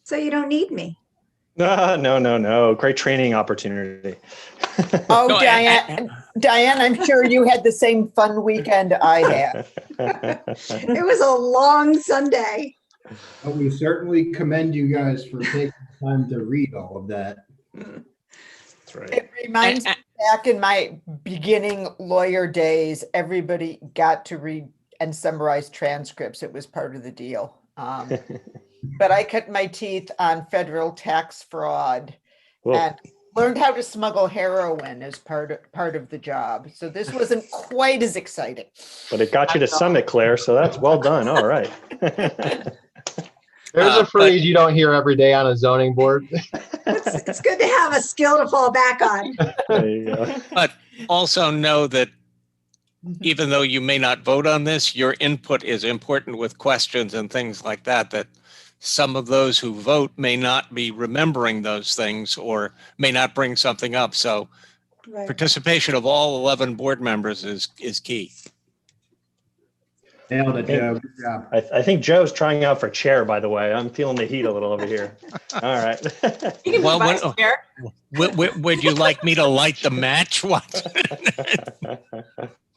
So you don't need me. No. Great training opportunity. Oh, No, Diane, I'm sure you had the same fun weekend I had. It was a long Sunday. But we certainly commend you guys for taking the time to read all of that. That's right. It reminds me back in my beginning lawyer days, everybody got to read and summarize transcripts. It was part of the deal. But I cut my teeth on federal tax fraud Whoa. and learned how to smuggle heroin as part of the job. So this wasn't quite as exciting. But it got you to Summit, Claire, so that's well done. All right. There's a phrase you don't hear every day on a zoning board. It's good to have a skill to fall back on. There you go. But also know that even though you may not vote on this, your input is important with questions and things like that, that some of those who vote may not be remembering those things or may not bring something up. So Right. participation of all 11 board members is key. Nailed it, Joe. Good job. I think Joe's trying out for chair, by the way. I'm feeling the heat a little over here. All right. You can Well, be vice chair. Would you like me to light the match? What?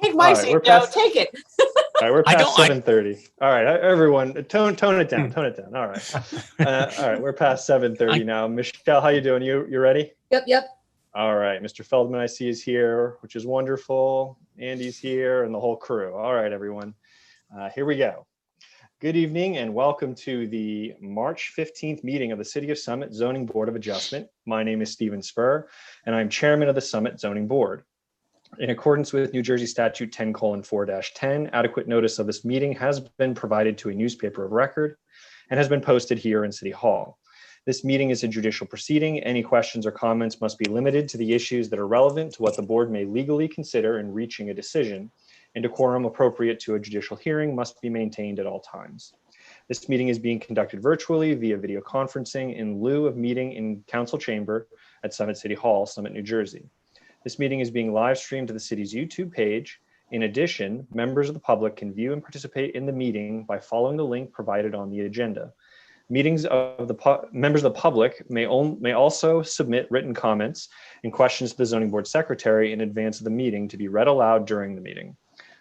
Take my All right, seat, we're Joe. past- Take it. All right, we're I past don't- 7:30. All right, everyone, tone it down. Tone it down. All right. All right, we're past 7:30 now. Michelle, how you doing? You ready? Yep. All right, Mr. Feldman, I see is here, which is wonderful. Andy's here and the whole crew. All right, everyone, here we go. Good evening and welcome to the March 15th meeting of the City of Summit Zoning Board of Adjustment. My name is Stephen Spur and I'm chairman of the Summit Zoning Board. In accordance with New Jersey Statute 10:4-10, adequate notice of this meeting has been provided to a newspaper of record and has been posted here in City Hall. This meeting is a judicial proceeding. Any questions or comments must be limited to the issues that are relevant to what the board may legally consider in reaching a decision, and decorum appropriate to a judicial hearing must be maintained at all times. This meeting is being conducted virtually via video conferencing in lieu of meeting in council chamber at Summit City Hall, Summit, New Jersey. This meeting is being live streamed to the city's YouTube page. In addition, members of the public can view and participate in the meeting by following the link provided on the agenda. Members of the public may also submit written comments and questions to the zoning board secretary in advance of the meeting to be read aloud during the meeting.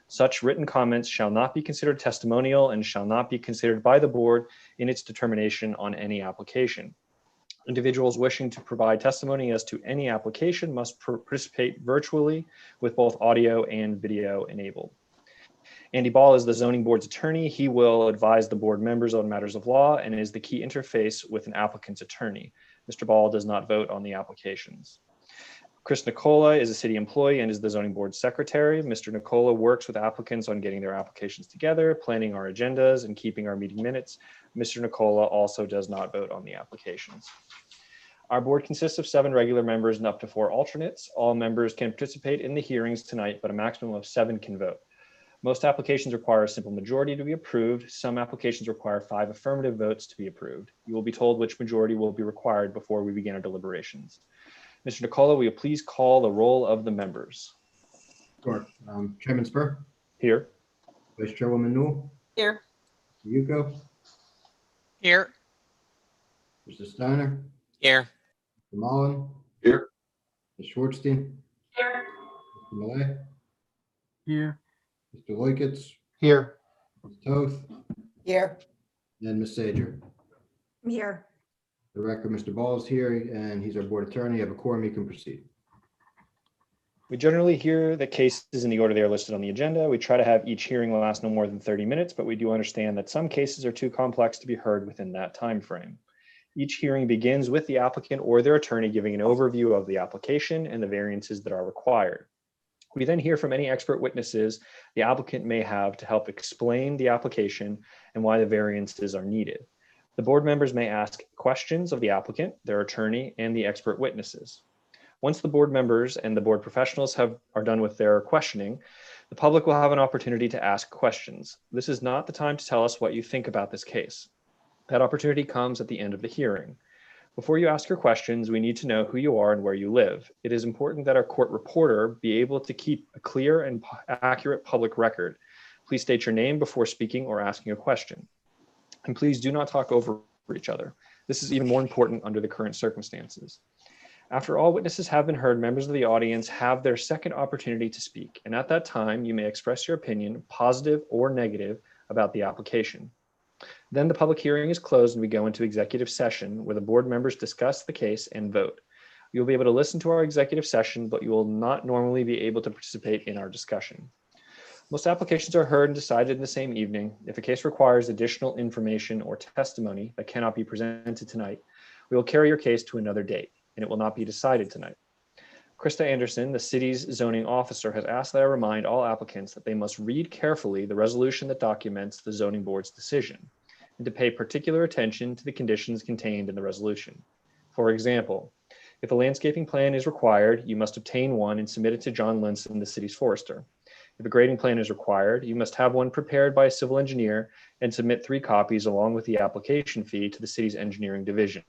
Such written comments shall not be considered testimonial and shall not be considered by the board in its determination on any application. Individuals wishing to provide testimony as to any application must participate virtually with both audio and video enabled. Andy Ball is the zoning board's attorney. He will advise the board members on matters of law and is the key interface with an applicant's attorney. Mr. Ball does not vote on the applications. Chris Nicola is a city employee and is the zoning board secretary. Mr. Nicola works with applicants on getting their applications together, planning our agendas, and keeping our meeting minutes. Mr. Nicola also does not vote on the applications. Our board consists of 7 regular members and up to 4 alternates. All members can participate in the hearings tonight, but a maximum of 7 can vote. Most applications require a simple majority to be approved. Some applications require 5 affirmative votes to be approved. You will be told which majority will be required before we begin our deliberations. Mr. Nicola, will you please call the roll of the members? Sure. Chairman Spur, Here. Vice Chairwoman Newell, Here. Mr. Yuko, Here. Mr. Steiner, Here. Mr. Mullen, Here. Ms. Schwartzstein, Here. Mr. Malay, Here. Mr. Loikitz, Here. Ms. Toth, Here. and Ms. Sager. I'm here. The record, Mr. Ball is here and he's our board attorney. You have a quorum, you can proceed. We generally hear the cases in the order they are listed on the agenda. We try to have each hearing last no more than 30 minutes, but we do understand that some cases are too complex to be heard within that time frame. Each hearing begins with the applicant or their attorney giving an overview of the application and the variances that are required. We then hear from any expert witnesses the applicant may have to help explain the application and why the variances are needed. The board members may ask questions of the applicant, their attorney, and the expert witnesses. Once the board members and the board professionals are done with their questioning, the public will have an opportunity to ask questions. This is not the time to tell us what you think about this case. That opportunity comes at the end of the hearing. Before you ask your questions, we need to know who you are and where you live. It is important that our court reporter be able to keep a clear and accurate public record. Please state your name before speaking or asking a question. And please do not talk over each other. This is even more important under the current circumstances. After all witnesses have been heard, members of the audience have their second opportunity to speak, and at that time, you may express your opinion, positive or negative, about the application. Then the public hearing is closed and we go into executive session where the board members discuss the case and vote. You'll be able to listen to our executive session, but you will not normally be able to participate in our discussion. Most applications are heard and decided in the same evening. If a case requires additional information or testimony that cannot be presented tonight, we will carry your case to another date, and it will not be decided tonight. Krista Anderson, the city's zoning officer, has asked that I remind all applicants that they must read carefully the resolution that documents the zoning board's decision, and to pay particular attention to the conditions contained in the resolution. For example, if a landscaping plan is required, you must obtain one and submit it to John Linson, the city's forester. If a grading plan is required, you must have one prepared by a civil engineer and submit 3 copies along with the application fee to the city's engineering division.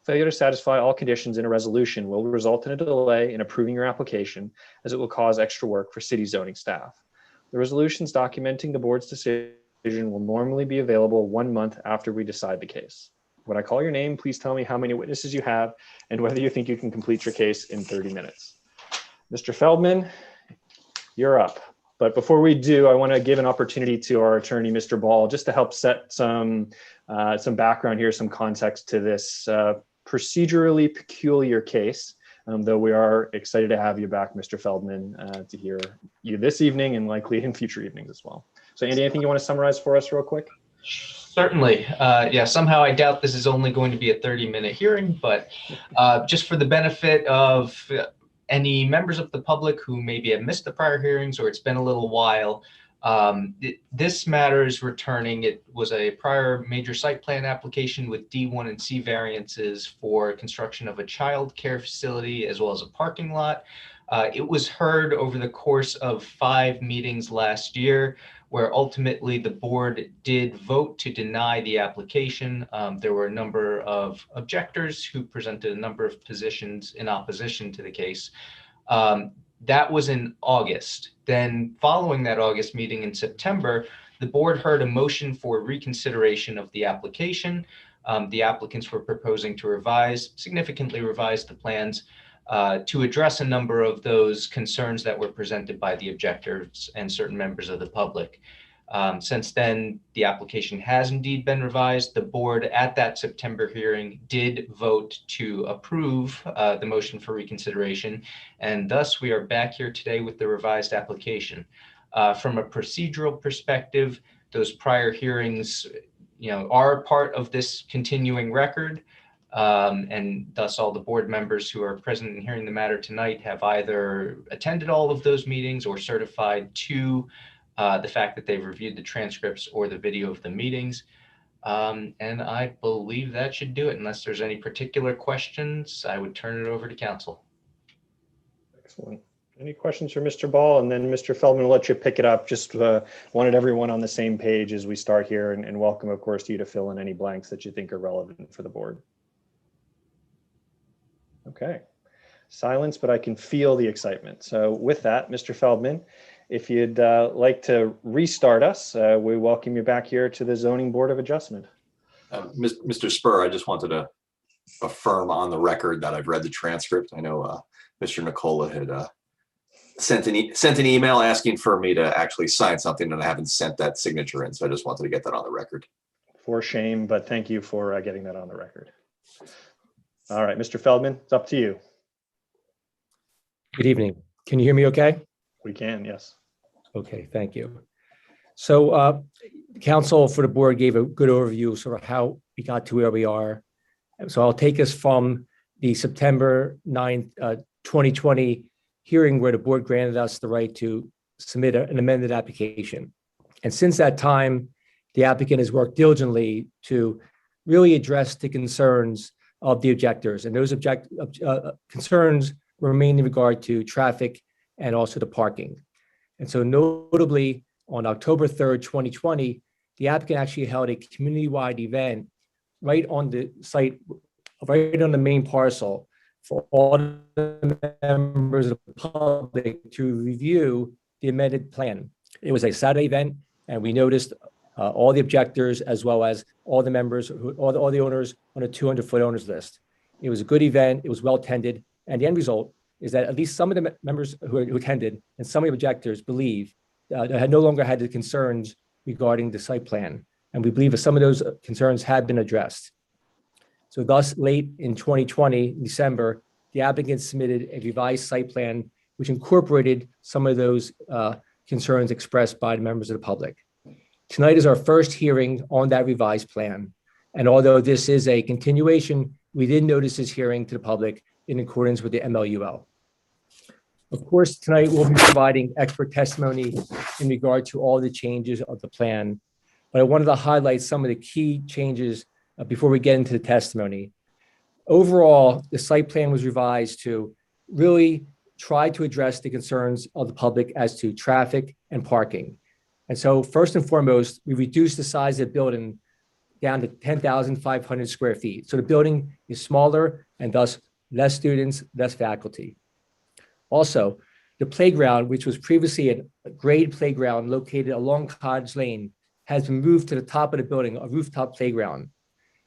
Failure to satisfy all conditions in a resolution will result in a delay in approving your application, as it will cause extra work for city zoning staff. The resolutions documenting the board's decision will normally be available 1 month after we decide the case. When I call your name, please tell me how many witnesses you have and whether you think you can complete your case in 30 minutes. Mr. Feldman, you're up. But before we do, I want to give an opportunity to our attorney, Mr. Ball, just to help set some background here, some context to this procedurally peculiar case, though we are excited to have you back, Mr. Feldman, to hear you this evening and likely in future evenings as well. So Andy, anything you want to summarize for us real quick? Certainly. Yeah, somehow I doubt this is only going to be a 30-minute hearing, but just for the benefit of any members of the public who maybe have missed the prior hearings or it's been a little while, this matter is returning. It was a prior major site plan application with D1 and C variances for construction of a child care facility as well as a parking lot. It was heard over the course of 5 meetings last year, where ultimately the board did vote to deny the application. There were a number of objectors who presented a number of positions in opposition to the case. That was in August. Then following that August meeting in September, the board heard a motion for reconsideration of the application. The applicants were proposing to significantly revise the plans to address a number of those concerns that were presented by the objectors and certain members of the public. Since then, the application has indeed been revised. The board at that September hearing did vote to approve the motion for reconsideration, and thus we are back here today with the revised application. From a procedural perspective, those prior hearings, are part of this continuing record. And thus all the board members who are present and hearing the matter tonight have either attended all of those meetings or certified to the fact that they've reviewed the transcripts or the video of the meetings. And I believe that should do it. Unless there's any particular questions, I would turn it over to council. Excellent. Any questions for Mr. Ball? And then Mr. Feldman will let you pick it up. Just wanted everyone on the same page as we start here, and welcome, of course, to you to fill in any blanks that you think are relevant for the board. Okay, silence, but I can feel the excitement. So with that, Mr. Feldman, if you'd like to restart us, we welcome you back here to the Zoning Board of Adjustment. Mr. Spur, I just wanted to affirm on the record that I've read the transcript. I know Mr. Nicola had sent an email asking for me to actually sign something, and I haven't sent that signature in. So I just wanted to get that on the record. For shame, but thank you for getting that on the record. All right, Mr. Feldman, it's up to you. Good evening. Can you hear me okay? We can, yes. Okay, thank you. So the council for the board gave a good overview of sort of how we got to where we are. So I'll take us from the September 9th, 2020 hearing where the board granted us the right to submit an amended application. And since that time, the applicant has worked diligently to really address the concerns of the objectors. And those concerns remain in regard to traffic and also the parking. And so notably on October 3rd, 2020, the applicant actually held a community-wide event right on the site, right on the main parcel for all the members of the public to review the amended plan. It was a Saturday event, and we noticed all the objectors, as well as all the members, all the owners on a 200-foot owners list. It was a good event. It was well attended. And the end result is that at least some of the members who attended and some of the objectors believe had no longer had the concerns regarding the site plan. And we believe that some of those concerns have been addressed. So thus, late in 2020, December, the applicant submitted a revised site plan, which incorporated some of those concerns expressed by the members of the public. Tonight is our first hearing on that revised plan. And although this is a continuation, we did notice this hearing to the public in accordance with the MLUL. Of course, tonight we'll be providing expert testimony in regard to all the changes of the plan. But I wanted to highlight some of the key changes before we get into the testimony. Overall, the site plan was revised to really try to address the concerns of the public as to traffic and parking. And so first and foremost, we reduced the size of the building down to 10,500 square feet. So the building is smaller and thus less students, less faculty. Also, the playground, which was previously a grade playground located along Cottage Lane, has been moved to the top of the building, a rooftop playground.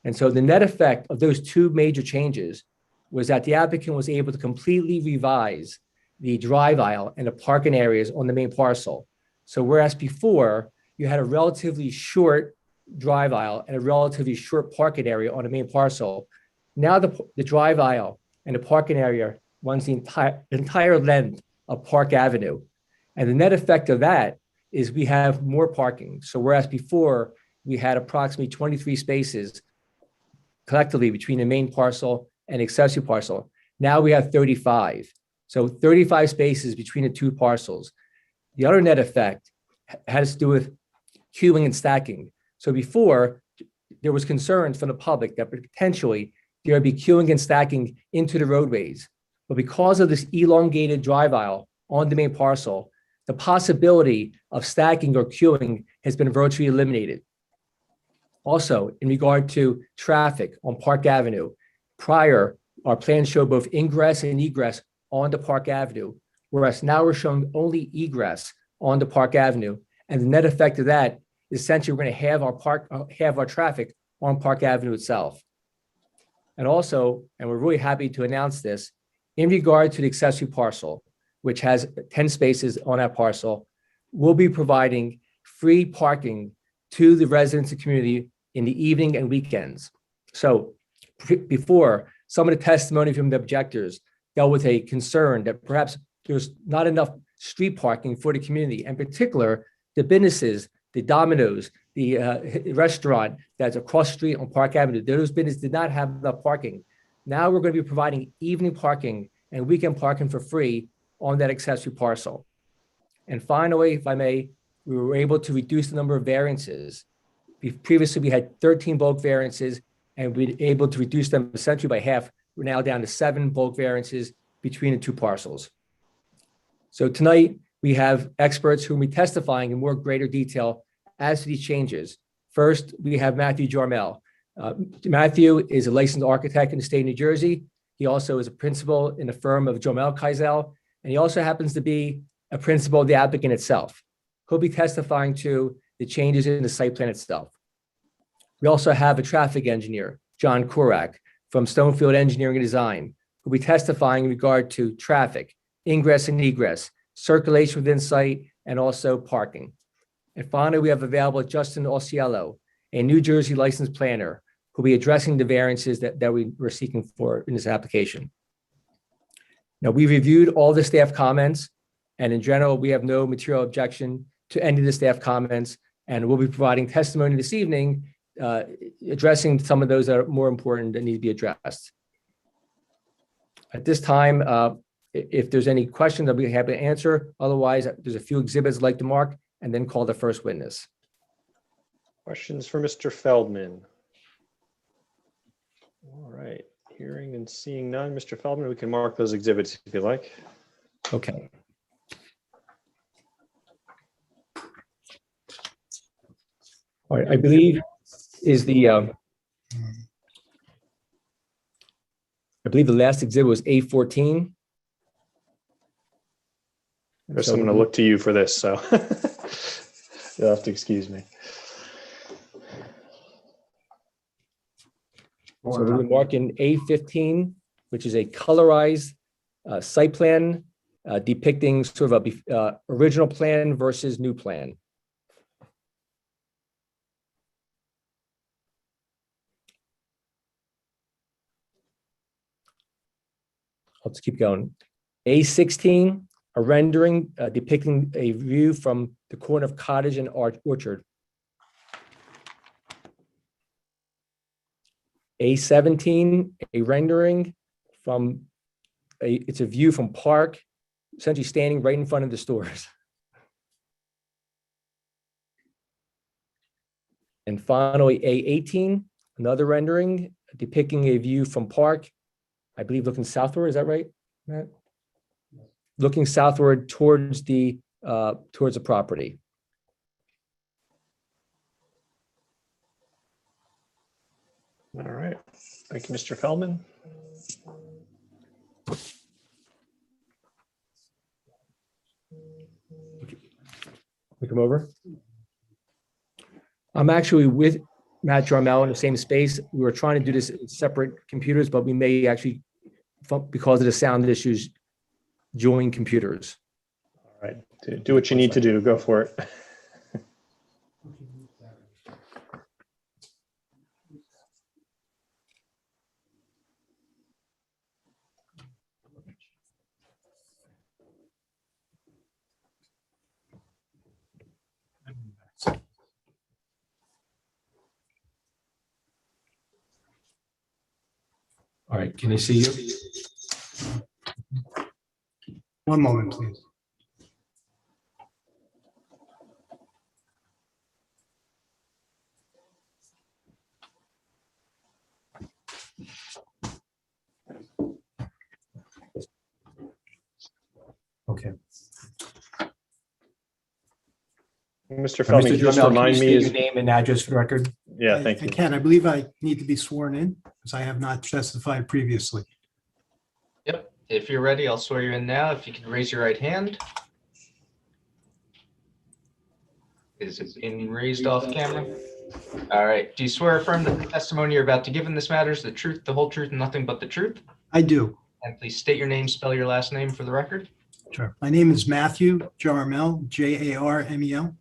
And so the net effect of those two major changes was that the applicant was able to completely revise the drive aisle and the parking areas on the main parcel. So whereas before you had a relatively short drive aisle and a relatively short parking area on the main parcel, now the drive aisle and the parking area runs the entire length of Park Avenue. And the net effect of that is we have more parking. So whereas before we had approximately 23 spaces collectively between the main parcel and accessory parcel, now we have 35. So 35 spaces between the two parcels. The other net effect has to do with queuing and stacking. So before, there was concerns from the public that potentially there would be queuing and stacking into the roadways. But because of this elongated drive aisle on the main parcel, the possibility of stacking or queuing has been virtually eliminated. Also, in regard to traffic on Park Avenue, prior, our plans show both ingress and egress onto Park Avenue, whereas now we're showing only egress onto Park Avenue. And the net effect of that is essentially we're going to have our traffic on Park Avenue itself. And also, and we're really happy to announce this, in regard to the accessory parcel, which has 10 spaces on that parcel, we'll be providing free parking to the residents and community in the evening and weekends. So before, some of the testimony from the objectors dealt with a concern that perhaps there's not enough street parking for the community, in particular, the businesses, the Domino's, the restaurant that's across the street on Park Avenue, those businesses did not have enough parking. Now we're going to be providing evening parking and weekend parking for free on that accessory parcel. And finally, if I may, we were able to reduce the number of variances. Previously, we had 13 bulk variances, and we were able to reduce them essentially by half. We're now down to 7 bulk variances between the two parcels. So tonight, we have experts who will be testifying in more greater detail as to these changes. First, we have Matthew Jarmel. Matthew is a licensed architect in the state of New Jersey. He also is a principal in the firm of Jarmel Keisel, and he also happens to be a principal of the applicant itself. He'll be testifying to the changes in the site plan itself. We also have a traffic engineer, John Korak, from Stonefield Engineering and Design, who'll be testifying in regard to traffic, ingress and egress, circulation within site, and also parking. And finally, we have available Justin Osiello, a New Jersey licensed planner, who'll be addressing the variances that we were seeking for in this application. Now, we reviewed all the staff comments, and in general, we have no material objection to any of the staff comments, and we'll be providing testimony this evening, addressing some of those that are more important that need to be addressed. At this time, if there's any questions, I'll be happy to answer. Otherwise, there's a few exhibits I'd like to mark and then call the first witness. Questions for Mr. Feldman? All right, hearing and seeing none. Mr. Feldman, we can mark those exhibits if you like. Okay. All right, I believe the last exhibit was A14. Chris, I'm going to look to you for this, so you'll have to excuse me. So we're marking A15, which is a colorized site plan depicting sort of a original plan versus new plan. Let's keep going. A16, a rendering depicting a view from the corner of Cottage and Orchard. A17, a rendering from it's a view from Park, essentially standing right in front of the stores. And finally, A18, another rendering depicting a view from Park, I believe looking southward, is that right, Matt? Looking southward towards the property. All right. Thank you, Mr. Feldman. We come over. I'm actually with Matt Jarmel in the same space. We were trying to do this in separate computers, but we may actually, because of the sound issues, join computers. All right. Do what you need to do. Go for it. All right, can I see you? One moment, please. Okay. Mr. Feldman, just remind me your name and address for the record. Yeah, thank you. I can. I believe I need to be sworn in because I have not testified previously. Yep. If you're ready, I'll swear you in now. If you could raise your right hand. Is it in raised off camera? All right. Do you swear or affirm that the testimony you're about to give in this matter is the truth, the whole truth, and nothing but the truth? I do. And please state your name, spell your last name for the record. Sure. My name is Matthew Jarmel, Jarmel.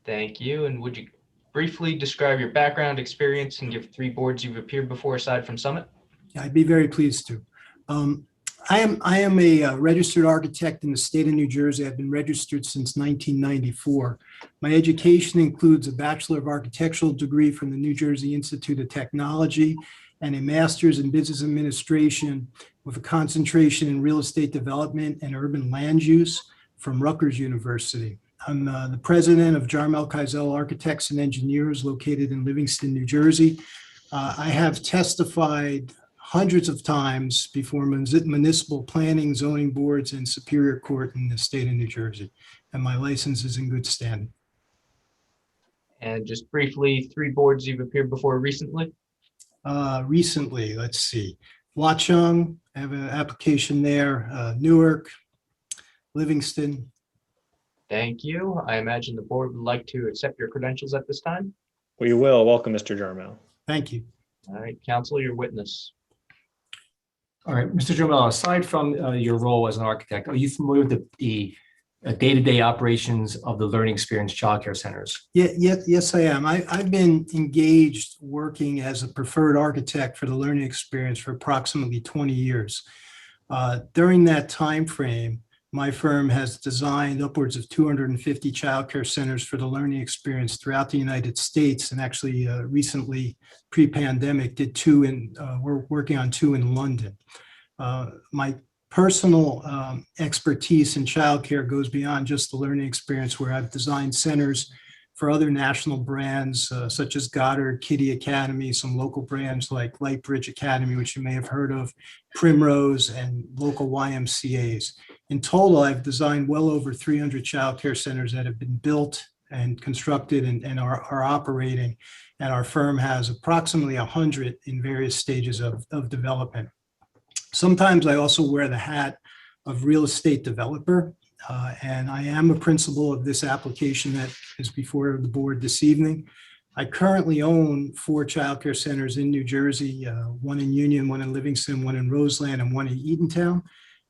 Thank you. And would you briefly describe your background, experience, and give 3 boards you've appeared before aside from Summit? I'd be very pleased to. I am a registered architect in the state of New Jersey. I've been registered since 1994. My education includes a Bachelor of Architectural degree from the New Jersey Institute of Technology and a master's in business administration with a concentration in real estate development and urban land use from Rutgers University. I'm the president of Jarmel Keisel Architects and Engineers located in Livingston, New Jersey. I have testified hundreds of times before municipal planning, zoning boards, and Superior Court in the state of New Jersey, and my license is in good standing. And just briefly, 3 boards you've appeared before recently? Recently, let's see, Watchung, I have an application there, Newark, Livingston. Thank you. I imagine the board would like to accept your credentials at this time. We will. Welcome, Mr. Jarmel. Thank you. All right, counsel, your witness. All right, Mr. Jarmel, aside from your role as an architect, are you familiar with the day-to-day operations of the learning experience childcare centers? Yes, I am. I've been engaged working as a preferred architect for the learning experience for approximately 20 years. During that time frame, my firm has designed upwards of 250 childcare centers for the learning experience throughout the United States, and actually recently, pre-pandemic, we're working on 2 in London. My personal expertise in childcare goes beyond just the learning experience, where I've designed centers for other national brands such as Goddard, Kitty Academy, some local brands like Lightbridge Academy, which you may have heard of, Primrose, and local YMCAs. In total, I've designed well over 300 childcare centers that have been built and constructed and are operating, and our firm has approximately 100 in various stages of development. Sometimes I also wear the hat of real estate developer, and I am a principal of this application that is before the board this evening. I currently own 4 childcare centers in New Jersey, one in Union, one in Livingston, one in Roseland, and one in Eatontown.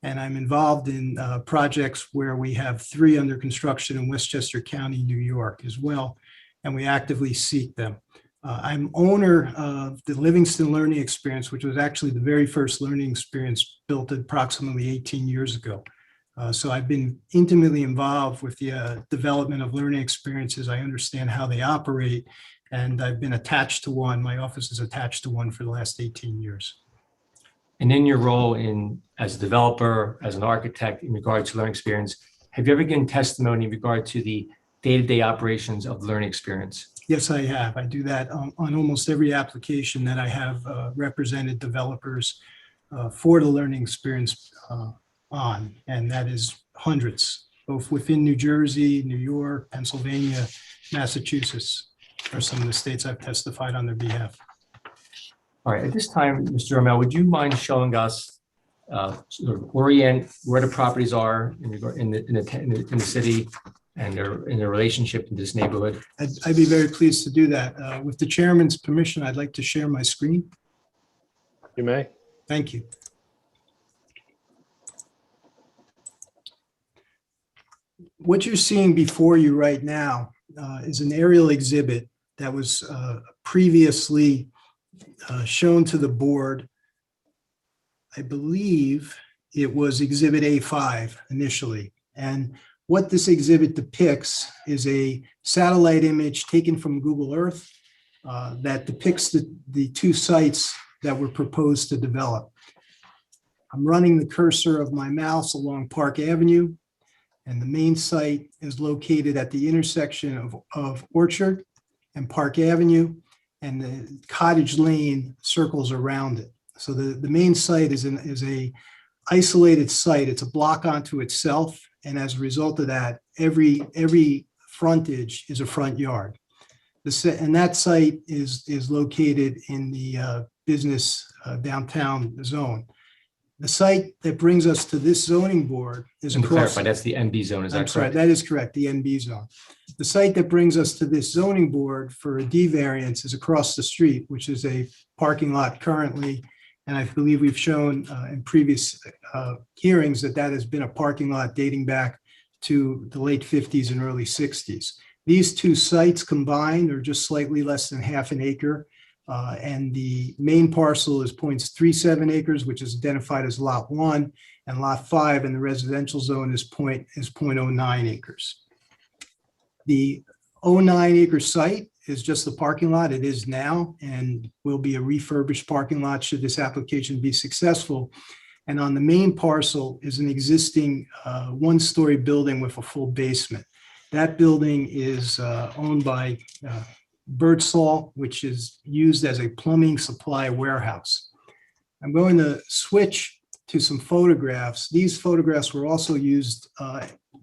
And I'm involved in projects where we have 3 under construction in Westchester County, New York as well, and we actively seek them. I'm owner of the Livingston Learning Experience, which was actually the very first learning experience built approximately 18 years ago. So I've been intimately involved with the development of learning experiences. I understand how they operate, and I've been attached to one. My office is attached to one for the last 18 years. And in your role as a developer, as an architect in regard to learning experience, have you ever given testimony in regard to the day-to-day operations of learning experience? Yes, I have. I do that on almost every application that I have represented developers for the learning experience on, and that is hundreds, both within New Jersey, New York, Pennsylvania, Massachusetts are some of the states I've testified on their behalf. All right, at this time, Mr. Romel, would you mind showing us sort of orient where the properties are in the city and their relationship in this neighborhood? I'd be very pleased to do that. With the chairman's permission, I'd like to share my screen. You may. Thank you. What you're seeing before you right now is an aerial exhibit that was previously shown to the board. I believe it was Exhibit A5 initially. And what this exhibit depicts is a satellite image taken from Google Earth that depicts the 2 sites that were proposed to develop. I'm running the cursor of my mouse along Park Avenue, and the main site is located at the intersection of Orchard and Park Avenue, and the Cottage Lane circles around it. So the main site is a isolated site. It's a block onto itself, and as a result of that, every frontage is a front yard. And that site is located in the business downtown zone. The site that brings us to this zoning board is And to across. clarify, that's the NB zone, is I'm that sorry, correct? that is correct, the NB zone. The site that brings us to this zoning board for a D variance is across the street, which is a parking lot currently. And I believe we've shown in previous hearings that has been a parking lot dating back to the late 50s and early 60s. These 2 sites combined are just slightly less than half an acre. And the main parcel is 0.37 acres, which is identified as Lot 1, and Lot 5 in the residential zone is 0.09 acres. The 0.09 acre site is just the parking lot. It is now, and will be a refurbished parking lot should this application be successful. And on the main parcel is an existing 1-story building with a full basement. That building is owned by Birdsall, which is used as a plumbing supply warehouse. I'm going to switch to some photographs. These photographs were also used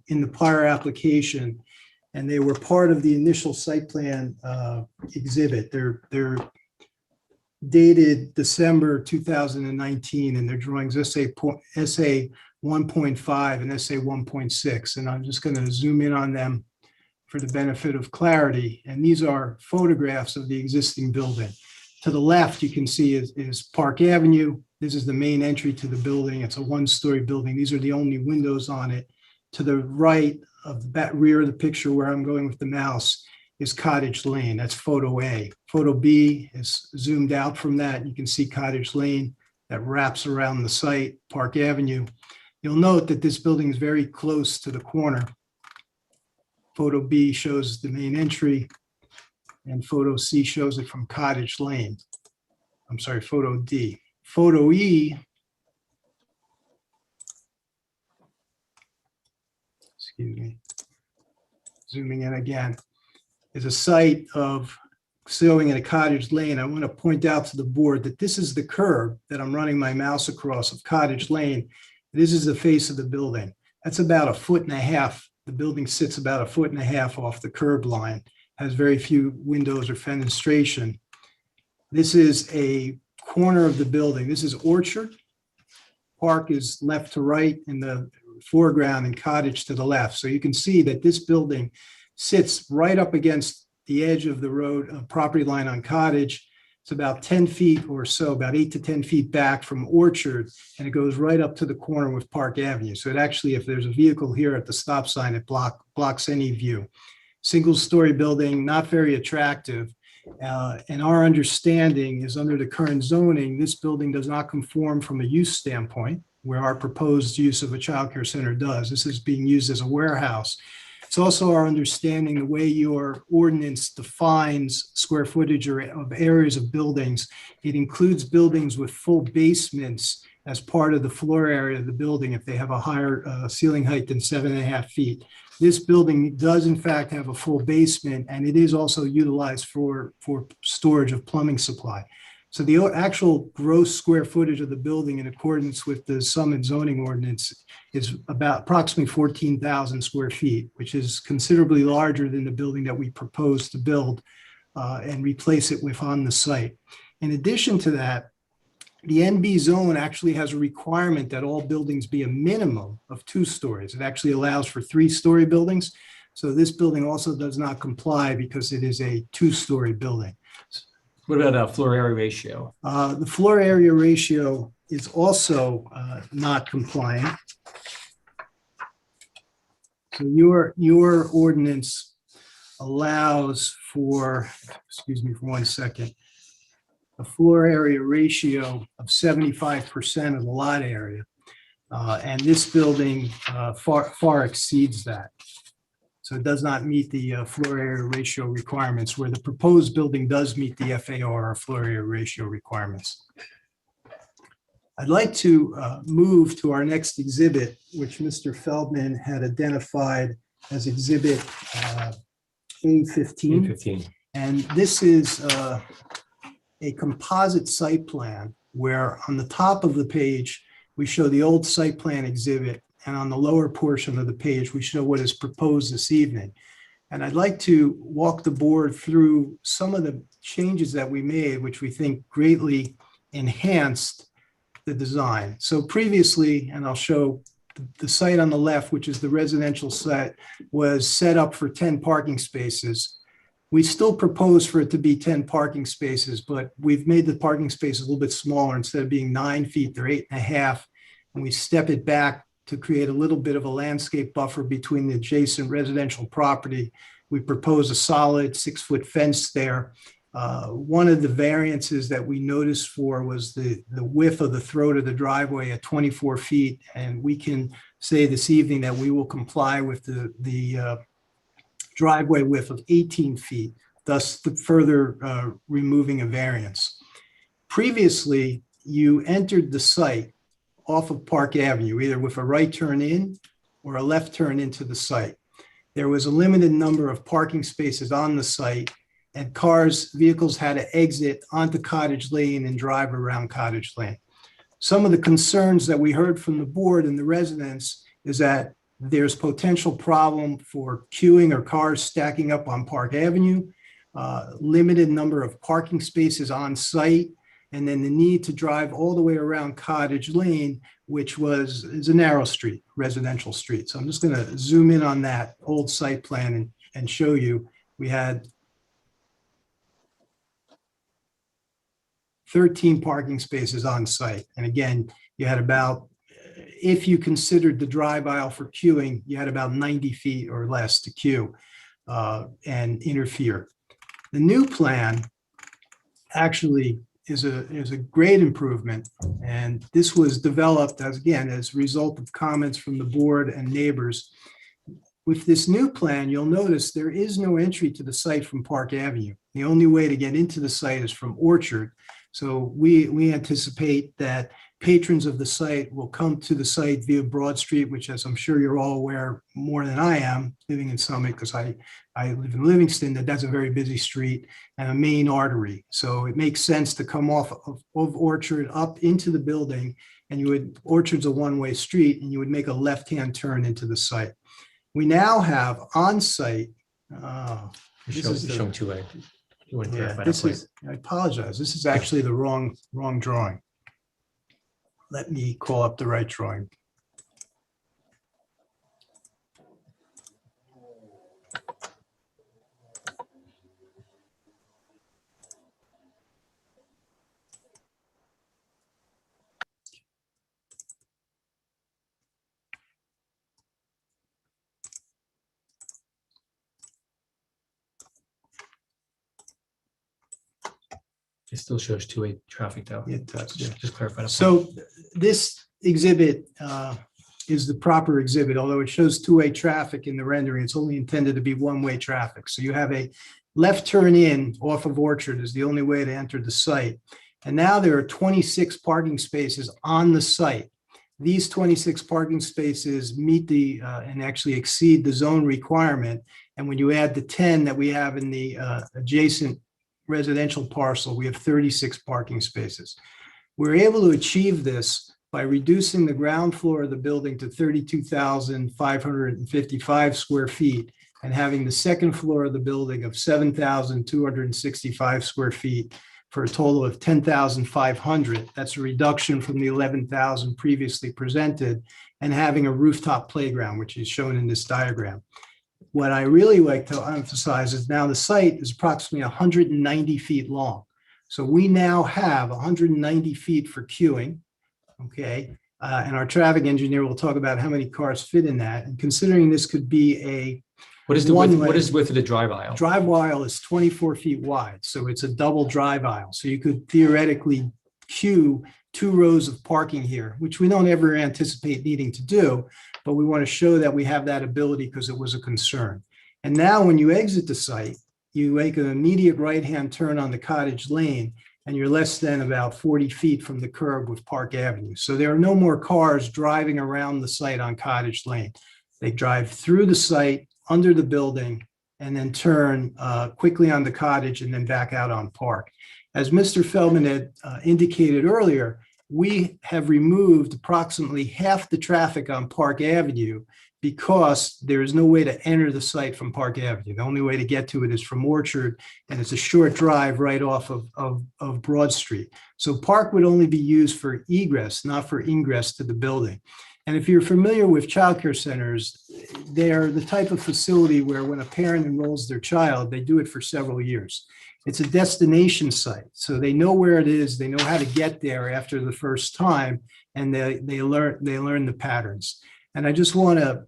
in the prior application, and they were part of the initial site plan exhibit. They're dated December 2019, and they're drawings SA 1.5 and SA 1.6. And I'm just going to zoom in on them for the benefit of clarity. And these are photographs of the existing building. To the left, you can see is Park Avenue. This is the main entry to the building. It's a 1-story building. These are the only windows on it. To the right of the back rear of the picture where I'm going with the mouse is Cottage Lane. That's photo A. Photo B is zoomed out from that. You can see Cottage Lane that wraps around the site, Park Avenue. You'll note that this building is very close to the corner. Photo B shows the main entry, and photo C shows it from Cottage Lane. I'm sorry, photo D. Photo E, excuse me, zooming in again, is a site of showing in a Cottage Lane. I want to point out to the board that this is the curb that I'm running my mouse across of Cottage Lane. This is the face of the building. That's about 1.5 feet. The building sits about 1.5 feet off the curb line, has very few windows or fenestration. This is a corner of the building. This is Orchard. Park is left to right in the foreground and Cottage to the left. So you can see that this building sits right up against the edge of the road, property line on Cottage. It's about 10 feet or so, about 8 to 10 feet back from Orchard, and it goes right up to the corner with Park Avenue. So it actually, if there's a vehicle here at the stop sign, it blocks any view. Single-story building, not very attractive. And our understanding is under the current zoning, this building does not conform from a use standpoint, where our proposed use of a childcare center does. This is being used as a warehouse. It's also our understanding the way your ordinance defines square footage or of areas of buildings. It includes buildings with full basements as part of the floor area of the building if they have a higher ceiling height than 7.5 feet. This building does in fact have a full basement, and it is also utilized for storage of plumbing supply. So the actual gross square footage of the building in accordance with the Summit zoning ordinance is about approximately 14,000 square feet, which is considerably larger than the building that we propose to build and replace it with on the site. In addition to that, the NB zone actually has a requirement that all buildings be a minimum of 2 stories. It actually allows for 3-story buildings. So this building also does not comply because it is a 2-story building. What about a floor area ratio? The floor area ratio is also not compliant. So your ordinance allows for, excuse me for 1 second, a floor area ratio of 75% of the lot area. And this building far exceeds that. So it does not meet the floor area ratio requirements, where the proposed building does meet the FAR or floor area ratio requirements. I'd like to move to our next exhibit, which Mr. Feldman had identified as exhibit A15. 15. And this is a composite site plan where on the top of the page, we show the old site plan exhibit, and on the lower portion of the page, we show what is proposed this evening. And I'd like to walk the board through some of the changes that we made, which we think greatly enhanced the design. So previously, and I'll show the site on the left, which is the residential site, was set up for 10 parking spaces. We still propose for it to be 10 parking spaces, but we've made the parking spaces a little bit smaller. Instead of being 9 feet, they're 8.5, and we step it back to create a little bit of a landscape buffer between the adjacent residential property. We propose a solid 6-foot fence there. One of the variances that we noticed for was the width of the throat of the driveway at 24 feet. And we can say this evening that we will comply with the driveway width of 18 feet, thus further removing a variance. Previously, you entered the site off of Park Avenue, either with a right turn in or a left turn into the site. There was a limited number of parking spaces on the site, and vehicles had to exit onto Cottage Lane and drive around Cottage Lane. Some of the concerns that we heard from the board and the residents is that there's potential problem for queuing or cars stacking up on Park Avenue, limited number of parking spaces on site, and then the need to drive all the way around Cottage Lane, which is a narrow street, residential street. So I'm just going to zoom in on that old site plan and show you. We had 13 parking spaces on site. And again, you had about, if you considered the drive aisle for queuing, you had about 90 feet or less to queue and interfere. The new plan actually is a great improvement. And this was developed as a result of comments from the board and neighbors. With this new plan, you'll notice there is no entry to the site from Park Avenue. The only way to get into the site is from Orchard. So we anticipate that patrons of the site will come to the site via Broad Street, which, as I'm sure you're all aware more than I am, living in Summit, because I live in Livingston, that's a very busy street and a main artery. So it makes sense to come off of Orchard up into the building, and Orchard's a one-way street, and you would make a left-hand turn into the site. We now have on-site. Showing two-way. I apologize. This is actually the wrong drawing. Let me call up the right drawing. It still shows two-way traffic though. It does, yeah. Just clarify. that point. So this exhibit is the proper exhibit, although it shows two-way traffic in the rendering. It's only intended to be one-way traffic. So you have a left turn in off of Orchard is the only way to enter the site. And now there are 26 parking spaces on the site. These 26 parking spaces meet the and actually exceed the zone requirement. And when you add the 10 that we have in the adjacent residential parcel, we have 36 parking spaces. We're able to achieve this by reducing the ground floor of the building to 32,555 square feet and having the second floor of the building of 7,265 square feet for a total of 10,500. That's a reduction from the 11,000 previously presented, and having a rooftop playground, which is shown in this diagram. What I really like to emphasize is now the site is approximately 190 feet long. So we now have 190 feet for queuing, okay? And our traffic engineer will talk about how many cars fit in that. And considering this could be a What is the width, one-way- what is the width of the drive aisle? drive aisle is 24 feet wide, so it's a double drive aisle. So you could theoretically queue 2 rows of parking here, which we don't ever anticipate needing to do, but we want to show that we have that ability because it was a concern. And now when you exit the site, you make an immediate right-hand turn on the Cottage Lane, and you're less than about 40 feet from the curb with Park Avenue. So there are no more cars driving around the site on Cottage Lane. They drive through the site, under the building, and then turn quickly on the Cottage and then back out on Park. As Mr. Feldman had indicated earlier, we have removed approximately half the traffic on Park Avenue because there is no way to enter the site from Park Avenue. The only way to get to it is from Orchard, and it's a short drive right off of Broad Street. So Park would only be used for egress, not for ingress to the building. And if you're familiar with childcare centers, they're the type of facility where when a parent enrolls their child, they do it for several years. It's a destination site, so they know where it is, they know how to get there after the first time, and they learn the patterns. And I just want to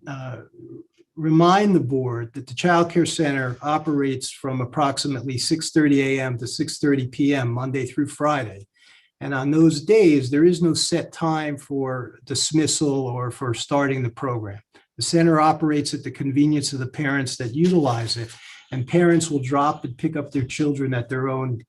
remind the board that the childcare center operates from approximately 6:30 a.m. to 6:30 p.m. Monday through Friday. And on those days, there is no set time for dismissal or for starting the program. The center operates at the convenience of the parents that utilize it, and parents will drop and pick up their children at their own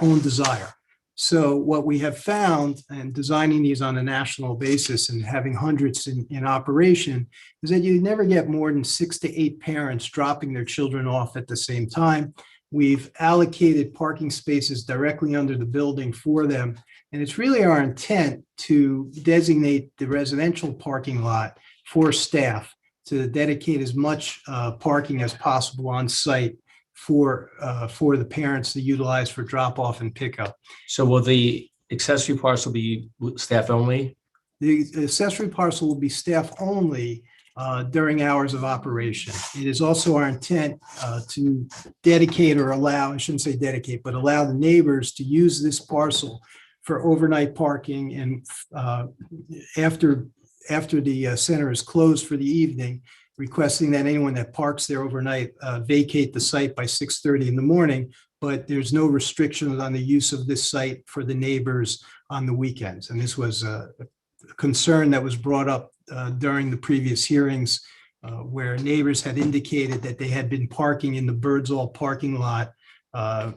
desire. So what we have found, and designing these on a national basis and having hundreds in operation, is that you never get more than 6 to 8 parents dropping their children off at the same time. We've allocated parking spaces directly under the building for them. And it's really our intent to designate the residential parking lot for staff to dedicate as much parking as possible on site for the parents to utilize for drop off and pickup. So will the accessory parcel be staff only? The accessory parcel will be staff only during hours of operation. It is also our intent to dedicate or allow, I shouldn't say dedicate, but allow the neighbors to use this parcel for overnight parking, and after the center is closed for the evening, requesting that anyone that parks there overnight vacate the site by 6:30 in the morning, but there's no restrictions on the use of this site for the neighbors on the weekends. And this was a concern that was brought up during the previous hearings where neighbors had indicated that they had been parking in the Birdsall parking lot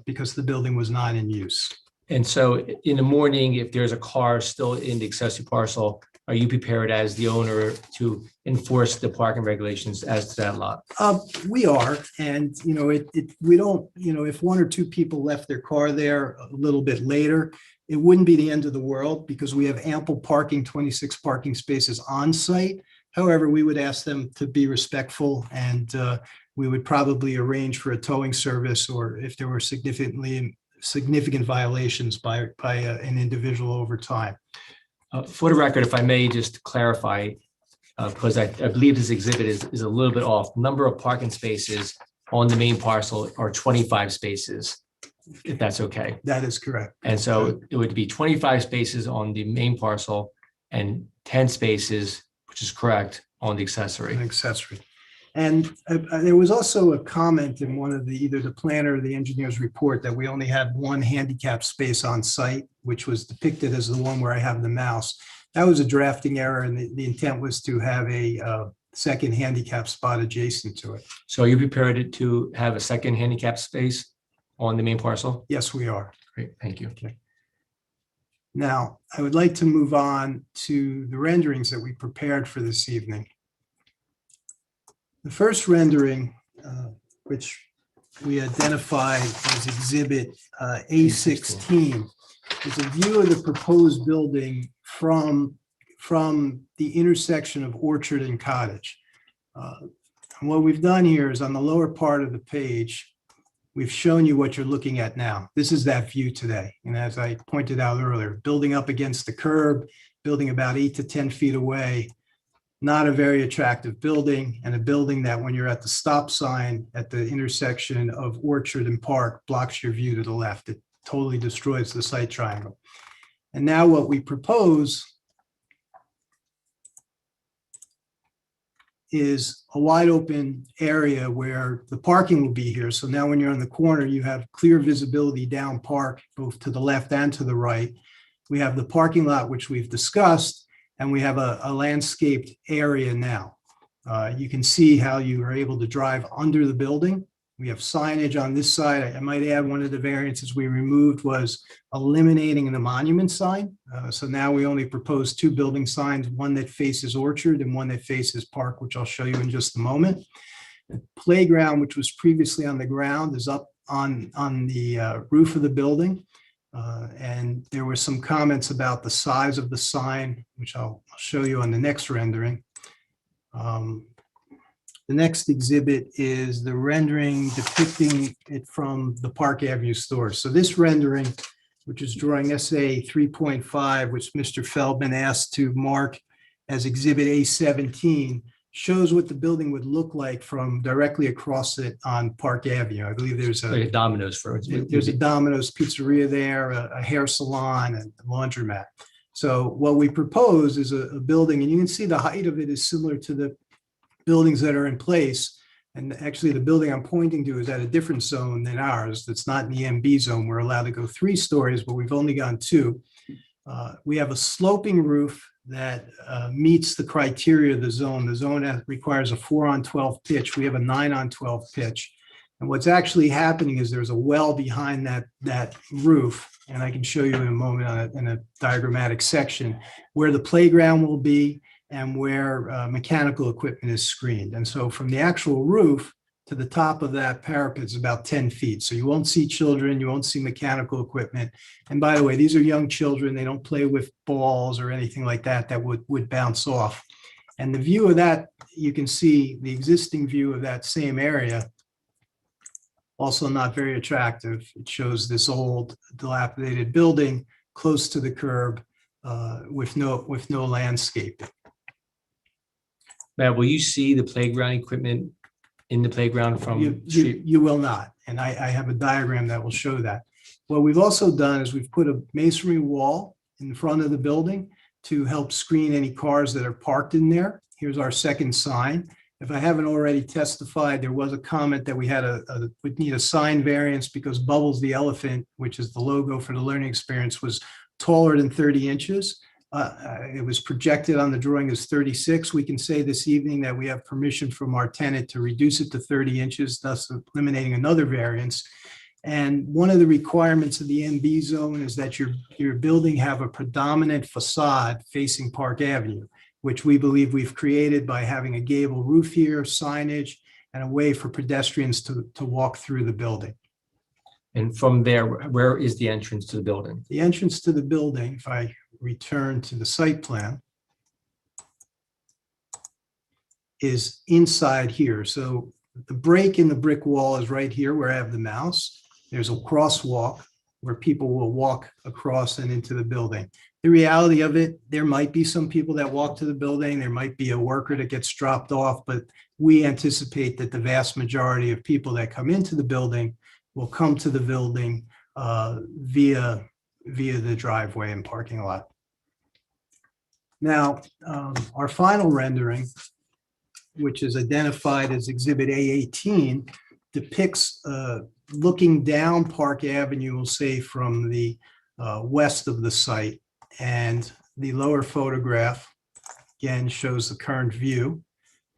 because the building was not in use. And so in the morning, if there's a car still in the accessory parcel, are you prepared as the owner to enforce the parking regulations as to that lot? We are, and we don't, if 1 or 2 people left their car there a little bit later, it wouldn't be the end of the world because we have ample parking, 26 parking spaces on site. However, we would ask them to be respectful, and we would probably arrange for a towing service, or if there were significant violations by an individual over time. For the record, if I may just clarify, because I believe this exhibit is a little bit off. Number of parking spaces on the main parcel are 25 spaces, if that's okay. That is correct. And so it would be 25 spaces on the main parcel and 10 spaces, which is correct, on the accessory. An accessory. And there was also a comment in one of the, either the planner or the engineer's report that we only had one handicap space on site, which was depicted as the one where I have the mouse. That was a drafting error, and the intent was to have a second handicap spot adjacent to it. So are you prepared to have a second handicap space on the main parcel? Yes, we are. Great, thank you. Now, I would like to move on to the renderings that we prepared for this evening. The first rendering, which we identified as Exhibit A16, is a view of the proposed building from the intersection of Orchard and Cottage. And what we've done here is on the lower part of the page, we've shown you what you're looking at now. This is that view today. And as I pointed out earlier, building up against the curb, building about 8 to 10 feet away, not a very attractive building, and a building that when you're at the stop sign at the intersection of Orchard and Park blocks your view to the left. It totally destroys the sight triangle. And now what we propose is a wide open area where the parking will be here. So now when you're on the corner, you have clear visibility down Park, both to the left and to the right. We have the parking lot, which we've discussed, and we have a landscaped area now. You can see how you are able to drive under the building. We have signage on this side. I might add, one of the variances we removed was eliminating the monument sign. So now we only propose 2 building signs, one that faces Orchard and one that faces Park, which I'll show you in just a moment. The playground, which was previously on the ground, is up on the roof of the building. And there were some comments about the size of the sign, which I'll show you on the next rendering. The next exhibit is the rendering depicting it from the Park Avenue store. So this rendering, which is drawing SA 3.5, which Mr. Feldman asked to mark as Exhibit A17, shows what the building would look like from directly across it on Park Avenue. I believe there's Like a Domino's for there's a Domino's pizzeria there, a hair salon, and a laundromat. So what we propose is a building, and you can see the height of it is similar to the buildings that are in place. And actually the building I'm pointing to is at a different zone than ours. That's not in the MB zone. We're allowed to go 3 stories, but we've only gone 2. We have a sloping roof that meets the criteria of the zone. The zone requires a 4-on-12 pitch. We have a 9-on-12 pitch. And what's actually happening is there's a well behind that roof, and I can show you in a moment in a diagrammatic section, where the playground will be and where mechanical equipment is screened. And so from the actual roof to the top of that parapet is about 10 feet. So you won't see children, you won't see mechanical equipment. And by the way, these are young children. They don't play with balls or anything like that that would bounce off. And the view of that, you can see the existing view of that same area, also not very attractive. It shows this old dilapidated building close to the curb with no landscaping. Matt, will you see the playground equipment in the playground from the street? You will not. And I have a diagram that will show that. What we've also done is we've put a masonry wall in front of the building to help screen any cars that are parked in there. Here's our second sign. If I haven't already testified, there was a comment that we had would need a sign variance because Bubbles the elephant, which is the logo for the learning experience, was taller than 30 inches. It was projected on the drawing as 36. We can say this evening that we have permission from our tenant to reduce it to 30 inches, thus eliminating another variance. And one of the requirements of the MB zone is that your building have a predominant facade facing Park Avenue, which we believe we've created by having a gable roof here, signage, and a way for pedestrians to walk through the building. And from there, where is the entrance to the building? The entrance to the building, if I return to the site plan, is inside here. So the break in the brick wall is right here where I have the mouse. There's a crosswalk where people will walk across and into the building. The reality of it, there might be some people that walk to the building. There might be a worker that gets dropped off, but we anticipate that the vast majority of people that come into the building will come to the building via the driveway and parking lot. Now, our final rendering which is identified as Exhibit A18, depicts looking down Park Avenue, we'll say from the west of the site. And the lower photograph, again, shows the current view.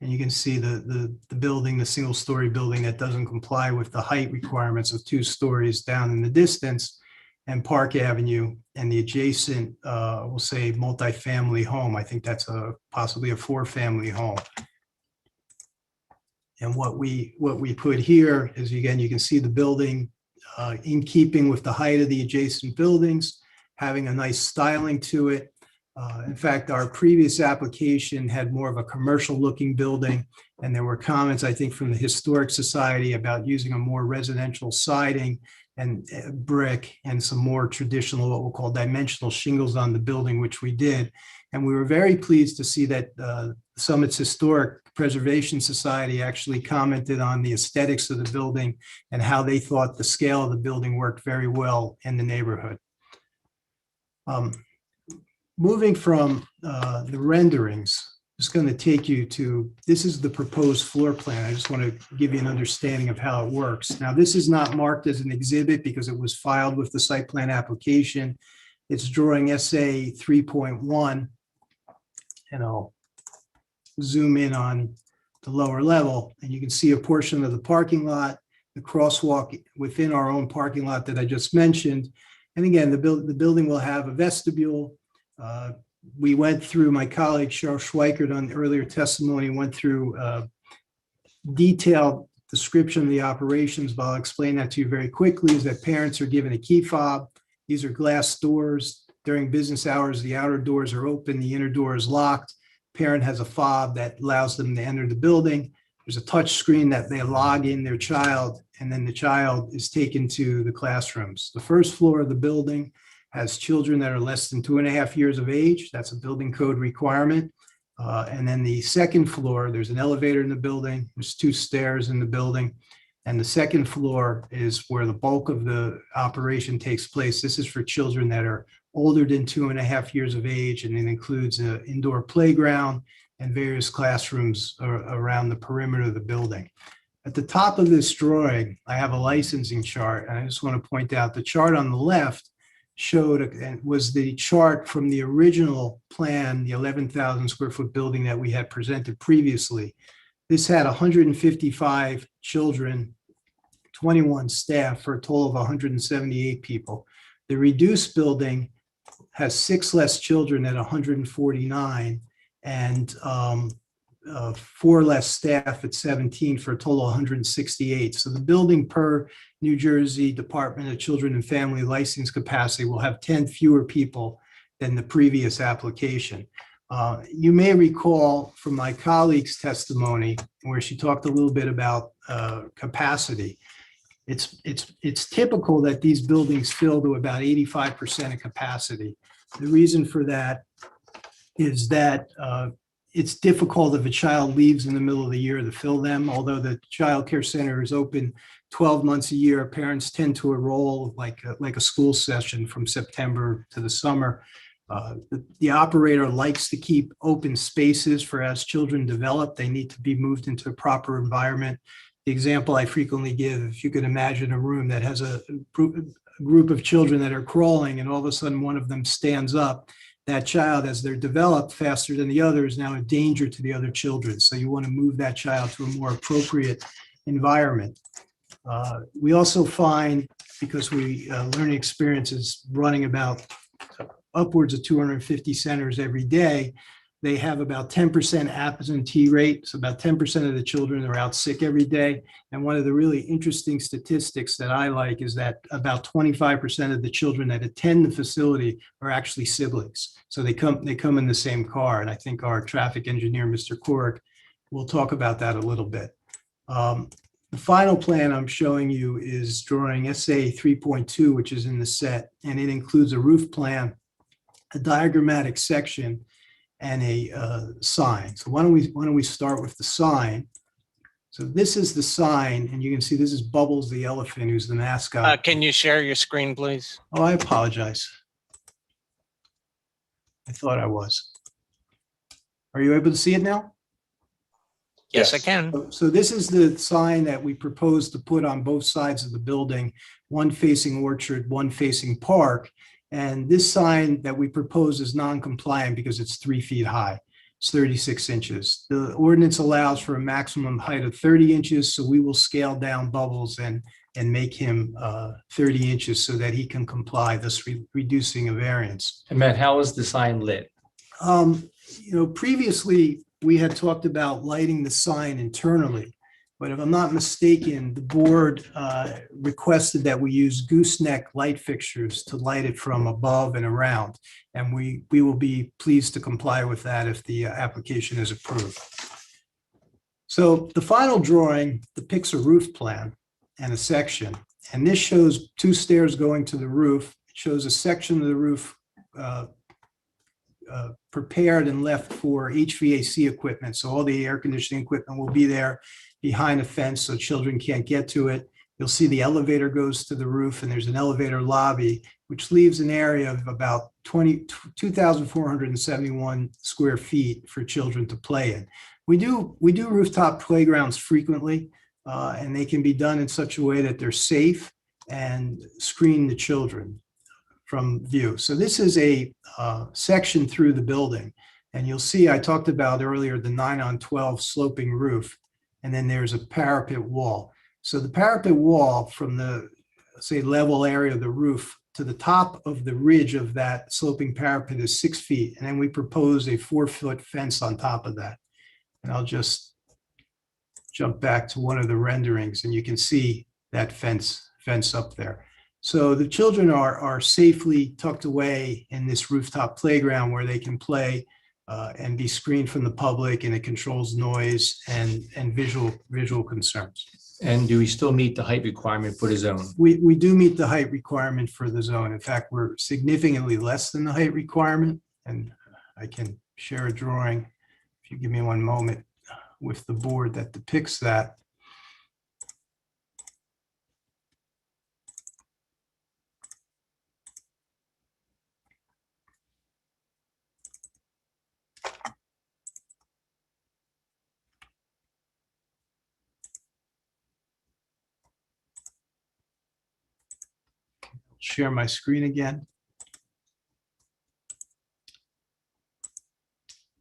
And you can see the building, the single-story building that doesn't comply with the height requirements of 2 stories down in the distance, and Park Avenue and the adjacent, we'll say, multifamily home. I think that's possibly a 4-family home. And what we put here is, again, you can see the building in keeping with the height of the adjacent buildings, having a nice styling to it. In fact, our previous application had more of a commercial looking building, and there were comments, I think, from the Historic Society about using a more residential siding and brick and some more traditional, what we'll call dimensional shingles on the building, which we did. And we were very pleased to see that Summit's Historic Preservation Society actually commented on the aesthetics of the building and how they thought the scale of the building worked very well in the neighborhood. Moving from the renderings, just going to take you to, this is the proposed floor plan. I just want to give you an understanding of how it works. Now, this is not marked as an exhibit because it was filed with the site plan application. It's drawing SA 3.1, and I'll zoom in on the lower level, and you can see a portion of the parking lot, the crosswalk within our own parking lot that I just mentioned. And again, the building will have a vestibule. We went through, my colleague Cheryl Schweikert on the earlier testimony went through detailed description of the operations, but I'll explain that to you very quickly, is that parents are given a key fob. These are glass doors. During business hours, the outer doors are open, the inner door is locked. Parent has a fob that allows them to enter the building. There's a touch screen that they log in their child, and then the child is taken to the classrooms. The first floor of the building has children that are less than 2.5 years of age. That's a building code requirement. And then the second floor, there's an elevator in the building. There's 2 stairs in the building. And the second floor is where the bulk of the operation takes place. This is for children that are older than 2.5 years of age, and it includes an indoor playground and various classrooms around the perimeter of the building. At the top of this drawing, I have a licensing chart, and I just want to point out the chart on the left was the chart from the original plan, the 11,000 square foot building that we had presented previously. This had 155 children, 21 staff, for a total of 178 people. The reduced building has 6 less children at 149 and 4 less staff at 17 for a total of 168. So the building per New Jersey Department of Children and Family license capacity will have 10 fewer people than the previous application. You may recall from my colleague's testimony where she talked a little bit about capacity. It's typical that these buildings fill to about 85% of capacity. The reason for that is that it's difficult if a child leaves in the middle of the year to fill them. Although the child care center is open 12 months a year, parents tend to enroll like a school session from September to the summer. The operator likes to keep open spaces for as children develop. They need to be moved into a proper environment. The example I frequently give, if you could imagine a room that has a group of children that are crawling and all of a sudden one of them stands up, that child, as they're developed faster than the other, is now a danger to the other children. So you want to move that child to a more appropriate environment. We also find, because learning experience is running about upwards of 250 centers every day, they have about 10% absentee rate. So about 10% of the children are out sick every day. And one of the really interesting statistics that I like is that about 25% of the children that attend the facility are actually siblings. So they come in the same car. And I think our traffic engineer, Mr. Korek, will talk about that a little bit. The final plan I'm showing you is drawing SA 3.2, which is in the set, and it includes a roof plan, a diagrammatic section, and a sign. So why don't we start with the sign? So this is the sign, and you can see this is Bubbles the elephant, who's the mascot. Can you share your screen, please? Oh, I apologize. I thought I was. Are you able to see it now? Yes, I Yes. can. So this is the sign that we propose to put on both sides of the building, one facing Orchard, one facing Park. And this sign that we propose is non-compliant because it's 3 feet high. It's 36 inches. The ordinance allows for a maximum height of 30 inches, so we will scale down Bubbles and make him 30 inches so that he can comply, thus reducing a variance. And Matt, how is the sign lit? Previously, we had talked about lighting the sign internally, but if I'm not mistaken, the board requested that we use gooseneck light fixtures to light it from above and around. And we will be pleased to comply with that if the application is approved. So the final drawing depicts a roof plan and a section, and this shows 2 stairs going to the roof. It shows a section of the roof prepared and left for HVAC equipment. So all the air conditioning equipment will be there behind a fence so children can't get to it. You'll see the elevator goes to the roof, and there's an elevator lobby, which leaves an area of about 2,471 square feet for children to play in. We do rooftop playgrounds frequently, and they can be done in such a way that they're safe and screen the children from view. So this is a section through the building. And you'll see, I talked about earlier, the 9-on-12 sloping roof, and then there's a parapet wall. So the parapet wall from the, say, level area of the roof to the top of the ridge of that sloping parapet is 6 feet. And then we propose a 4-foot fence on top of that. And I'll just jump back to one of the renderings, and you can see that fence up there. So the children are safely tucked away in this rooftop playground where they can play and be screened from the public, and it controls noise and visual concerns. And do we still meet the height requirement for the zone? We do meet the height requirement for the zone. In fact, we're significantly less than the height requirement, and I can share a drawing, if you give me one moment, with the board that depicts that. Share my screen again.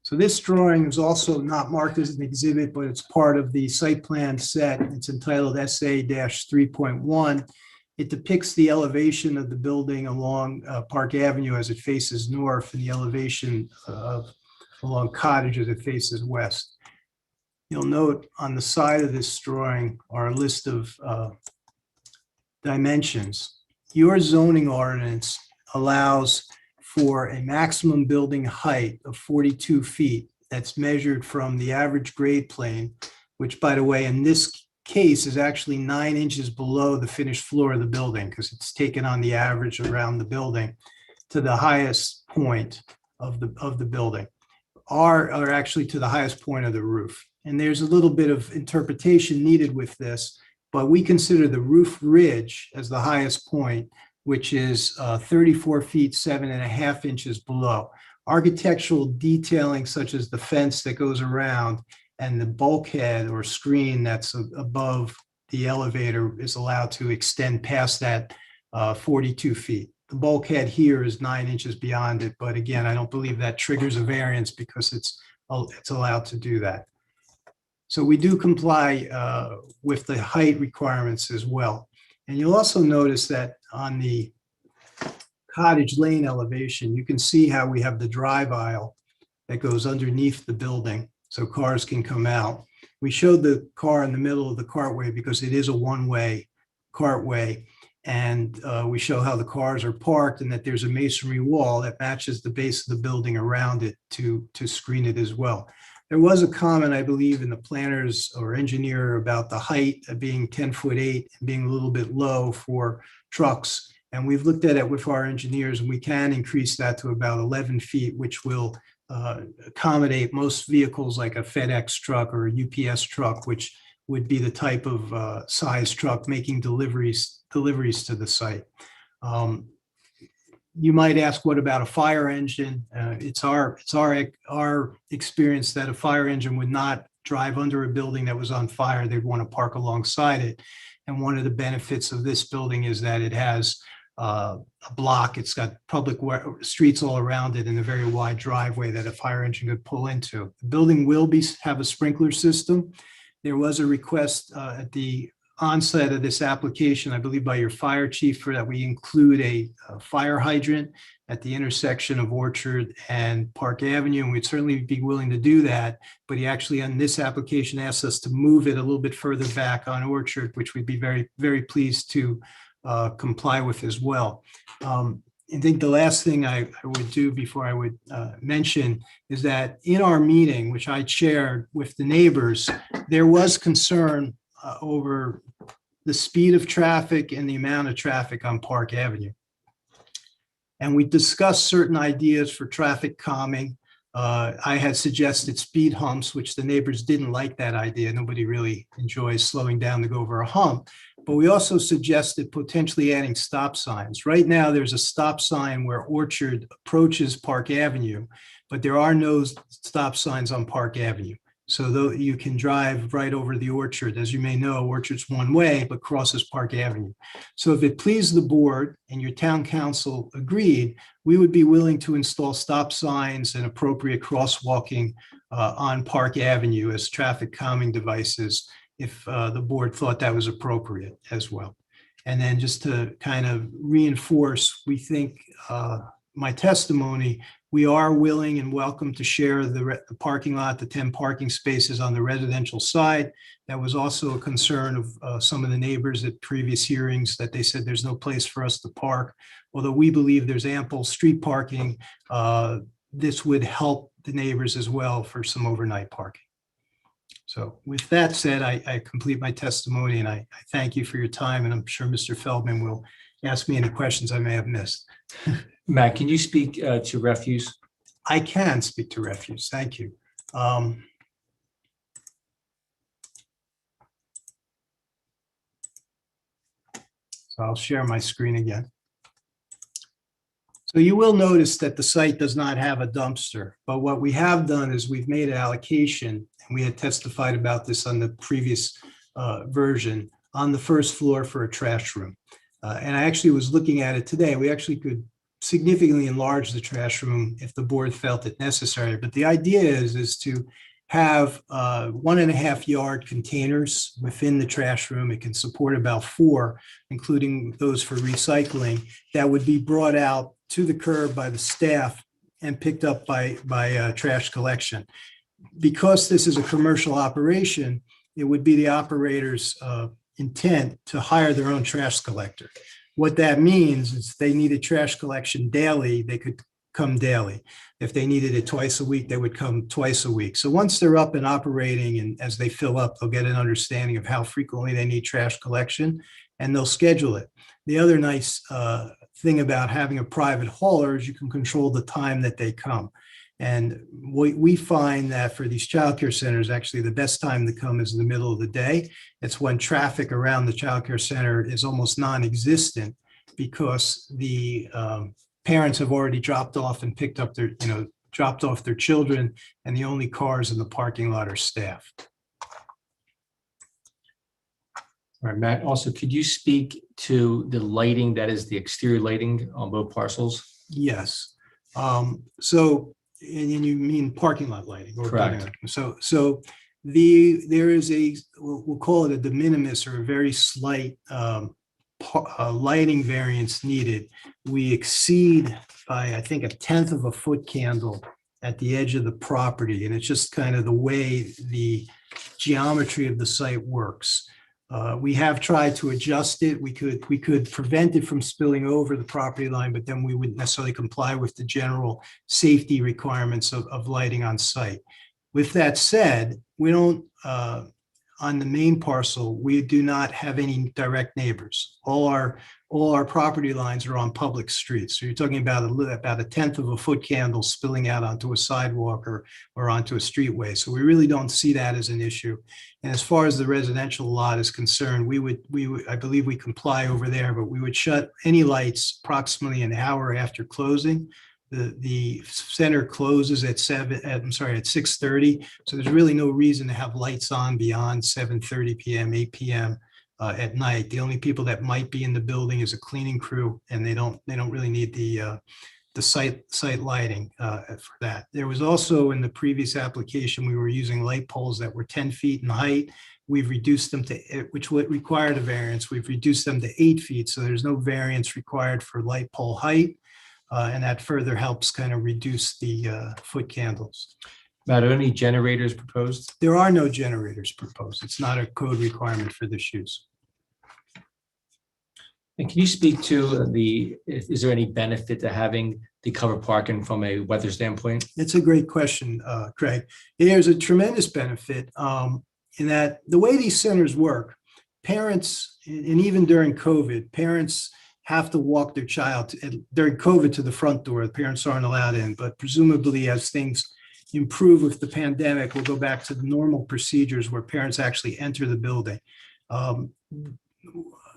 So this drawing is also not marked as an exhibit, but it's part of the site plan set. It's entitled SA-3.1. It depicts the elevation of the building along Park Avenue as it faces north, and the elevation along Cottage as it faces west. You'll note on the side of this drawing are a list of dimensions. Your zoning ordinance allows for a maximum building height of 42 feet. That's measured from the average grade plane, which, by the way, in this case is actually 9 inches below the finished floor of the building, because it's taken on the average around the building to the highest point of the building, or actually to the highest point of the roof. And there's a little bit of interpretation needed with this, but we consider the roof ridge as the highest point, which is 34 feet, 7.5 inches below. Architectural detailing such as the fence that goes around and the bulkhead or screen that's above the elevator is allowed to extend past that 42 feet. The bulkhead here is 9 inches beyond it, but again, I don't believe that triggers a variance because it's allowed to do that. So we do comply with the height requirements as well. And you'll also notice that on the Cottage Lane elevation, you can see how we have the drive aisle that goes underneath the building so cars can come out. We showed the car in the middle of the cartway because it is a one-way cartway. And we show how the cars are parked and that there's a masonry wall that matches the base of the building around it to screen it as well. There was a comment, I believe, in the planners or engineer about the height of being 10'8" and being a little bit low for trucks. And we've looked at it with our engineers, and we can increase that to about 11 feet, which will accommodate most vehicles like a FedEx truck or a UPS truck, which would be the type of size truck making deliveries to the site. You might ask, what about a fire engine? It's our experience that a fire engine would not drive under a building that was on fire, they'd want to park alongside it. And one of the benefits of this building is that it has a block. It's got public streets all around it and a very wide driveway that a fire engine could pull into. The building will have a sprinkler system. There was a request at the onset of this application, I believe by your fire chief, for that we include a fire hydrant at the intersection of Orchard and Park Avenue, and we'd certainly be willing to do that. But he actually, on this application, asked us to move it a little bit further back on Orchard, which we'd be very, very pleased to comply with as well. I think the last thing I would do before I would mention is that in our meeting, which I chaired with the neighbors, there was concern over the speed of traffic and the amount of traffic on Park Avenue. And we discussed certain ideas for traffic calming. I had suggested speed humps, which the neighbors didn't like that idea. Nobody really enjoys slowing down to go over a hump. But we also suggested potentially adding stop signs. Right now, there's a stop sign where Orchard approaches Park Avenue, but there are no stop signs on Park Avenue. So though you can drive right over the Orchard, as you may know, Orchard's one way, but crosses Park Avenue. So if it pleased the board and your town council agreed, we would be willing to install stop signs and appropriate crosswalking on Park Avenue as traffic calming devices if the board thought that was appropriate as well. And then just to kind of reinforce, we think my testimony, we are willing and welcome to share the parking lot, the 10 parking spaces on the residential side. That was also a concern of some of the neighbors at previous hearings, that they said there's no place for us to park. Although we believe there's ample street parking, this would help the neighbors as well for some overnight parking. So with that said, I complete my testimony, and I thank you for your time, and I'm sure Mr. Feldman will ask me any questions I may have missed. Matt, can you speak to refuse? I can speak to refuse. Thank you. So I'll share my screen again. So you will notice that the site does not have a dumpster, but what we have done is we've made an allocation, and we had testified about this on the previous version, on the first floor for a trash room. And I actually was looking at it today. We actually could significantly enlarge the trash room if the board felt it necessary. But the idea is to have 1.5 yard containers within the trash room. It can support about 4, including those for recycling, that would be brought out to the curb by the staff and picked up by trash collection. Because this is a commercial operation, it would be the operator's intent to hire their own trash collector. What that means is they needed trash collection daily, they could come daily. If they needed it twice a week, they would come twice a week. So once they're up and operating, and as they fill up, they'll get an understanding of how frequently they need trash collection, and they'll schedule it. The other nice thing about having a private hauler is you can control the time that they come. And we find that for these childcare centers, actually the best time to come is in the middle of the day. It's when traffic around the childcare center is almost non-existent, because the parents have already dropped off and picked up their, dropped off their children, and the only cars in the parking lot are staff. All right, Matt, also, could you speak to the lighting, that is the exterior lighting on both parcels? Yes. So, and you mean parking lot lighting? Or Correct. So there is we'll call it a de minimis, or a very slight lighting variance needed. We exceed by, I think, 1/10 of a foot candle at the edge of the property. And it's just kind of the way the geometry of the site works. We have tried to adjust it. We could prevent it from spilling over the property line, but then we wouldn't necessarily comply with the general safety requirements of lighting on site. With that said, we don't, on the main parcel, we do not have any direct neighbors. All our property lines are on public streets. So you're talking about about 1/10 of a foot candle spilling out onto a sidewalk or onto a streetway. So we really don't see that as an issue. And as far as the residential lot is concerned, we would, I believe we comply over there, but we would shut any lights approximately an hour after closing. The center closes at 6:30. So there's really no reason to have lights on beyond 7:30 p.m., 8 p.m. At night. The only people that might be in the building is a cleaning crew, and they don't really need the site lighting for that. There was also, in the previous application, we were using light poles that were 10 feet in height. We've reduced them to, which would require a variance. We've reduced them to 8 feet. So there's no variance required for light pole height. And that further helps kind of reduce the foot candles. Matt, are any generators proposed? There are no generators proposed. It's not a code requirement for this use. And can you speak to is there any benefit to having the covered parking from a weather standpoint? It's a great question, Craig. There's a tremendous benefit in that the way these centers work, parents, and even during COVID, parents have to walk their child during COVID to the front door. The parents aren't allowed in, but presumably as things improve with the pandemic, we'll go back to the normal procedures where parents actually enter the building.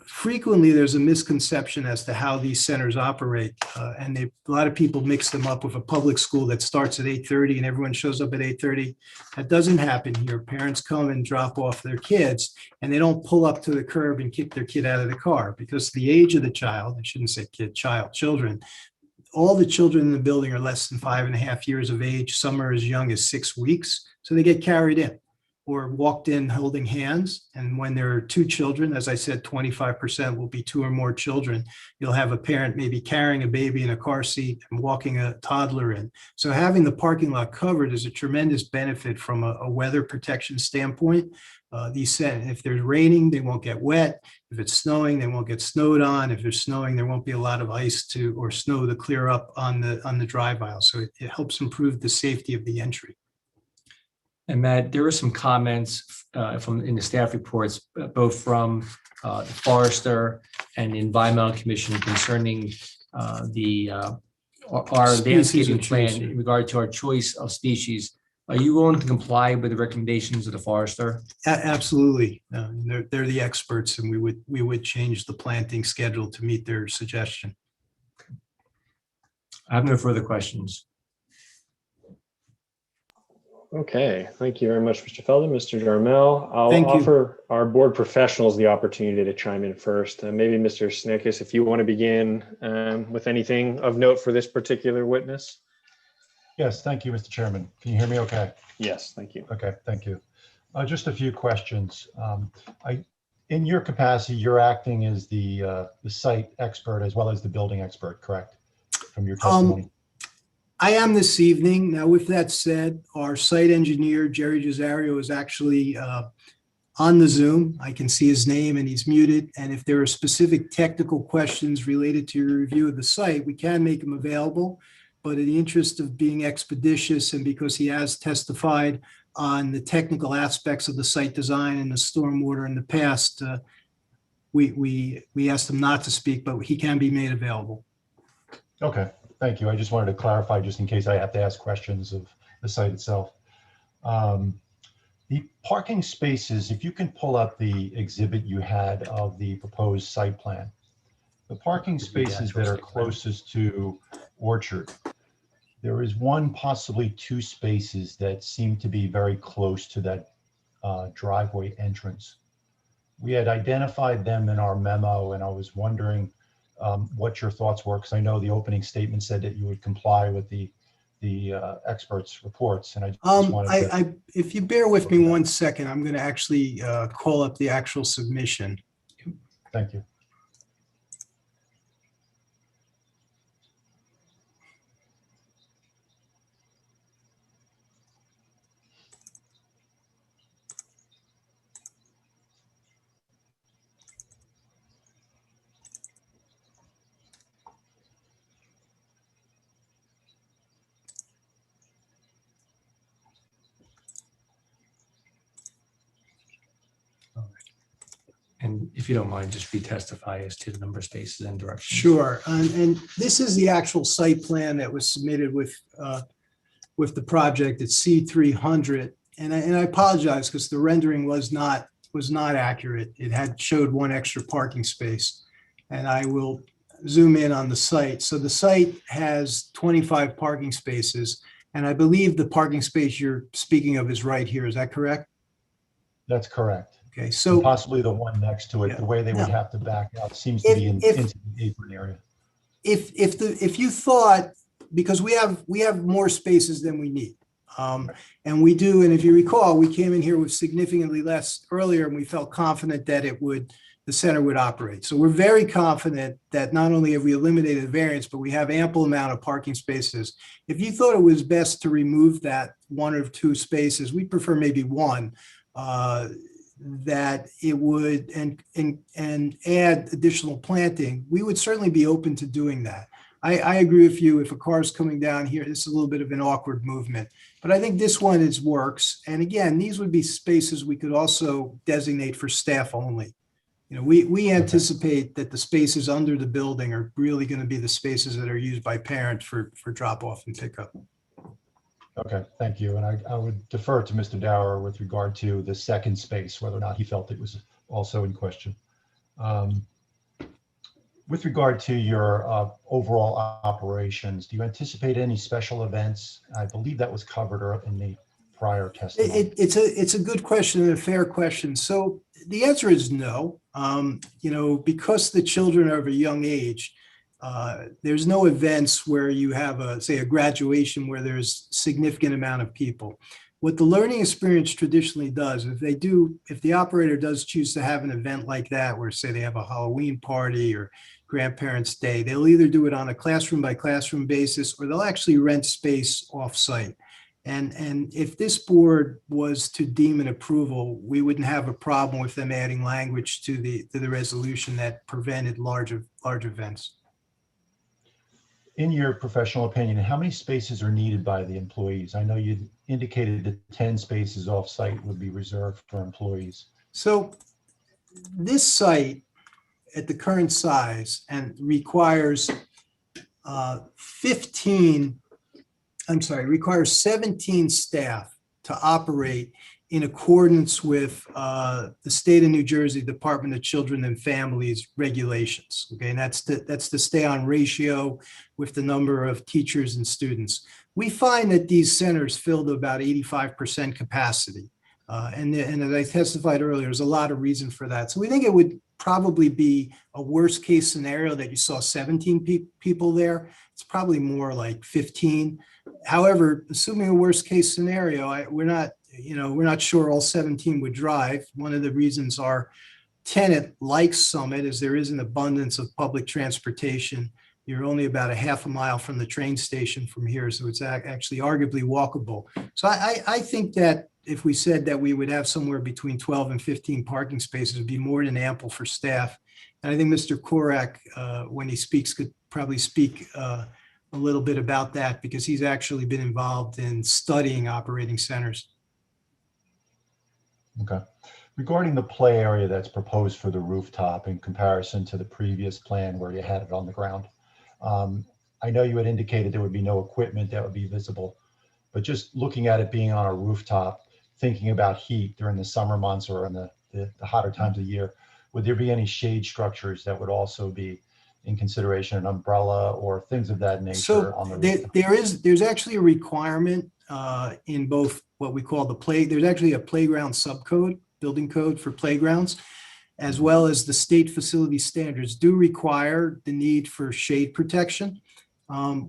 Frequently, there's a misconception as to how these centers operate, and a lot of people mix them up with a public school that starts at 8:30 and everyone shows up at 8:30. That doesn't happen here. Parents come and drop off their kids, and they don't pull up to the curb and kick their kid out of the car because the age of the child, I shouldn't say kid, child, children, all the children in the building are less than 5.5 years of age. Some are as young as 6 weeks, so they get carried in or walked in holding hands. And when there are two children, as I said, 25% will be two or more children. You'll have a parent maybe carrying a baby in a car seat and walking a toddler in. So having the parking lot covered is a tremendous benefit from a weather protection standpoint. If there's raining, they won't get wet. If it's snowing, they won't get snowed on. If there's snowing, there won't be a lot of ice or snow to clear up on the drive aisle. So it helps improve the safety of the entry. And Matt, there were some comments in the staff reports, both from the Forester and the Environmental Commission concerning our landscaping plan in regard to our choice of species. Are you willing to comply with the recommendations of the Forester? Absolutely. They're the experts, and we would change the planting schedule to meet their suggestion. I have no further questions. Okay, thank you very much, Mr. Feldman. Mr. Jarmel, I'll offer our board professionals the opportunity to chime in first. Maybe Mr. Snickis, if you want to begin with anything of note for this particular witness. Yes, thank you, Mr. Chairman. Can you hear me okay? Yes, thank you. Okay, thank you. Just a few questions. In your capacity, you're acting as the site expert as well as the building expert, correct? From your testimony. I am this evening. Now, with that said, our site engineer, Jerry Gisario, is actually on the Zoom. I can see his name and he's muted. And if there are specific technical questions related to your review of the site, we can make him available. But in the interest of being expeditious and because he has testified on the technical aspects of the site design and the stormwater in the past, we asked him not to speak, but he can be made available. Okay. Thank you. I just wanted to clarify just in case I have to ask questions of the site itself. The parking spaces, if you can pull up the exhibit you had of the proposed site plan, the parking spaces that are closest to Orchard, there is one, possibly two spaces that seem to be very close to that driveway entrance. We had identified them in our memo, and I was wondering what your thoughts were, because I know the opening statement said that you would comply with the experts' reports, and I just wanted to... if you bear with me 1 second, I'm going to actually call up the actual submission. Thank you. And if you don't mind, just retestify as to the number of spaces and directions. Sure. And this is the actual site plan that was submitted with the project. It's C300. And I apologize because the rendering was not accurate. It had showed one extra parking space. And I will zoom in on the site. So the site has 25 parking spaces, and I believe the parking space you're speaking of is right here. Is that correct? That's correct. Okay, And so possibly the one next to it, Yeah. the way they would No. have to back out seems to be If- into the apron area. if you thought, because we have more spaces than we need. And we do, and if you recall, we came in here with significantly less earlier, and we felt confident that the center would operate. So we're very confident that not only have we eliminated the variance, but we have ample amount of parking spaces. If you thought it was best to remove that one or two spaces, we prefer maybe one, that it would, and add additional planting, we would certainly be open to doing that. I agree with you. If a car is coming down here, this is a little bit of an awkward movement, but I think this one works. And again, these would be spaces we could also designate for staff only. You know, we anticipate that the spaces under the building are really going to be the spaces that are used by parents for drop off and pickup. Okay, thank you. And I would defer to Mr. Dower with regard to the second space, whether or not he felt it was also in question. With regard to your overall operations, do you anticipate any special events? I believe that was covered in the prior testimony. It's a good question and a fair question. So the answer is no. You know, because the children are of a young age, there's no events where you have say a graduation where there's significant amount of people. What the learning experience traditionally does, if the operator does choose to have an event like that, where say they have a Halloween party or grandparents' day, they'll either do it on a classroom by classroom basis, or they'll actually rent space off-site. And if this board was to deem an approval, we wouldn't have a problem with them adding language to the resolution that prevented large events. In your professional opinion, how many spaces are needed by the employees? I know you indicated that 10 spaces off-site would be reserved for employees. So this site at the current size and requires 17 staff to operate in accordance with the state of New Jersey Department of Children and Families regulations. Okay, and that's to stay on ratio with the number of teachers and students. We find that these centers fill to about 85% capacity. And as I testified earlier, there's a lot of reason for that. So we think it would probably be a worst case scenario that you saw 17 people there. It's probably more like 15. However, assuming a worst case scenario, we're not sure all 17 would drive. One of the reasons our tenant likes Summit is there is an abundance of public transportation. You're only about a half a mile from the train station from here, so it's actually arguably walkable. So I think that if we said that we would have somewhere between 12 and 15 parking spaces, would be more than ample for staff. And I think Mr. Korak, when he speaks, could probably speak a little bit about that, because he's actually been involved in studying operating centers. Okay. Regarding the play area that's proposed for the rooftop in comparison to the previous plan where you had it on the ground, I know you had indicated there would be no equipment that would be visible, but just looking at it being on a rooftop, thinking about heat during the summer months or in the hotter times of year, would there be any shade structures that would also be in consideration, an umbrella or things of that nature? So on the there's actually a requirement in both what we call there's actually a playground subcode, building code for playgrounds, as well as the state facility standards do require the need for shade protection.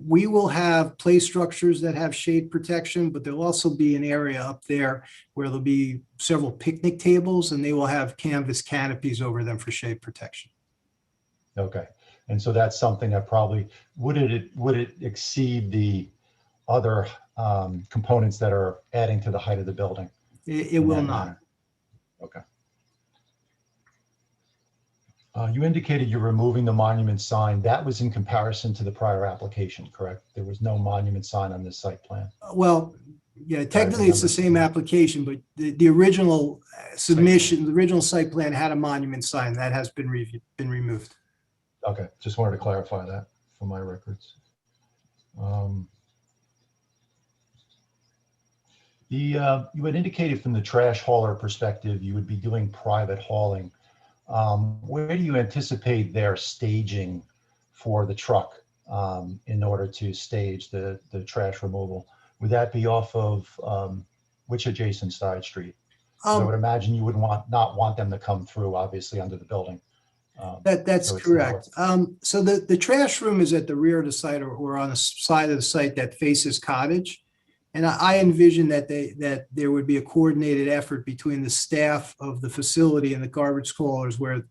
We will have play structures that have shade protection, but there'll also be an area up there where there'll be several picnic tables, and they will have canvas canopies over them for shade protection. Okay. And so that's something that probably, would it exceed the other components that are adding to the height of the building? It will not. Okay. You indicated you're removing the monument sign. That was in comparison to the prior application, correct? There was no monument sign on this site plan. Well, yeah, technically it's the same application, but the original submission, the original site plan had a monument sign that has been removed. Okay, just wanted to clarify that for my records. You had indicated from the trash hauler perspective, you would be doing private hauling. Where do you anticipate their staging for the truck in order to stage the trash removal. Would that be off of which adjacent side street? I would imagine you would not want them to come through, obviously, under the building. That's so it's correct. So the trash room is at the rear of the site or on a side of the site that faces Cottage. And I envision that there would be a coordinated effort between the staff of the facility and the garbage haulers where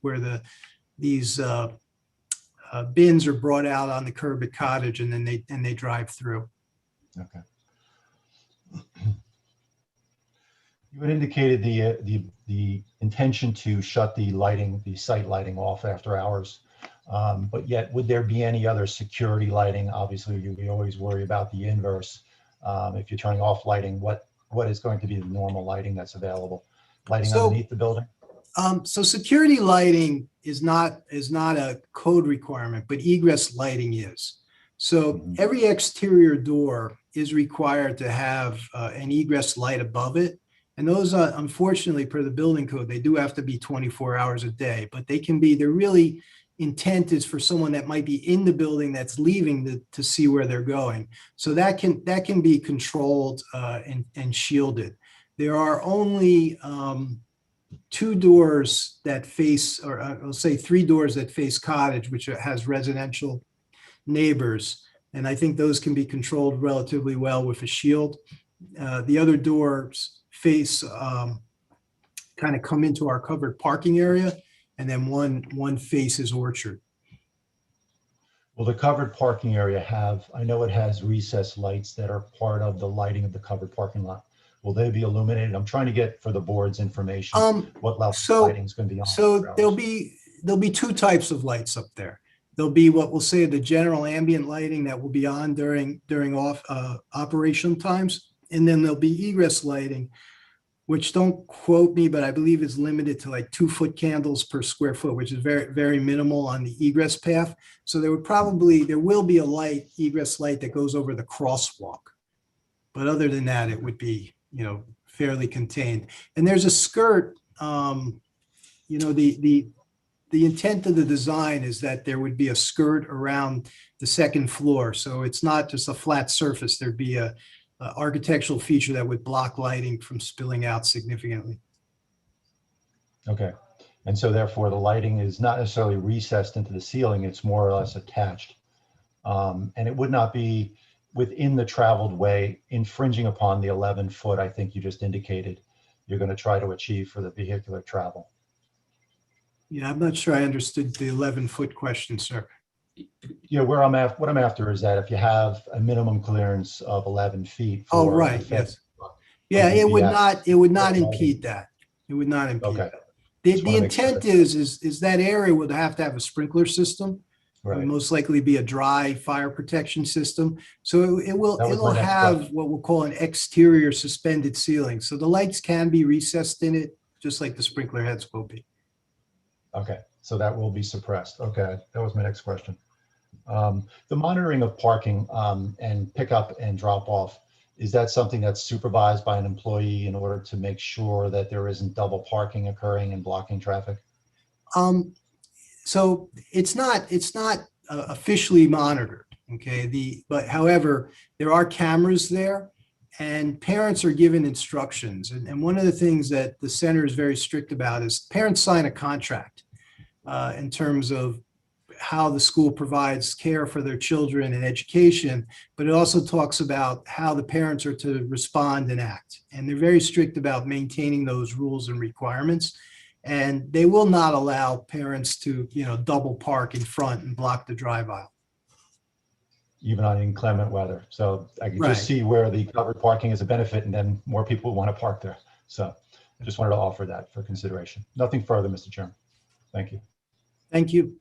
these bins are brought out on the curb at Cottage and then they drive through. Okay. You had indicated the intention to shut the site lighting off after hours. But yet, would there be any other security lighting? Obviously, you always worry about the inverse. If you're turning off lighting, what is going to be the normal lighting that's available? Lighting underneath the building? So security lighting is not a code requirement, but egress lighting is. So every exterior door is required to have an egress light above it. And those are, unfortunately, per the building code, they do have to be 24 hours a day, but they're really intent is for someone that might be in the building that's leaving to see where they're going. So that can be controlled and shielded. There are only 2 doors that face, or I'll say 3 doors that face Cottage, which has residential neighbors. And I think those can be controlled relatively well with a shield. The other doors face kind of come into our covered parking area, and then one faces Orchard. Will the covered parking area I know it has recessed lights that are part of the lighting of the covered parking lot. Will they be illuminated? I'm trying to get for the board's information what level of lighting is going to be on. So there'll be 2 types of lights up there. There'll be what we'll say the general ambient lighting that will be on during operation times, and then there'll be egress lighting, which, don't quote me, but I believe is limited to like 2 foot candles per square foot, which is very, very minimal on the egress path. So there will be a egress light that goes over the crosswalk. But other than that, it would be, fairly contained. And there's a skirt, the intent of the design is that there would be a skirt around the 2nd floor. So it's not just a flat surface. There'd be a architectural feature that would block lighting from spilling out significantly. Okay. And so therefore the lighting is not necessarily recessed into the ceiling, it's more or less attached. And it would not be within the traveled way, infringing upon the 11-foot, I think you just indicated, you're going to try to achieve for the vehicular travel. Yeah, I'm not sure I understood the 11-foot question, sir. Yeah, what I'm after is that if you have a minimum clearance of 11 feet. Oh, right, yes. Yeah, it would not impede that. It would not impede that. The intent is that area would have to have a sprinkler system. It would most likely be a dry fire protection system. So it'll have what we'll call an exterior suspended ceiling. So the lights can be recessed in it, just like the sprinkler heads will be. Okay, so that will be suppressed. Okay, that was my next question. The monitoring of parking and pickup and drop off, is that something that's supervised by an employee in order to make sure that there isn't double parking occurring and blocking traffic? So it's not officially monitored, okay? But however, there are cameras there, and parents are given instructions. And one of the things that the center is very strict about is parents sign a contract in terms of how the school provides care for their children and education, but it also talks about how the parents are to respond and act. And they're very strict about maintaining those rules and requirements. And they will not allow parents to, double park in front and block the drive aisle. Even on inclement weather. So I can just see where the covered parking is a benefit, and then more people want to park there. So I just wanted to offer that for consideration. Nothing further, Mr. Chairman. Thank you. Thank you.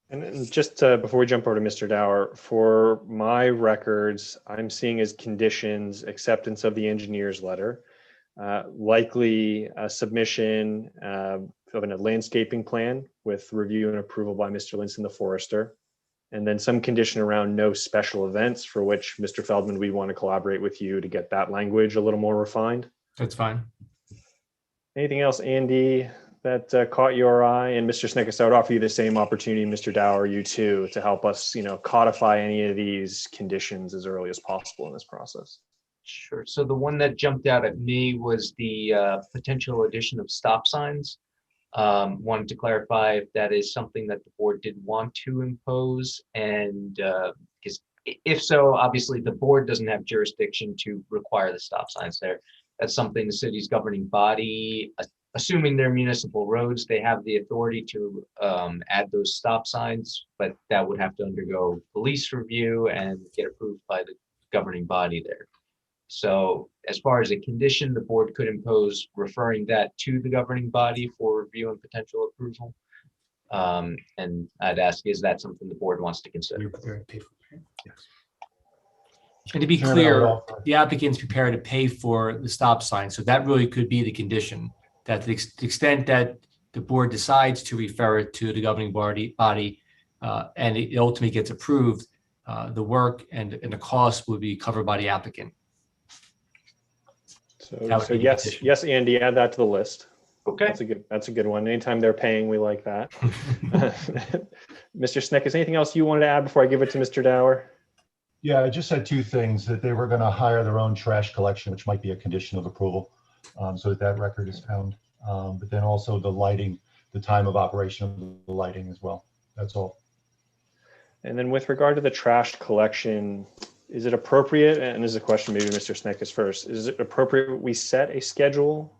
And just before we jump over to Mr. Dower, for my records, I'm seeing as conditions acceptance of the engineer's letter, likely a submission of a landscaping plan with review and approval by Mr. Linson, the forester, and then some condition around no special events, for which, Mr. Feldman, we want to collaborate with you to get that language a little more refined. That's fine. Anything else, Andy, that caught your eye? And Mr. Snickes, I would offer you the same opportunity, Mr. Dower, you too, to help us, codify any of these conditions as early as possible in this process. Sure. So the one that jumped out at me was the potential addition of stop signs. Wanted to clarify if that is something that the board did want to impose, and because if so, obviously the board doesn't have jurisdiction to require the stop signs there. That's something the city's governing body, assuming they're municipal roads, they have the authority to add those stop signs, but that would have to undergo police review and get approved by the governing body there. So as far as a condition, the board could impose referring that to the governing body for review and potential approval. And I'd ask, is that something the board wants to consider? And to be Chairman, I would clear, offer- the applicant's prepared to pay for the stop sign. So that really could be the condition, that to the extent that the board decides to refer it to the governing body and it ultimately gets approved, the work and the cost would be covered by the applicant. That would So be the yes, condition. yes, Andy, add that to the list. Okay. That's a good one. Anytime they're paying, we like that. Mr. Snick, is anything else you wanted to add before I give it to Mr. Dower? Yeah, I just had two things, that they were going to hire their own trash collection, which might be a condition of approval, so that record is found. But then also the lighting, the time of operation of the lighting as well. That's all. And then with regard to the trash collection, is it appropriate, and this is a question maybe Mr. Snick is first, is it appropriate we set a schedule?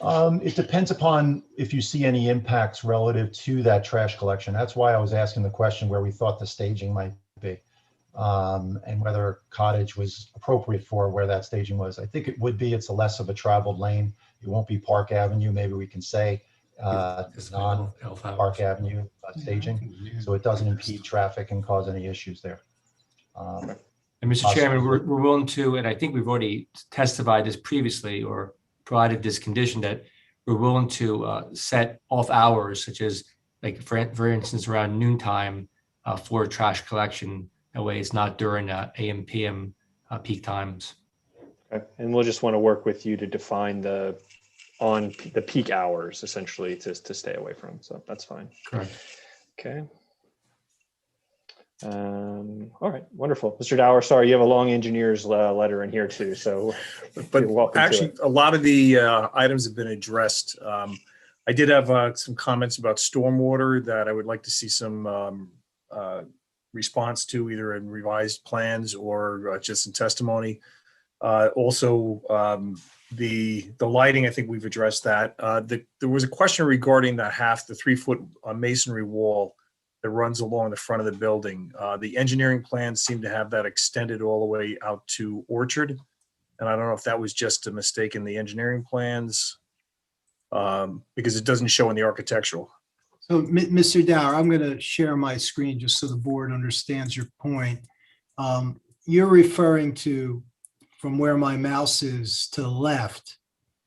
It depends upon if you see any impacts relative to that trash collection. That's why I was asking the question where we thought the staging might be, and whether Cottage was appropriate for where that staging was. I think it would be. It's a less of a traveled lane. It won't be Park Avenue. Maybe we can say non-Park Avenue staging, so it doesn't impede traffic and cause any issues there. And Mr. Chairman, we're willing to, and I think we've already testified this previously or provided this condition, that we're willing to set off hours, such as, like, for instance, around noontime for trash collection. That way it's not during AM, PM peak times. Okay. And we'll just want to work with you to define the peak hours, essentially, to stay away from. So that's fine. Correct. Okay. All right, wonderful. Mr. Dower, sorry, you have a long engineer's letter in here too, so but you're welcome actually, to it. a lot of the items have been addressed. I did have some comments about stormwater that I would like to see some response to, either in revised plans or just in testimony. Also, the lighting, I think we've addressed that. There was a question regarding the 3-foot masonry wall that runs along the front of the building. The engineering plans seem to have that extended all the way out to Orchard. And I don't know if that was just a mistake in the engineering plans, because it doesn't show in the architectural. So, Mr. Dower, I'm going to share my screen just so the board understands your point. You're referring to from where my mouse is to the left.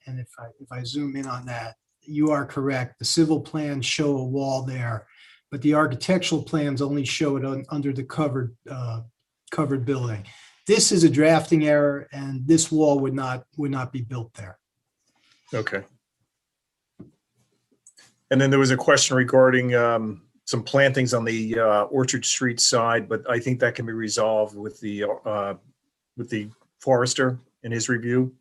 And if I zoom in on that, you are correct. The civil plans show a wall there, but the architectural plans only show it under the covered building. This is a drafting error, and this wall would not be built there. Okay. And then there was a question regarding some plantings on the Orchard Street side, but I think that can be resolved with the forester in his review.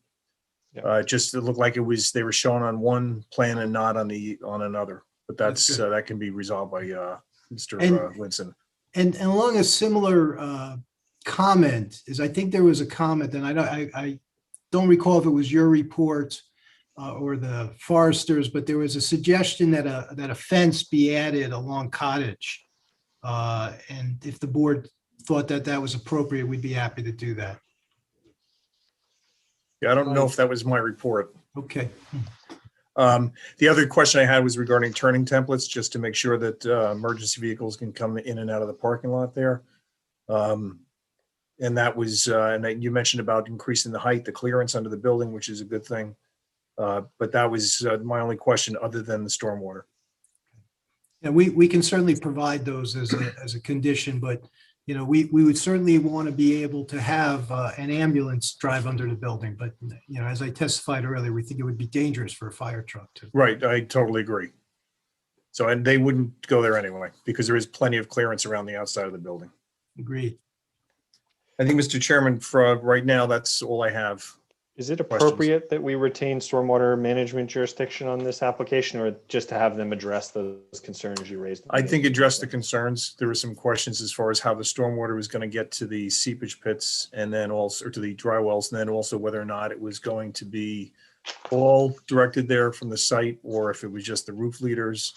Yeah. Just it looked like they were shown on one plan and not on another. But that's that can be resolved by Mr. Linson. And along a similar comment is, I think there was a comment, and I don't recall if it was your report or the foresters, but there was a suggestion that a fence be added along Cottage. And if the board thought that was appropriate, we'd be happy to do that. Yeah, I don't know if that was my report. Okay. The other question I had was regarding turning templates, just to make sure that emergency vehicles can come in and out of the parking lot there. And that was, and you mentioned about increasing the height, the clearance under the building, which is a good thing. But that was my only question, other than the stormwater. Yeah, we can certainly provide those as a condition, but we would certainly want to be able to have an ambulance drive under the building. But, as I testified earlier, we think it would be dangerous for a fire truck to. Right, I totally agree. So, and they wouldn't go there anyway, because there is plenty of clearance around the outside of the building. Agreed. I think, Mr. Chairman, for right now, that's all I have. Is it appropriate that we retain stormwater management jurisdiction on this application, or just to have them address those concerns you raised? I think address the concerns. There were some questions as far as how the stormwater was going to get to the seepage pits and then also, or to the dry wells, and then also whether or not it was going to be all directed there from the site, or if it was just the roof leaders.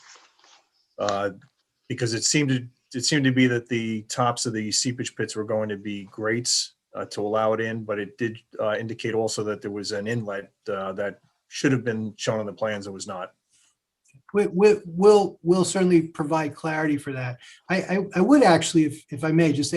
Because it seemed to be that the tops of the seepage pits were going to be grates to allow it in, but it did indicate also that there was an inlet that should have been shown on the plans and was not. We'll certainly provide clarity for that. I would actually, if I may, just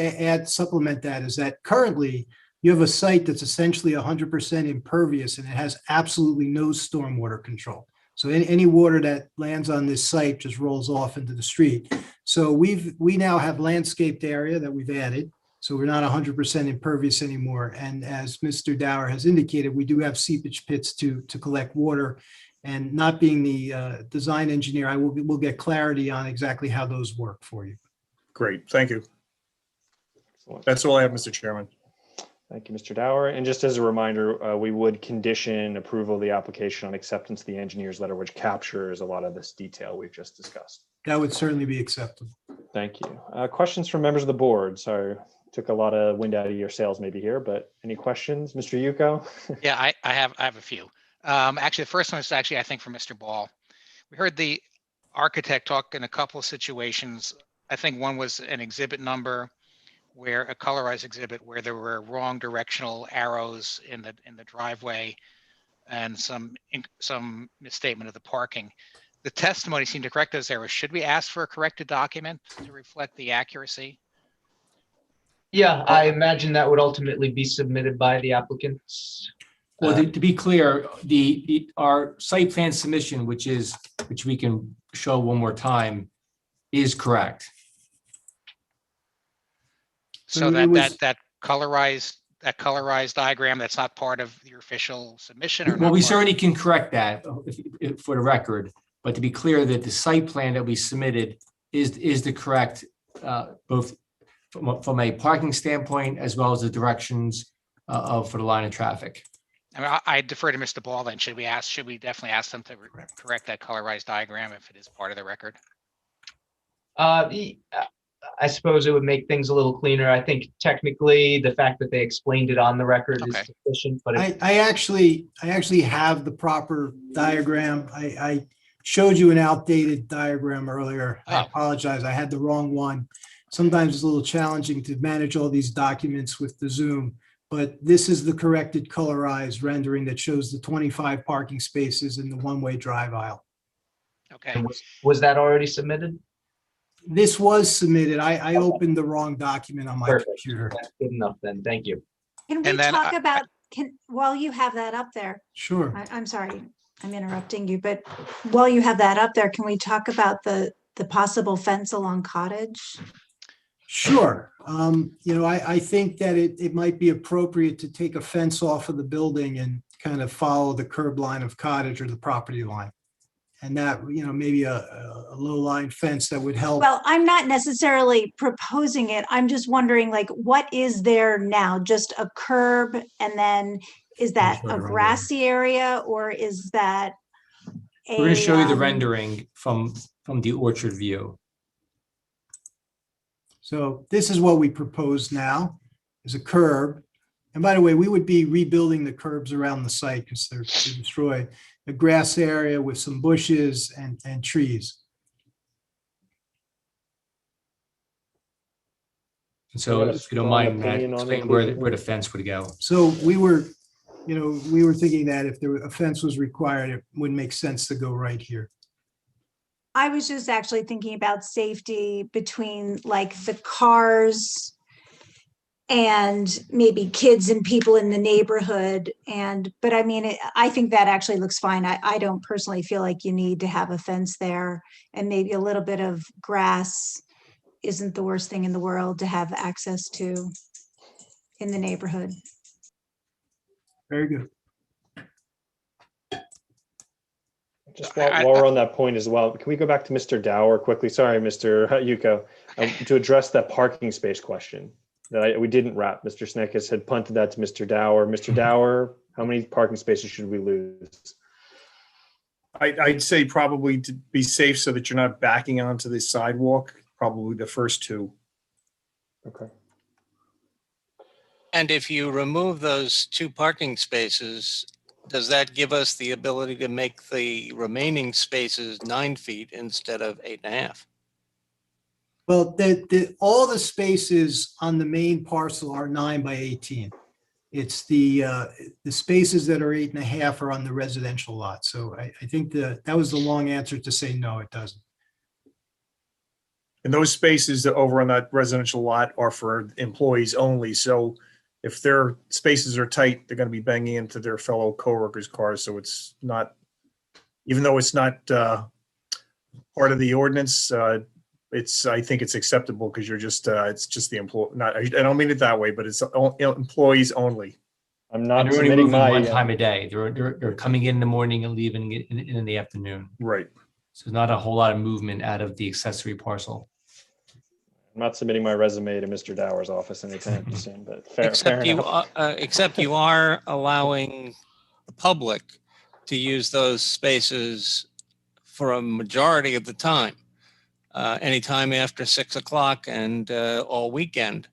supplement that, is that currently you have a site that's essentially 100% impervious and it has absolutely no stormwater control. So any water that lands on this site just rolls off into the street. So we now have landscaped area that we've added. So we're not 100% impervious anymore. And as Mr. Dower has indicated, we do have seepage pits to collect water. And not being the design engineer, we'll get clarity on exactly how those work for you. Great, thank you. Excellent. That's all I have, Mr. Chairman. Thank you, Mr. Dower. And just as a reminder, we would condition approval of the application on acceptance of the engineer's letter, which captures a lot of this detail we've just discussed. That would certainly be acceptable. Thank you. Questions from members of the board? Sorry, took a lot of wind out of your sails maybe here, but any questions? Mr. Yuko? Yeah, I have a few. Actually, the first one is actually, I think, for Mr. Ball. We heard the architect talk in a couple of situations. I think one was an exhibit number, where a colorized exhibit where there were wrong directional arrows in the driveway and some misstatement of the parking. The testimony seemed to correct those errors. Should we ask for a corrected document to reflect the accuracy? Yeah, I imagine that would ultimately be submitted by the applicants. Well, to be clear, our site plan submission, which we can show one more time, is correct. So that colorized diagram, that's not part of your official submission, or well, we certainly can correct that for the record. But to be clear, that the site plan that we submitted is the correct, both from a parking standpoint as well as the directions for the line of traffic. I mean, I defer to Mr. Ball then. Should we definitely ask them to correct that colorized diagram if it is part of the record? I suppose it would make things a little cleaner. I think technically the fact that they explained it on the record is sufficient, but I actually have the proper diagram. I showed you an outdated diagram earlier. I apologize. I had the wrong one. Sometimes it's a little challenging to manage all these documents with the Zoom, but this is the corrected colorized rendering that shows the 25 parking spaces in the one-way drive aisle. Okay. Was that already submitted? This was submitted. I opened the wrong document on my computer. That's good enough then. Thank you. Can we talk about, while you have that up there? Sure. I'm sorry, I'm interrupting you, but while you have that up there, can we talk about the possible fence along Cottage? Sure. I think that it might be appropriate to take a fence off of the building and kind of follow the curb line of Cottage or the property line. And that, maybe a low line fence that would help. Well, I'm not necessarily proposing it. I'm just wondering, like, what is there now? Just a curb, and then is that a grassy area, or is that We're going to show you the rendering from the orchard view. So this is what we propose now, is a curb. And by the way, we would be rebuilding the curbs around the site because they're destroyed. A grass area with some bushes and trees. And so if you don't mind, Matt, explain where the fence would go. So we were thinking that if a fence was required, it wouldn't make sense to go right here. I was just actually thinking about safety between like the cars and maybe kids and people in the neighborhood. But I mean, I think that actually looks fine. I don't personally feel like you need to have a fence there, and maybe a little bit of grass isn't the worst thing in the world to have access to in the neighborhood. Very good. Just while we're on that point as well, can we go back to Mr. Dower quickly? Sorry, Mr. Yuko, to address that parking space question that we didn't wrap. Mr. Snekis had punted that to Mr. Dower. Mr. Dower, how many parking spaces should we lose? I'd say probably to be safe so that you're not backing onto the sidewalk, probably the first two. Okay. And if you remove those 2 parking spaces, does that give us the ability to make the remaining spaces 9 feet instead of 8.5? Well, all the spaces on the main parcel are 9 by 18. It's the spaces that are 8.5 are on the residential lot. So I think that was the long answer to say, no, it doesn't. And those spaces that over on that residential lot are for employees only. So if their spaces are tight, they're going to be banging into their fellow coworkers' cars. So it's not, even though it's not part of the ordinance, I think it's acceptable because you're just, it's just the employee, not, I don't mean it that way, but it's employees only. I'm And not they're only submitting moving my, one time a day. They're coming in the morning and leaving in the afternoon. Right. So not a whole lot of movement out of the accessory parcel. I'm not submitting my resume to Mr. Dower's office anytime soon, but fair Except enough. except you are allowing the public to use those spaces for a majority of the time, anytime after 6 o'clock and all weekend.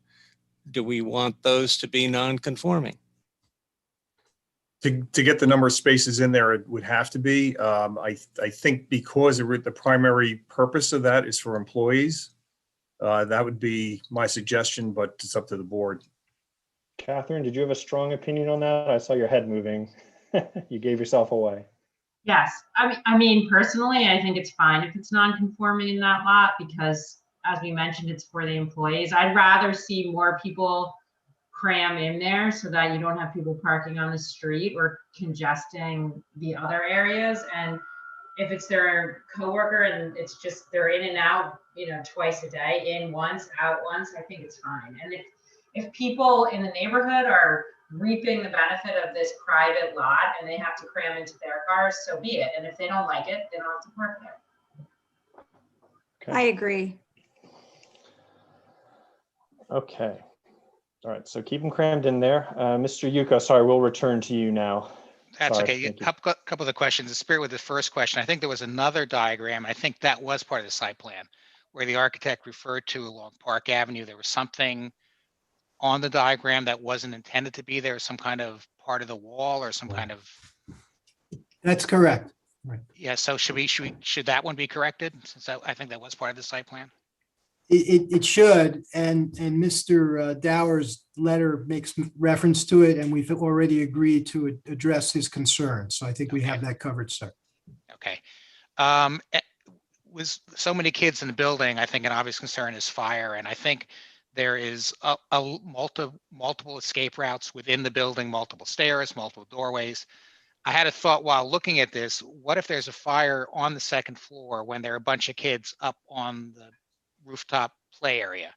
Do we want those to be non-conforming? To get the number of spaces in there, it would have to be. I think because the primary purpose of that is for employees, that would be my suggestion, but it's up to the board. Catherine, did you have a strong opinion on that? I saw your head moving. You gave yourself away. Yes, I mean, personally, I think it's fine if it's non-conforming in that lot because, as we mentioned, it's for the employees. I'd rather see more people cram in there so that you don't have people parking on the street or congesting the other areas. And if it's their coworker and it's just they're in and out, twice a day, in once, out once, I think it's fine. And if people in the neighborhood are reaping the benefit of this private lot and they have to cram into their cars, so be it. And if they don't like it, they don't have to park there. Okay. I agree. Okay. All right. So keep them crammed in there. Mr. Yuko, sorry, we'll return to you now. That's Sorry, okay. A thank you. couple of the questions. The spirit with the first question, I think there was another diagram. I think that was part of the site plan where the architect referred to along Park Avenue. There was something on the diagram that wasn't intended to be there, some kind of part of the wall or some kind of. That's correct. Right. Yeah. So should that one be corrected? Since I think that was part of the site plan. It should, and Mr. Dower's letter makes reference to it, and we've already agreed to address his concerns. So I think we have that covered, sir. Okay. With so many kids in the building, I think an obvious concern is fire, and I think there is multiple escape routes within the building, multiple stairs, multiple doorways. I had a thought while looking at this: what if there's a fire on the second floor when there are a bunch of kids up on the rooftop play area?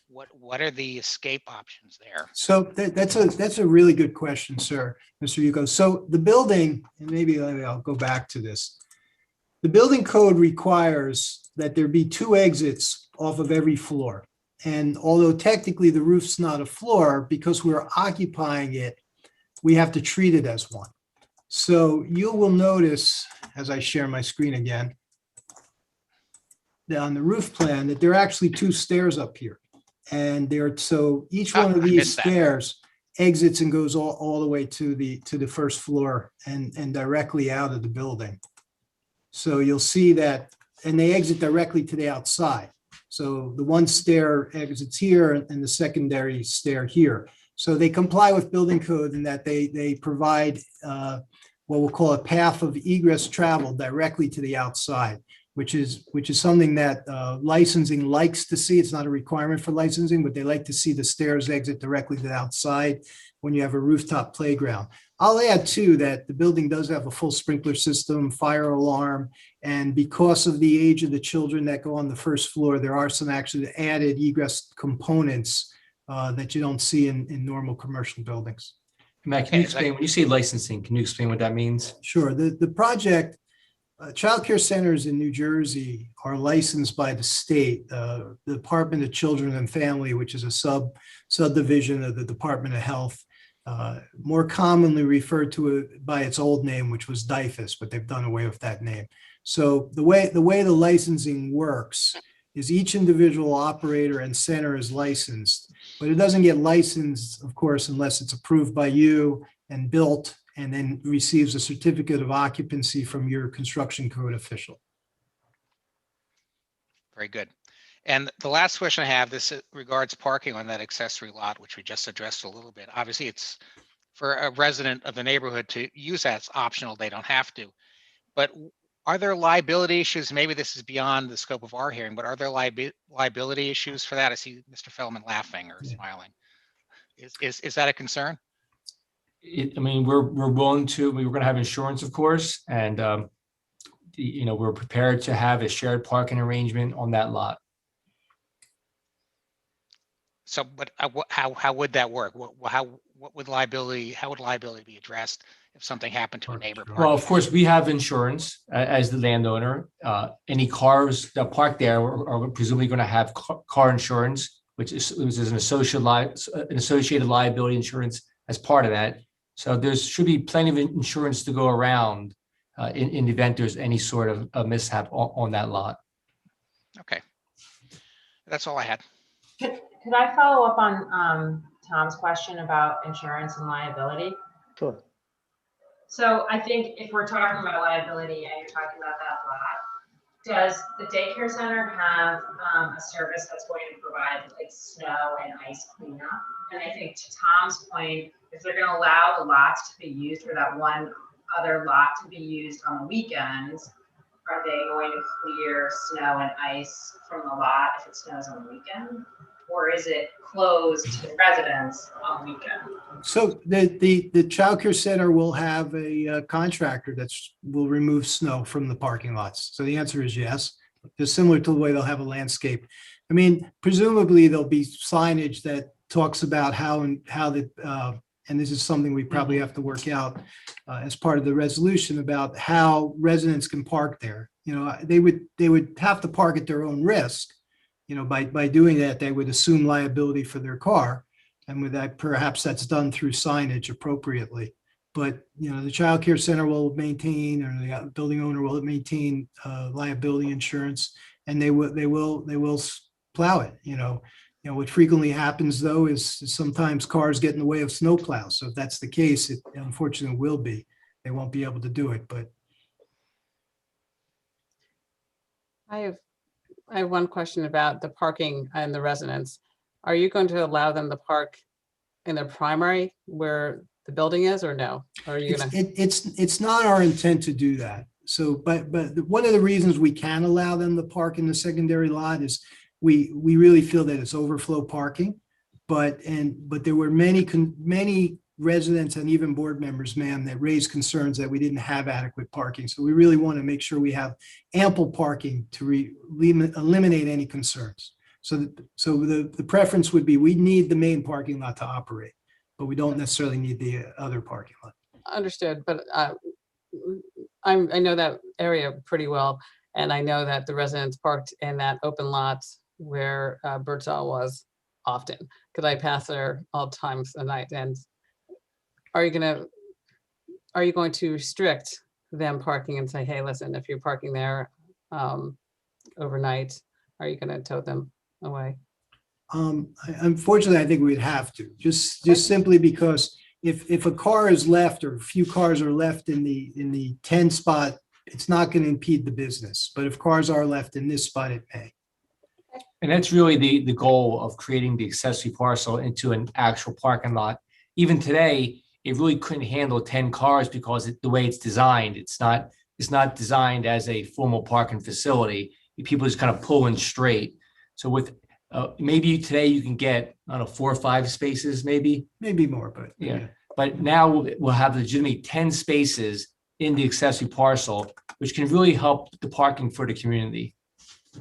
What are the escape options there? So that's a really good question, sir, Mr. Yuko. So the building, and maybe I'll go back to this. The building code requires that there be 2 exits off of every floor. And although technically the roof's not a floor, because we're occupying it, we have to treat it as one. So you will notice, as I share my screen again, on the roof plan, that there are actually 2 stairs up here. And so each one of these stairs exits and goes all the way to the first floor and directly out of the building. So you'll see that, and they exit directly to the outside. So the one stair exits here and the secondary stair here. So they comply with building code in that they provide what we'll call a path of egress travel directly to the outside. which is something that licensing likes to see. It's not a requirement for licensing, but they like to see the stairs exit directly to the outside when you have a rooftop playground. I'll add too that the building does have a full sprinkler system, fire alarm, and because of the age of the children that go on the first floor, there are some actually added egress components that you don't see in normal commercial buildings. Matt, can you explain, when you say licensing, can you explain what that means? Sure. The project, child care centers in New Jersey are licensed by the state, the Department of Children and Family, which is a subdivision of the Department of Health, more commonly referred to by its old name, which was DIFAS, but they've done away with that name. So the way the licensing works is each individual operator and center is licensed, but it doesn't get licensed, of course, unless it's approved by you and built and then receives a certificate of occupancy from your construction code official. Very good. And the last question I have, this regards parking on that accessory lot, which we just addressed a little bit. Obviously, it's for a resident of the neighborhood to use that. It's optional. They don't have to. But are there liability issues? Maybe this is beyond the scope of our hearing, but are there liability issues for that? I see Mr. Feldman laughing or smiling. Is that a concern? I mean, we're willing to, we're going to have insurance, of course, and we're prepared to have a shared parking arrangement on that lot. So, but how would that work? How would liability be addressed if something happened to a neighbor? Well, of course, we have insurance as the landowner. Any cars that park there are presumably going to have car insurance, which is an associated liability insurance as part of that. So there should be plenty of insurance to go around in the event there's any sort of a mishap on that lot. Okay, that's all I had. Could I follow up on Tom's question about insurance and liability? Sure. So I think if we're talking about liability and you're talking about that lot, does the daycare center have a service that's going to provide like snow and ice cleanup? And I think to Tom's point, if they're going to allow the lots to be used for that one other lot to be used on the weekends, are they going to clear snow and ice from the lot if it snows on the weekend? Or is it closed to the residents on the weekend? So the child care center will have a contractor that will remove snow from the parking lots. So the answer is yes. Just similar to the way they'll have a landscape. I mean, presumably there'll be signage that talks about and this is something we probably have to work out as part of the resolution about how residents can park there. They would have to park at their own risk. By doing that, they would assume liability for their car. And with that, perhaps that's done through signage appropriately. But, the child care center will maintain, or the building owner will maintain liability insurance, and they will plow it. What frequently happens though is sometimes cars get in the way of snow plows. So if that's the case, it unfortunately will be. They won't be able to do it, but. I have one question about the parking and the residents. Are you going to allow them to park in their primary where the building is, or no? Or are you gonna? It's not our intent to do that. So, but one of the reasons we can allow them to park in the secondary lot is we really feel that it's overflow parking. But there were many residents and even board members, ma'am, that raised concerns that we didn't have adequate parking. So we really want to make sure we have ample parking to eliminate any concerns. So the preference would be we need the main parking lot to operate, but we don't necessarily need the other parking lot. Understood, but I know that area pretty well, and I know that the residents parked in that open lot where Birdsall was often, because I pass there all times a night. And are you going to restrict them parking and say, hey, listen, if you're parking there overnight, are you going to tow them away? Unfortunately, I think we'd have to, just simply because if a car is left or a few cars are left in the 10 spot, it's not going to impede the business. But if cars are left in this spot, it may. And that's really the goal of creating the accessory parcel into an actual parking lot. Even today, it really couldn't handle 10 cars because the way it's designed, it's not is not designed as a formal parking facility. People just kind of pull in straight. So with maybe today you can get, I don't know, 4 or 5 spaces, maybe. Maybe more, but Yeah. But now we'll have legitimately 10 spaces in the accessory parcel, which can really help the parking for the community.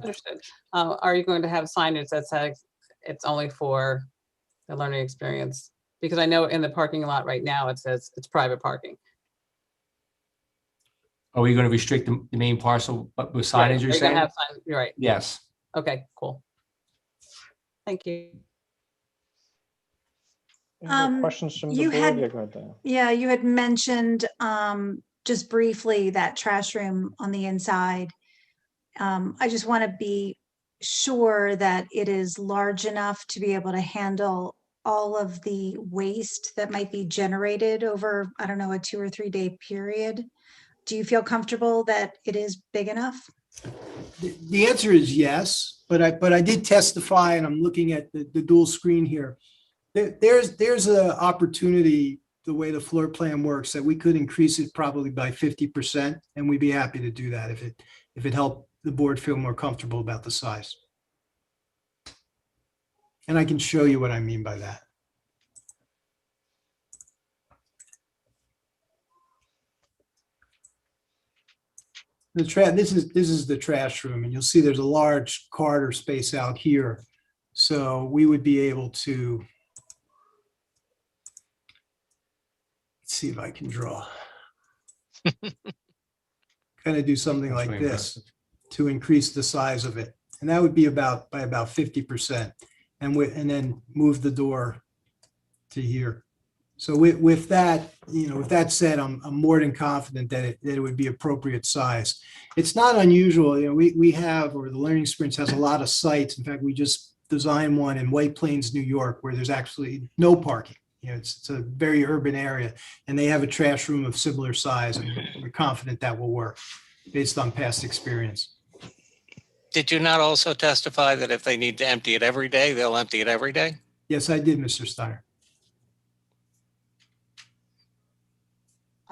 Understood. Are you going to have signage that says it's only for the learning experience? Because I know in the parking lot right now, it says it's private parking. Are we going to restrict the main parcel with Right. signage, you're Are you gonna saying? have sign- You're right. Yes. Okay, cool. Thank you. Any other questions from the you board? had- Yeah, go ahead, Diane. Yeah, you had mentioned just briefly that trash room on the inside. I just want to be sure that it is large enough to be able to handle all of the waste that might be generated over, I don't know, a 2 or 3 day period. Do you feel comfortable that it is big enough? The answer is yes, but I did testify, and I'm looking at the dual screen here. There's an opportunity, the way the floor plan works, that we could increase it probably by 50%, and we'd be happy to do that if it helped the board feel more comfortable about the size. And I can show you what I mean by that. This is the trash room, and you'll see there's a large corridor space out here. So we would be able to, let's see if I can draw. Kind of do something like this to increase the size of it. And that would be by about 50%. And then move the door to here. So with that, with that said, I'm more than confident that it would be appropriate size. It's not unusual. We have, or the Learning Experience has a lot of sites. In fact, we just designed one in White Plains, New York, where there's actually no parking. It's a very urban area, and they have a trash room of similar size, and we're confident that will work based on past experience. Did you not also testify that if they need to empty it every day, they'll empty it every day? Yes, I did, Mr. Steiner.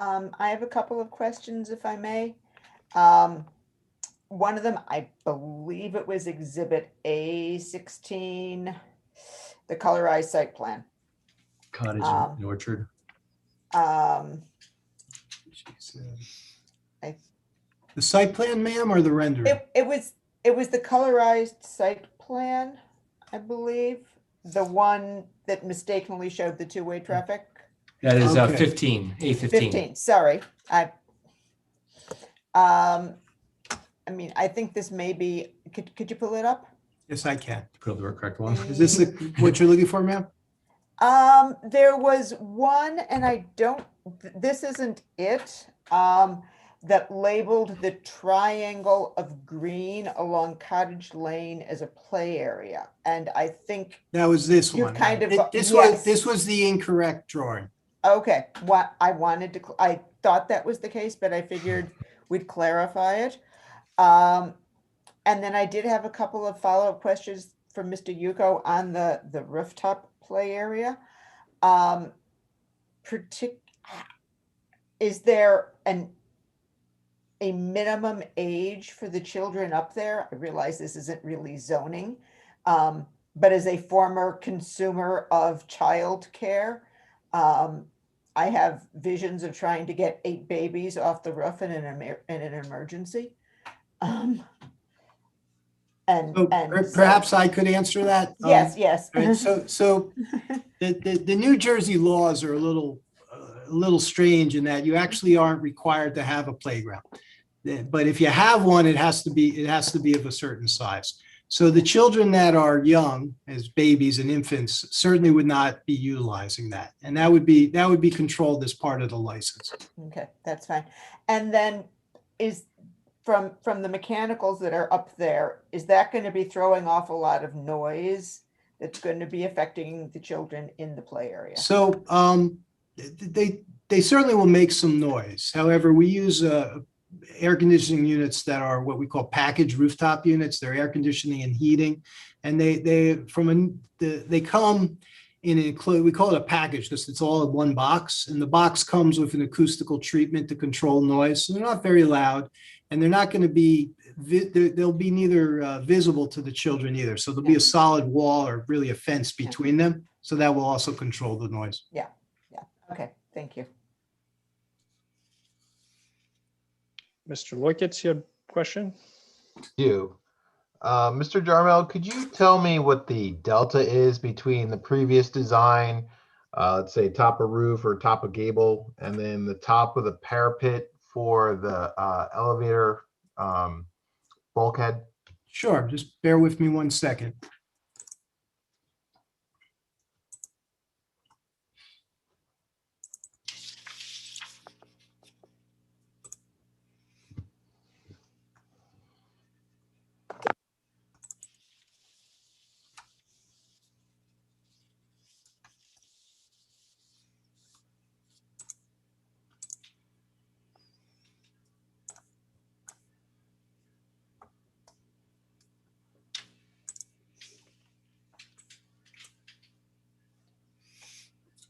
I have a couple of questions, if I may. One of them, I believe it was Exhibit A16, the colorized site plan. Cottage and orchard. Um, The site plan, ma'am, or the rendering? it was the colorized site plan, I believe, the one that mistakenly showed the two-way traffic. That is Okay. 15, A15. 15, sorry. I mean, I think this may be, could you pull it up? Yes, I can. Put up the correct one. Is this what you're looking for, ma'am? There was one, and this isn't it, that labeled the triangle of green along Cottage Lane as a play area. And I think, That was this You one. kind of- This yes. was the incorrect drawing. okay, what I wanted to, I thought that was the case, but I figured we'd clarify it. And then I did have a couple of follow-up questions from Mr. Yuko on the rooftop play area. Is there a minimum age for the children up there? I realize this isn't really zoning, but as a former consumer of childcare, I have visions of trying to get 8 babies off the roof in an emergency. So And perhaps I could answer that. yes, yes. Right, so the New Jersey laws are a little strange in that you actually aren't required to have a playground. But if you have one, it has to be of a certain size. So the children that are young, as babies and infants, certainly would not be utilizing that. And that would be controlled as part of the license. Okay, that's fine. And then is from the mechanicals that are up there, is that going to be throwing off a lot of noise that's going to be affecting the children in the play area? So they certainly will make some noise. However, we use air conditioning units that are what we call package rooftop units. They're air conditioning and heating, and they come we call it a package because it's all in one box, and the box comes with an acoustical treatment to control noise. So they're not very loud, and they're not going to be, they'll be neither visible to the children either. So there'll be a solid wall or really a fence between them. So that will also control the noise. Yeah. Okay, thank you. Mr. Loikitz, you had a question? You. Mr. Jarmel, could you tell me what the delta is between the previous design, let's say top of roof or top of gable, and then the top of the parapet for the elevator bulkhead? Sure, just bear with me 1 second.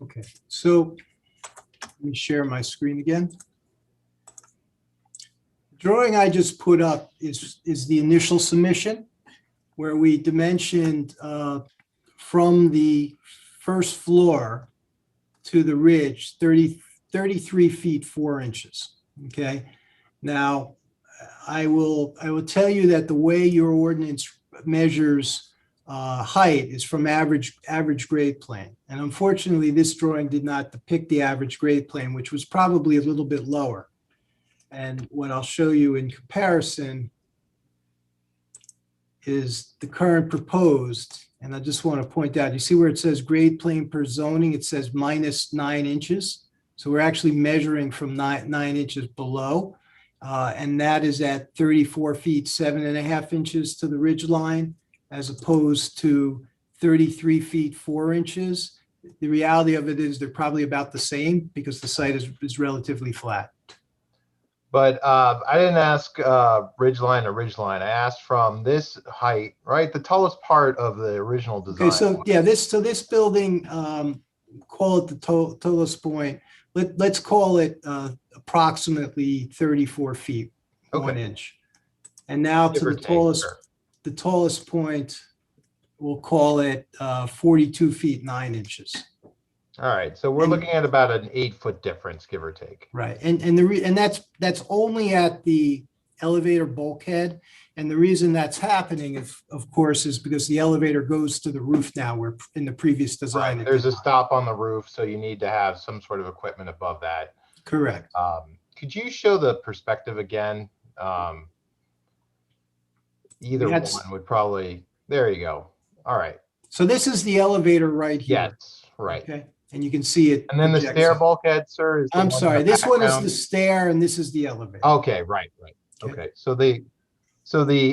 Okay, so let me share my screen again. The drawing I just put up is the initial submission where we dimensioned from the first floor to the ridge 33 feet 4 inches. Okay, now I will tell you that the way your ordinance measures height is from average grade plane. And unfortunately, this drawing did not depict the average grade plane, which was probably a little bit lower. And what I'll show you in comparison is the current proposed. And I just want to point out, you see where it says grade plane per zoning, it says -9 inches. So we're actually measuring from 9 inches below. And that is at 34 feet, 7.5 inches to the ridge line, as opposed to 33 feet, 4 inches. The reality of it is they're probably about the same because the site is relatively flat. But I didn't ask ridgeline to ridgeline. I asked from this height, right? The tallest part of the original design. Okay, so yeah, this building, call it the tallest point. Let's call it approximately 34 feet, 1 inch. And now to the tallest point, we'll call it 42 feet, 9 inches. All right, so we're looking at about an 8-foot difference, give or take. Right, and that's only at the elevator bulkhead. And the reason that's happening, of course, is because the elevator goes to the roof now, where in the previous design. Right. There's a stop on the roof, so you need to have some sort of equipment above that. Correct. Could you show the perspective again? Either one would probably, there you go. All right. So this is the elevator right here. Yes, right. Okay, and you can see it. And then the stair bulkhead, sir, is the I'm one sorry, in the this one is background? the stair and this is the elevator. Okay, right. Okay, so the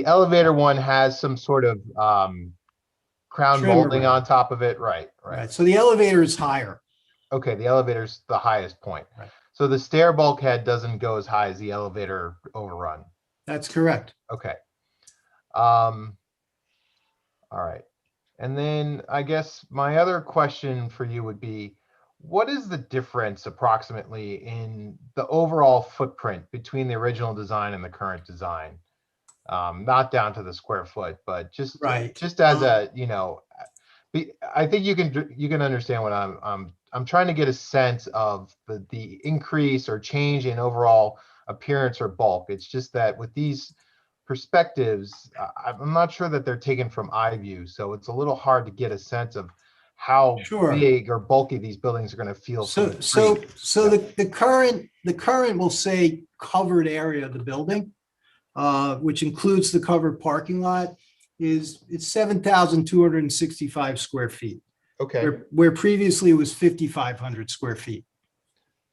elevator one has some sort of crown Trim molding around. on top of it. Right. Right, so the elevator is higher. Okay, the elevator's the highest point. Right. So the stair bulkhead doesn't go as high as the elevator overrun. That's correct. Okay. All right. And then I guess my other question for you would be, what is the difference approximately in the overall footprint between the original design and the current design? Not down to the square foot, but just as a, I think you can understand what I'm trying to get a sense of the increase or change in overall appearance or bulk. It's just that with these perspectives, I'm not sure that they're taken from eye view, so it's a little hard to get a sense of how big or bulky these buildings are going to feel. So the current will say covered area of the building, which includes the covered parking lot, it's 7,265 square feet. Okay. Where previously it was 5,500 square feet.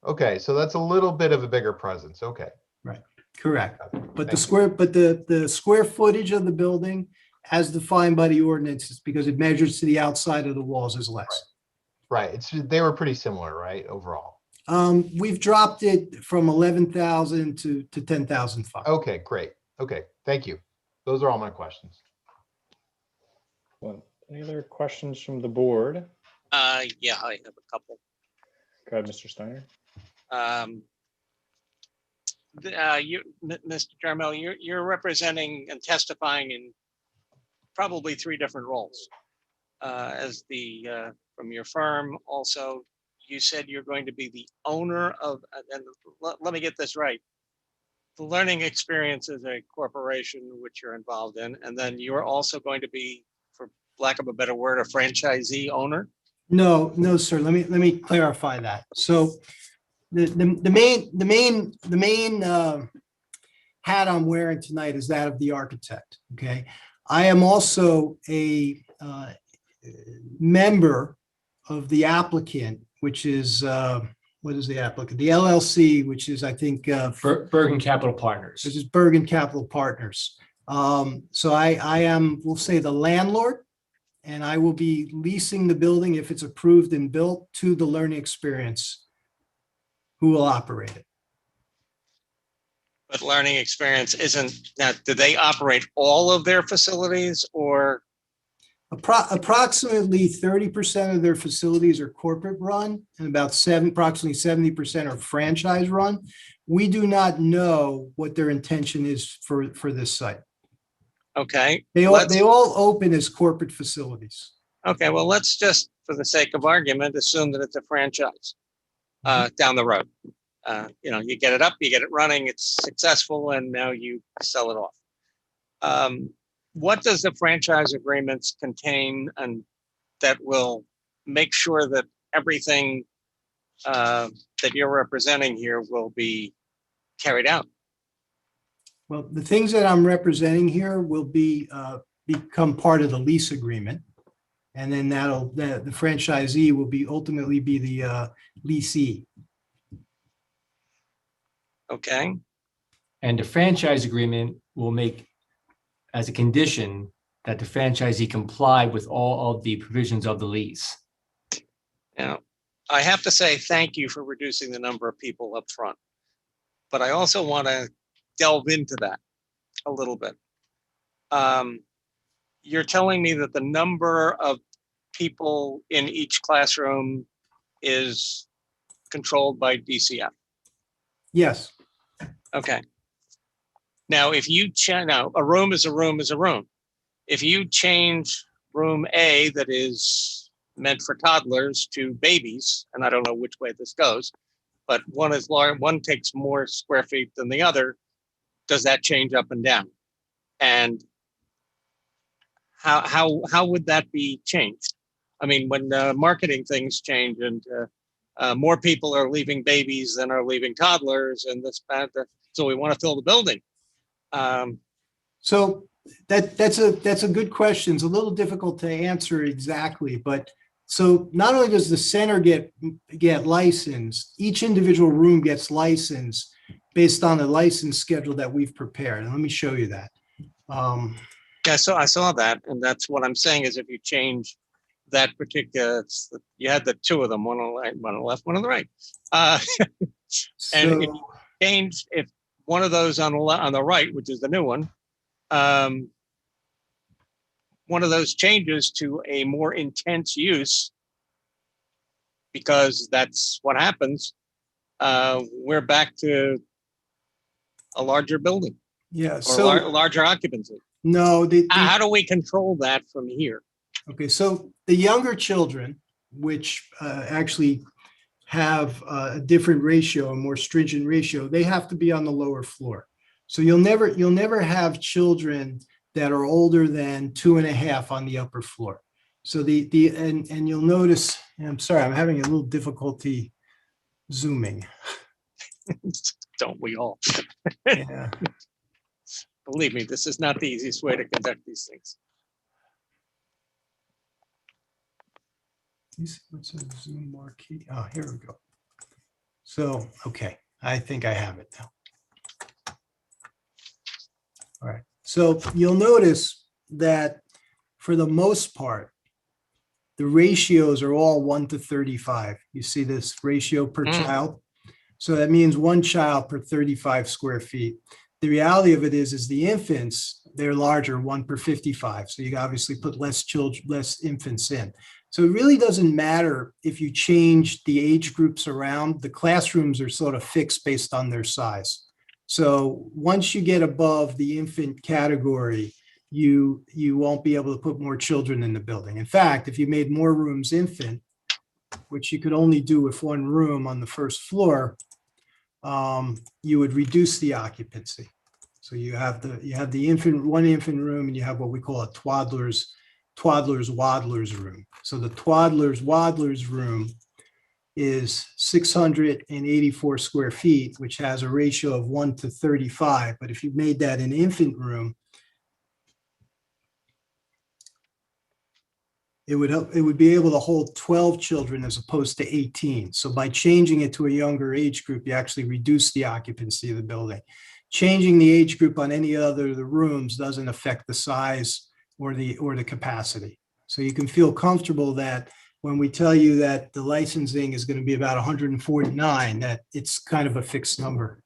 Okay, so that's a little bit of a bigger presence. Okay. Right. Correct. But the square footage of the building as defined by the ordinance, because it measures to the outside of the walls, is less. Right. They were pretty similar, right? Overall. We've dropped it from 11,000 to 10,005. Okay, great. Okay, thank you. Those are all my questions. Well, any other questions from the board? Yeah, I have a couple. Go ahead, Mr. Steiner. Mr. Jarmel, you're representing and testifying in probably three different roles. As from your firm, also, you said you're going to be the owner of, and let me get this right. The Learning Experience is a corporation which you're involved in, and then you're also going to be, for lack of a better word, a franchisee owner? No, no, sir. Let me clarify that. So the main hat I'm wearing tonight is that of the architect. Okay, I am also a member of the applicant, which is what is the applicant? The LLC, which is, I think, Bergen Capital Partners. this is Bergen Capital Partners. So I am, we'll say, the landlord, and I will be leasing the building, if it's approved and built, to the Learning Experience, who will operate it. But Learning Experience isn't, now, do they operate all of their facilities, or? Approximately 30% of their facilities are corporate run, and about approximately 70% are franchise run. We do not know what their intention is for this site. Okay. They all open as corporate facilities. Okay, well, let's just, for the sake of argument, assume that it's a franchise down the road. You get it up, you get it running, it's successful, and now you sell it off. What does the franchise agreements contain, and that will make sure that everything that you're representing here will be carried out? Well, the things that I'm representing here will become part of the lease agreement. And then the franchisee will ultimately be the leasee. Okay. And the franchise agreement will make as a condition that the franchisee comply with all of the provisions of the lease. Now, I have to say thank you for reducing the number of people up front, but I also want to delve into that a little bit. You're telling me that the number of people in each classroom is controlled by DCF? Yes. Okay. Now, if you now a room is a room is a room. If you change room A that is meant for toddlers to babies, and I don't know which way this goes, but one is large, one takes more square feet than the other, does that change up and down? And how would that be changed? I mean, when marketing things change and more people are leaving babies than are leaving toddlers, and this, so we want to fill the building. So that's a good question. It's a little difficult to answer exactly, but so not only does the center get licensed, each individual room gets licensed based on the license schedule that we've prepared. And let me show you that. Yeah, so I saw that, and that's what I'm saying is if you change that particular, you had the two of them, one on the right, one on the left, one on the right. And if you change, if one of those on the right, which is the new one, one of those changes to a more intense use, because that's what happens, we're back to a larger building. Yeah, so larger occupancy. No, how do we control that from here? Okay, so the younger children, which actually have a different ratio, a more stringent ratio, they have to be on the lower floor. So you'll never have children that are older than 2.5 on the upper floor. So and you'll notice, and I'm sorry, I'm having a little difficulty zooming. Don't we all? Yeah. Believe me, this is not the easiest way to conduct these things. What's a zoom marquee? Oh, here we go. So, okay, I think I have it now. All right, so you'll notice that for the most part, the ratios are all 1 to 35. You see this ratio per child? So that means 1 child per 35 square feet. The reality of it is the infants, they're larger, 1 per 55. So you obviously put less infants in. So it really doesn't matter if you change the age groups around. The classrooms are sort of fixed based on their size. So once you get above the infant category, you won't be able to put more children in the building. In fact, if you made more rooms infant, which you could only do with one room on the first floor, you would reduce the occupancy. So you have the infant, one infant room, and you have what we call a toddler's waddler's room. So the toddler's waddler's room is 684 square feet, which has a ratio of 1 to 35. But if you made that an infant room, it would be able to hold 12 children as opposed to 18. So by changing it to a younger age group, you actually reduce the occupancy of the building. Changing the age group on any other of the rooms doesn't affect the size or the capacity. So you can feel comfortable that when we tell you that the licensing is going to be about 149, that it's kind of a fixed number.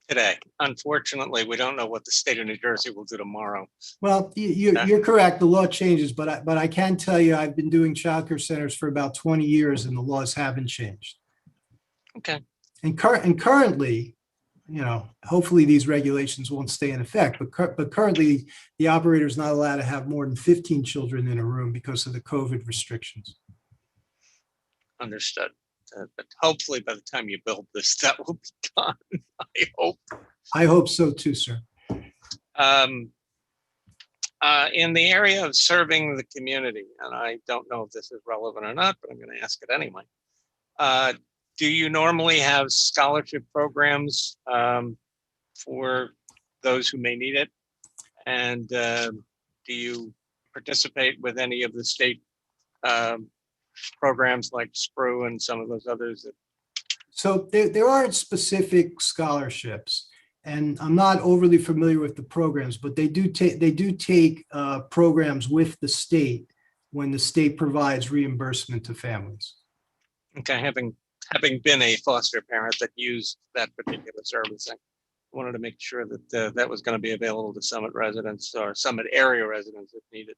Today, unfortunately, we don't know what the state of New Jersey will do tomorrow. Well, you're correct. The law changes, but I can tell you I've been doing childcare centers for about 20 years and the laws haven't changed. Okay. And currently, hopefully these regulations won't stay in effect, but currently the operator is not allowed to have more than 15 children in a room because of the COVID restrictions. Understood. But hopefully by the time you build this, that will be done. I hope. I hope so too, sir. In the area of serving the community, and I don't know if this is relevant or not, but I'm going to ask it anyway. Do you normally have scholarship programs for those who may need it? And do you participate with any of the state programs like SPRU and some of those others? So there aren't specific scholarships, and I'm not overly familiar with the programs, but they do take programs with the state when the state provides reimbursement to families. Okay, having been a foster parent that used that particular service, I wanted to make sure that that was going to be available to Summit residents or Summit area residents if needed.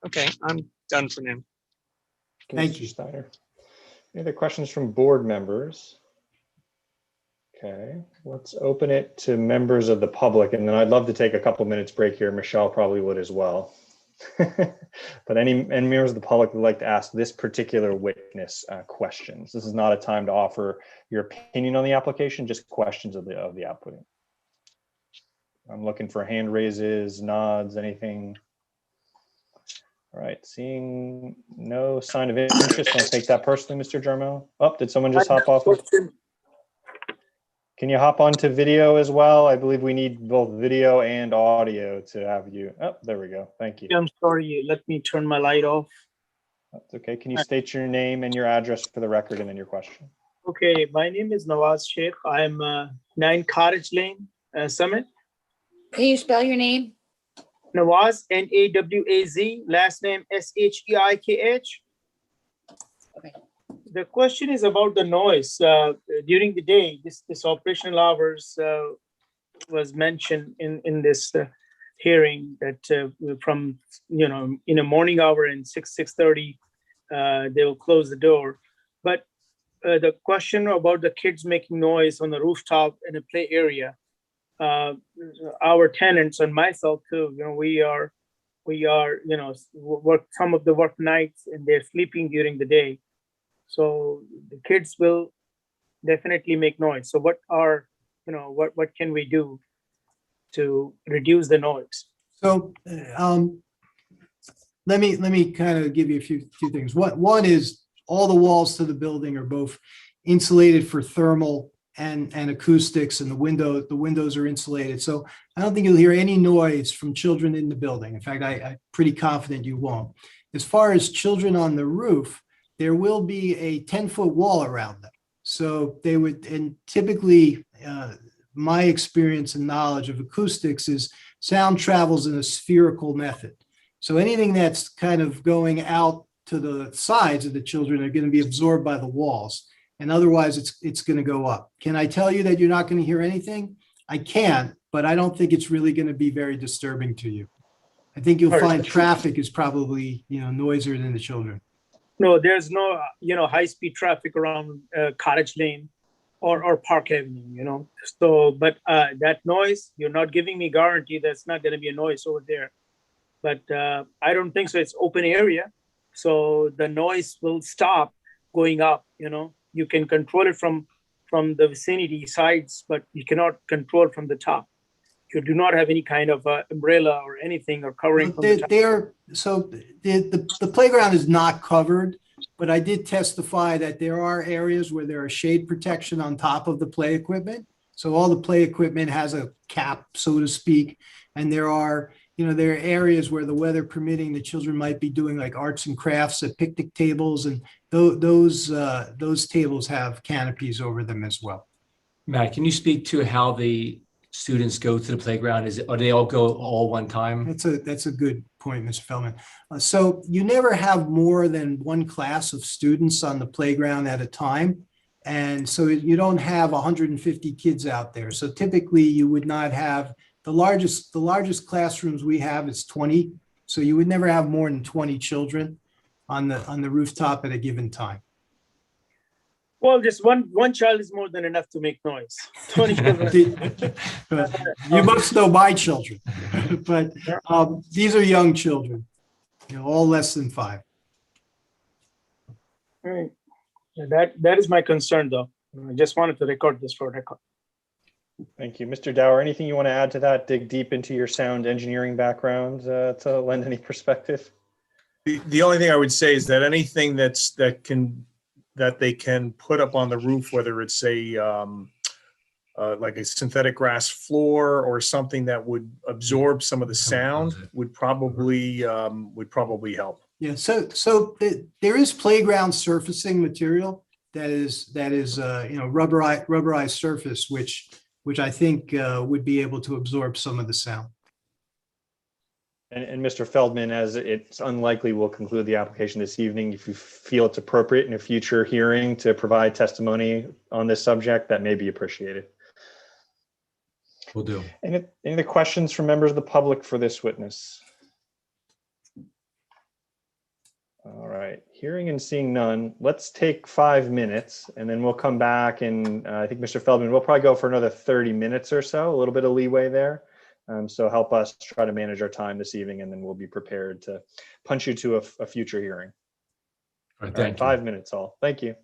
Okay, I'm done for now. Thank you, Steiner. Any other questions from board members? Okay, let's open it to members of the public, and then I'd love to take a couple minutes break here. Michelle probably would as well. But any members of the public would like to ask this particular witness questions. This is not a time to offer your opinion on the application, just questions of the applicant. I'm looking for hand raises, nods, anything. All right, seeing no sign of interest, don't take that personally, Mr. Jarmel. Oh, did someone just hop off? Can you hop onto video as well? I believe we need both video and audio to have you. Oh, there we go. Thank you. I'm sorry, let me turn my light off. That's okay. Can you state your name and your address for the record and then your question? Okay, my name is Nawaz Sheikh. I'm 9 Cottage Lane, Summit. Can you spell your name? Nawaz, N-A-W-A-Z, last name S-H-E-I-K-H. Okay. The question is about the noise during the day. This operational hours was mentioned in this hearing that from in the morning hour and 6:30 they will close the door. But the question about the kids making noise on the rooftop in a play area. Our tenants and myself too, we are work some of the work nights and they're sleeping during the day, so the kids will definitely make noise. So what can we do to reduce the noise? So let me kind of give you a few things. One is all the walls to the building are both insulated for thermal and acoustics, and the windows are insulated. So I don't think you'll hear any noise from children in the building. In fact, I'm pretty confident you won't. As far as children on the roof, there will be a 10-foot wall around them. So they would, and typically my experience and knowledge of acoustics is sound travels in a spherical method. So anything that's kind of going out to the sides of the children are going to be absorbed by the walls. And otherwise it's going to go up. Can I tell you that you're not going to hear anything? I can't, but I don't think it's really going to be very disturbing to you. I think you'll All right. find traffic is probably, noisier than the children. No, there's no, high-speed traffic around Cottage Lane or Park Avenue, So, but that noise, you're not giving me guarantee that's not going to be a noise over there. But I don't think so. It's open area. So the noise will stop going up, You can control it from the vicinity sides, but you cannot control from the top. You do not have any kind of umbrella or anything or covering from the top. The playground is not covered, but I did testify that there are areas where there are shade protection on top of the play equipment. So all the play equipment has a cap, so to speak. And there are areas where the weather permitting, the children might be doing like arts and crafts at picnic tables, and those tables have canopies over them as well. Matt, can you speak to how the students go to the playground? Or do they all go all one time? That's a good point, Mr. Feldman. So you never have more than one class of students on the playground at a time. And so you don't have 150 kids out there. So typically you would not have the largest classrooms we have is 20. So you would never have more than 20 children on the rooftop at a given time. Well, just one child is more than enough to make noise. 20 children. You must know my children, but these are young children, all less than 5. All right. Yeah, that is my concern, though. I just wanted to record this for record. Thank you. Mr. Dower, anything you want to add to that? Dig deep into your sound engineering background to lend any perspective? The only thing I would say is that anything that they can put up on the roof, whether it's like a synthetic grass floor or something that would absorb some of the sound, would probably help. Yeah. So there is playground surfacing material that is rubberized surface, which I think would be able to absorb some of the sound. And Mr. Feldman, as it's unlikely we'll conclude the application this evening, if you feel it's appropriate in a future hearing to provide testimony on this subject, that may be appreciated. Will do. Any other questions from members of the public for this witness? All right, hearing and seeing none, let's take 5 minutes and then we'll come back, and I think Mr. Feldman, we'll probably go for another 30 minutes or so, a little bit of leeway there. So help us try to manage our time this evening, and then we'll be prepared to punch you to a future hearing. All right, All thank right, you. 5 minutes all. Thank you.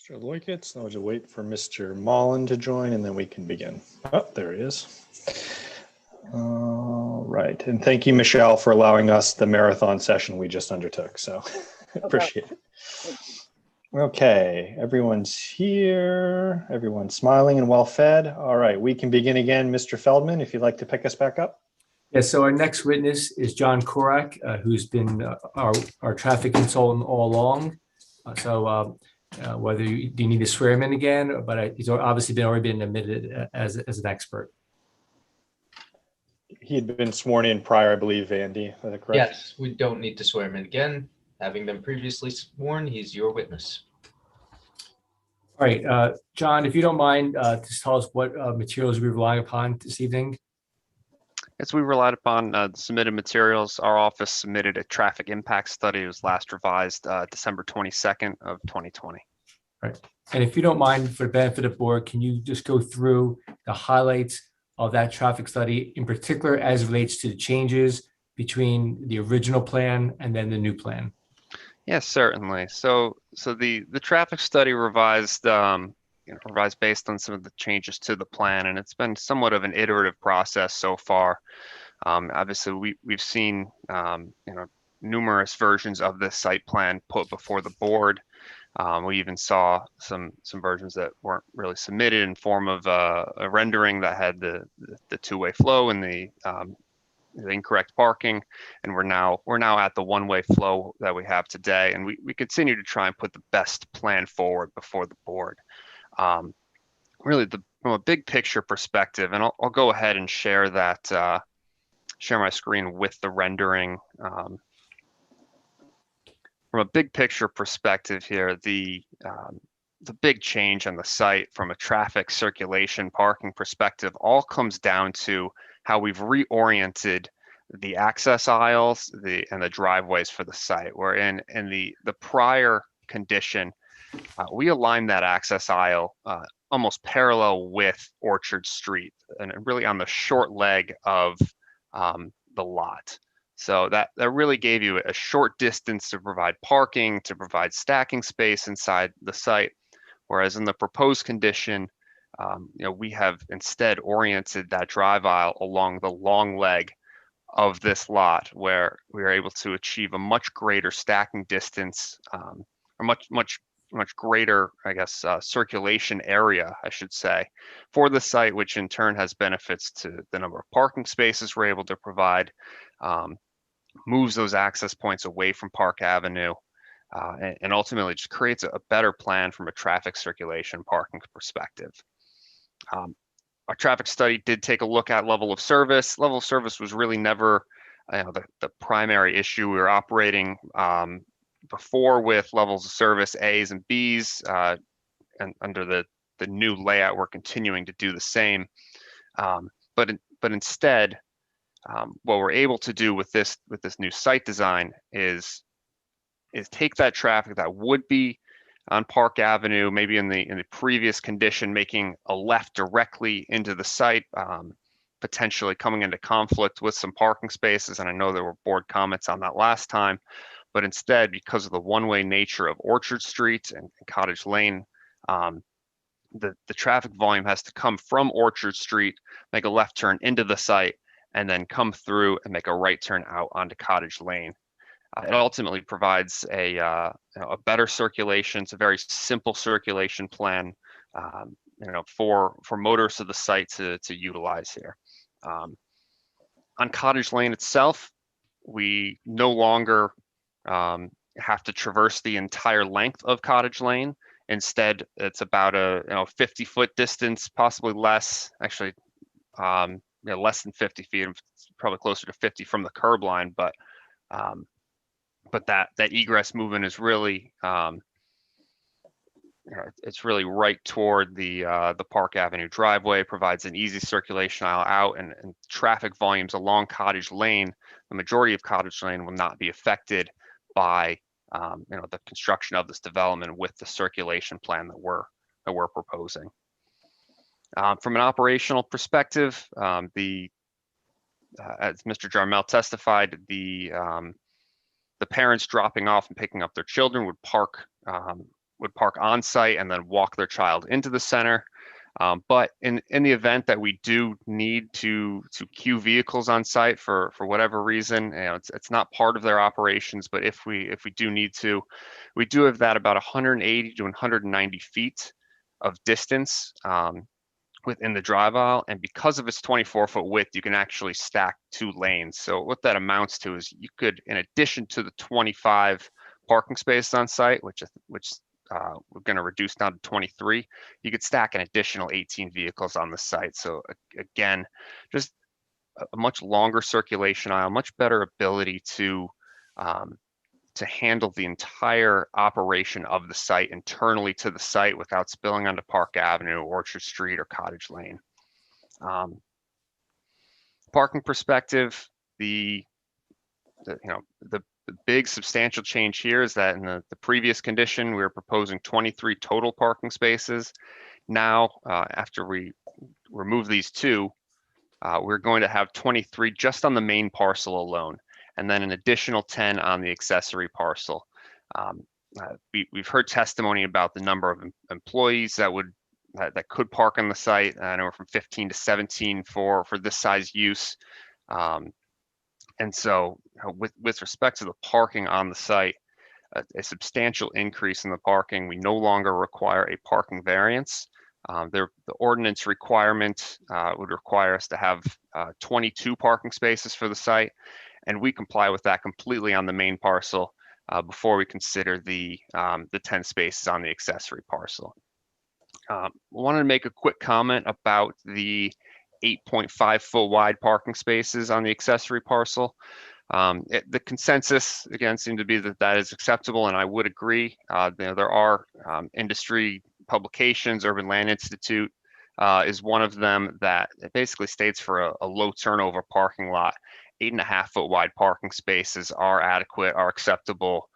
Mr. Loikitz. Now we'll just wait for Mr. Mullen to join and then we can begin. Oh, there he is. All right. And thank you, Michelle, for allowing us the marathon session we just undertook. So appreciate it. Okay, everyone's here. Everyone's smiling and well fed. All right, we can begin again. Mr. Feldman, if you'd like to pick us back up. Yes, so our next witness is John Korak, who's been our traffic consultant all along. Whether do you need to swear him in again, but he's obviously already been admitted as an expert. He had been sworn in prior, I believe, Andy. Is that correct? Yes, we don't need to swear him in again. Having been previously sworn, he's your witness. All right, John, if you don't mind, just tell us what materials we're relying upon this evening. As we relied upon the submitted materials, our office submitted a traffic impact study. It was last revised December 22nd of 2020. Right. And if you don't mind, for the benefit of the board, can you just go through the highlights of that traffic study, in particular as it relates to the changes between the original plan and then the new plan? Yes, certainly. So the traffic study revised revised based on some of the changes to the plan, and it's been somewhat of an iterative process so far. Obviously, we've seen numerous versions of this site plan put before the board. We even saw some versions that weren't really submitted in form of a rendering that had the two-way flow and the incorrect parking, and we're now at the one-way flow that we have today, and we continue to try and put the best plan forward before the board. Really, from a big picture perspective, and I'll go ahead and share that share my screen with the rendering. From a big picture perspective here, the big change on the site from a traffic circulation parking perspective all comes down to how we've reoriented the access aisles and the driveways for the site. Where in the prior condition, we aligned that access aisle almost parallel with Orchard Street and really on the short leg of the lot. So that really gave you a short distance to provide parking, to provide stacking space inside the site. Whereas in the proposed condition, we have instead oriented that drive aisle along the long leg of this lot, where we are able to achieve a much greater stacking distance, or much greater, circulation area, I should say, for the site, which in turn has benefits to the number of parking spaces we're able to provide, moves those access points away from Park Avenue, and ultimately just creates a better plan from a traffic circulation parking perspective. Our traffic study did take a look at level of service. Level of service was really never the primary issue. We were operating before with levels of service A's and B's, and under the new layout, we're continuing to do the same. But instead, what we're able to do with this new site design is take that traffic that would be on Park Avenue, maybe in the previous condition, making a left directly into the site, potentially coming into conflict with some parking spaces. And I know there were board comments on that last time, but instead, because of the one-way nature of Orchard Street and Cottage Lane, the traffic volume has to come from Orchard Street, make a left turn into the site, and then come through and make a right turn out onto Cottage Lane. It ultimately provides a better circulation. It's a very simple circulation plan, for motorists of the site to utilize here. On Cottage Lane itself, we no longer have to traverse the entire length of Cottage Lane. Instead, it's about a 50-foot distance, possibly less. Actually, less than 50 feet. It's probably closer to 50 from the curb line, but that egress movement is really it's really right toward the Park Avenue driveway. Provides an easy circulation aisle out, and traffic volumes along Cottage Lane. The majority of Cottage Lane will not be affected by the construction of this development with the circulation plan that we're proposing. From an operational perspective, as Mr. Jarmel testified, the parents dropping off and picking up their children would park would park on site and then walk their child into the center. But in the event that we do need to queue vehicles on site for whatever reason, it's not part of their operations, but if we do need to, we do have that about 180 to 190 feet of distance within the drive aisle. And because of its 24-foot width, you can actually stack 2 lanes. So what that amounts to is you could, in addition to the 25 parking spaces on site, which we're going to reduce down to 23, you could stack an additional 18 vehicles on the site. So again, just a much longer circulation aisle, much better ability to handle the entire operation of the site internally to the site without spilling onto Park Avenue, Orchard Street, or Cottage Lane. Parking perspective, the big substantial change here is that in the previous condition, we were proposing 23 total parking spaces. Now, after we remove these 2, we're going to have 23 just on the main parcel alone, and then an additional 10 on the accessory parcel. We've heard testimony about the number of employees that could park on the site, anywhere from 15 to 17 for this size use. And so with respect to the parking on the site, a substantial increase in the parking. We no longer require a parking variance. The ordinance requirement would require us to have 22 parking spaces for the site, and we comply with that completely on the main parcel before we consider the 10 spaces on the accessory parcel. I wanted to make a quick comment about the 8.5 foot wide parking spaces on the accessory parcel. The consensus again seemed to be that is acceptable, and I would agree. There are industry publications. Urban Land Institute is one of them that it basically states for a low turnover parking lot, 8.5 foot wide parking spaces are adequate, are acceptable,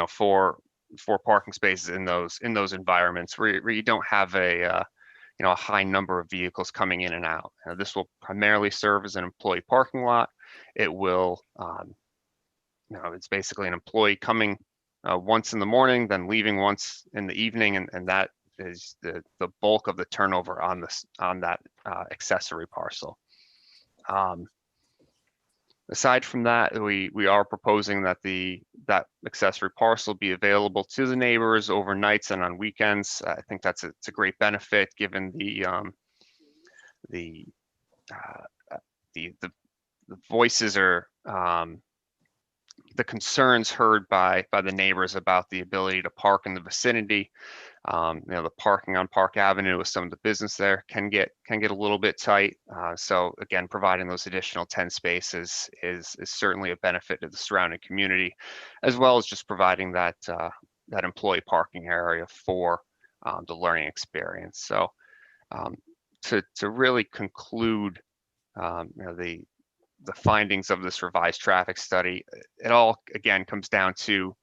for parking spaces in those environments where you don't have a high number of vehicles coming in and out. This will primarily serve as an employee parking lot. It will, it's basically an employee coming once in the morning, then leaving once in the evening, and that is the bulk of the turnover on that accessory parcel. Aside from that, we are proposing that that accessory parcel be available to the neighbors overnights and on weekends. I think it's a great benefit given the voices or the concerns heard by the neighbors about the ability to park in the vicinity. The parking on Park Avenue with some of the business there can get a little bit tight. So again, providing those additional 10 spaces is certainly a benefit to the surrounding community, as well as just providing that employee parking area for the learning experience. So to really conclude, the findings of this revised traffic study, it all again comes down to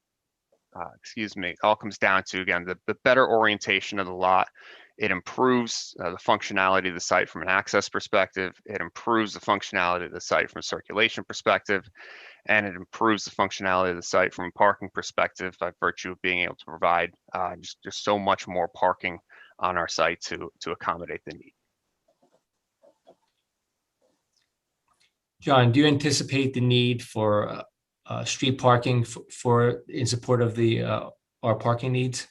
again the better orientation of the lot. It improves the functionality of the site from an access perspective. It improves the functionality of the site from a circulation perspective, and it improves the functionality of the site from a parking perspective by virtue of being able to provide just so much more parking on our site to accommodate the need. John, do you anticipate the need for street parking in support of our parking needs?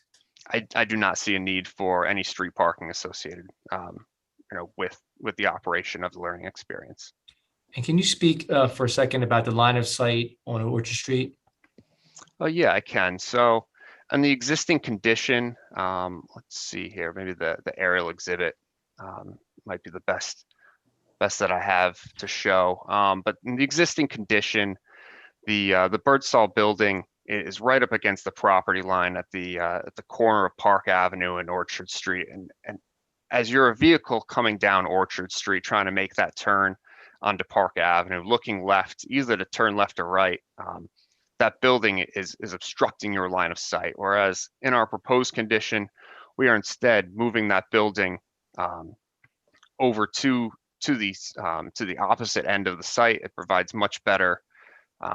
I do not see a need for any street parking associated, with the operation of the learning experience. And can you speak for a second about the line of sight on Orchard Street? Oh yeah, I can. So on the existing condition, let's see here, maybe the aerial exhibit might be the best that I have to show. But in the existing condition, the Birdsall building is right up against the property line at the corner of Park Avenue and Orchard Street. And as you're a vehicle coming down Orchard Street, trying to make that turn onto Park Avenue, looking left, either to turn left or right, that building is obstructing your line of sight. Whereas in our proposed condition, we are instead moving that building over to the opposite end of the site. It provides much better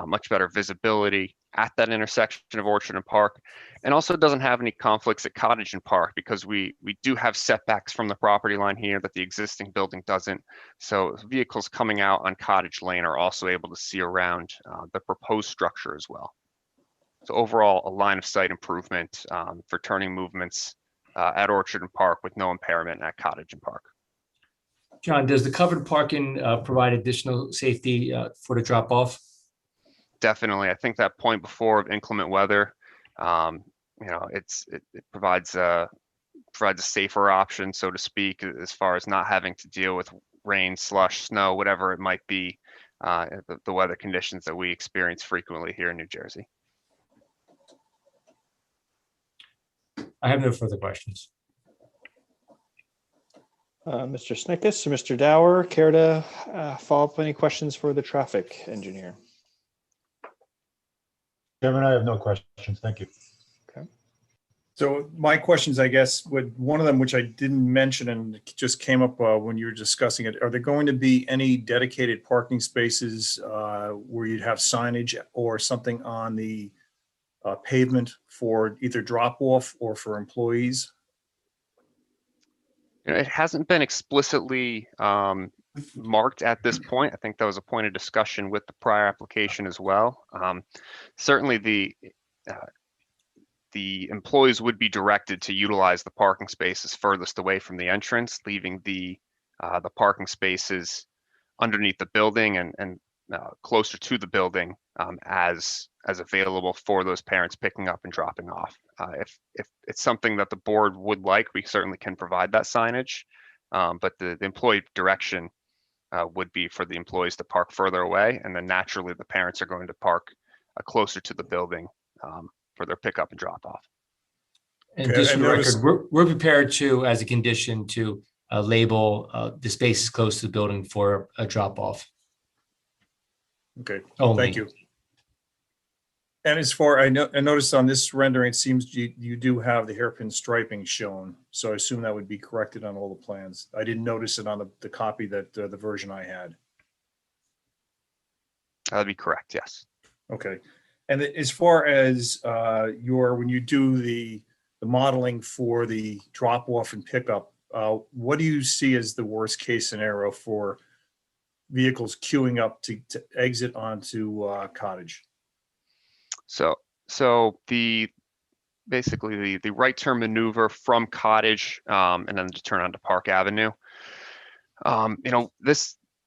much better visibility at that intersection of Orchard and Park, and also doesn't have any conflicts at Cottage and Park because we do have setbacks from the property line here that the existing building doesn't. So vehicles coming out on Cottage Lane are also able to see around the proposed structure as well. So overall, a line of sight improvement for turning movements at Orchard and Park with no impairment at Cottage and Park. John, does the covered parking provide additional safety for the drop off? Definitely. I think that point before of inclement weather, it provides a safer option, so to speak, as far as not having to deal with rain, slush, snow, whatever it might be, the weather conditions that we experience frequently here in New Jersey. I have no further questions. Mr. Snickus, Mr. Dower, care to follow up any questions for the traffic engineer? Chairman, I have no questions. Thank you. Okay. So my questions, I guess, one of them, which I didn't mention and it just came up when you were discussing it, are there going to be any dedicated parking spaces where you'd have signage or something on the pavement for either drop off or for employees? It hasn't been explicitly marked at this point. I think that was a point of discussion with the prior application as well. Certainly the employees would be directed to utilize the parking spaces furthest away from the entrance, leaving the parking spaces underneath the building and closer to the building as available for those parents picking up and dropping off. If it's something that the board would like, we certainly can provide that signage, but the employee direction would be for the employees to park further away, and then naturally the parents are going to park closer to the building for their pickup and drop off. And Okay, just for I the noticed- record, we're prepared to, as a condition, to label the spaces close to the building for a drop off. Okay, Only. thank you. And as far, I noticed on this rendering, it seems you do have the hairpin striping shown. So I assume that would be corrected on all the plans. I didn't notice it on the copy that the version I had. That'd be correct, yes. Okay. And as far as when you do the modeling for the drop off and pickup, what do you see as the worst case scenario for vehicles queuing up to exit onto Cottage? So basically the right turn maneuver from Cottage and then to turn onto Park Avenue.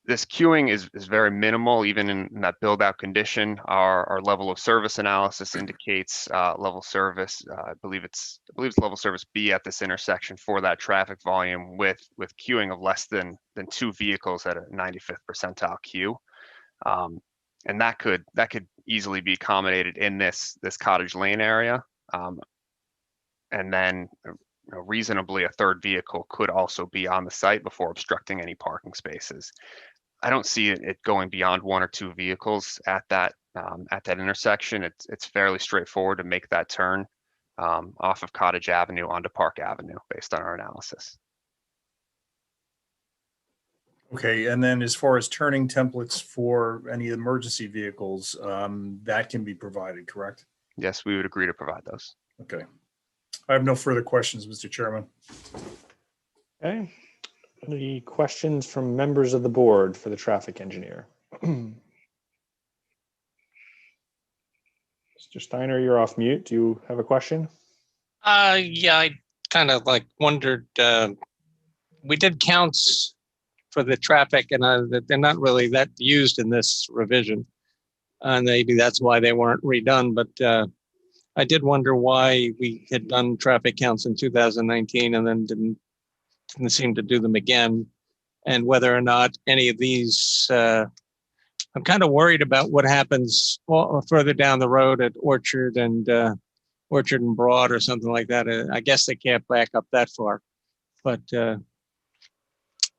This queuing is very minimal, even in that build out condition. Our level of service analysis indicates level service. I believe it's level service B at this intersection for that traffic volume with queuing of less than 2 vehicles at a 95th percentile queue. And that could easily be accommodated in this Cottage Lane area. And then reasonably a third vehicle could also be on the site before obstructing any parking spaces. I don't see it going beyond 1 or 2 vehicles at that intersection. It's fairly straightforward to make that turn off of Cottage Avenue onto Park Avenue based on our analysis. Okay, and then as far as turning templates for any emergency vehicles, that can be provided, correct? Yes, we would agree to provide those. Okay. I have no further questions, Mr. Chairman. Okay. Any questions from members of the board for the traffic engineer? Mr. Steiner, you're off mute. Do you have a question? Yeah, I kind of wondered, we did counts for the traffic and they're not really that used in this revision. And maybe that's why they weren't redone, but I did wonder why we had done traffic counts in 2019 and then didn't seem to do them again, and whether or not any of these, I'm kind of worried about what happens further down the road at Orchard and Broad or something like that. I guess they can't back up that far, but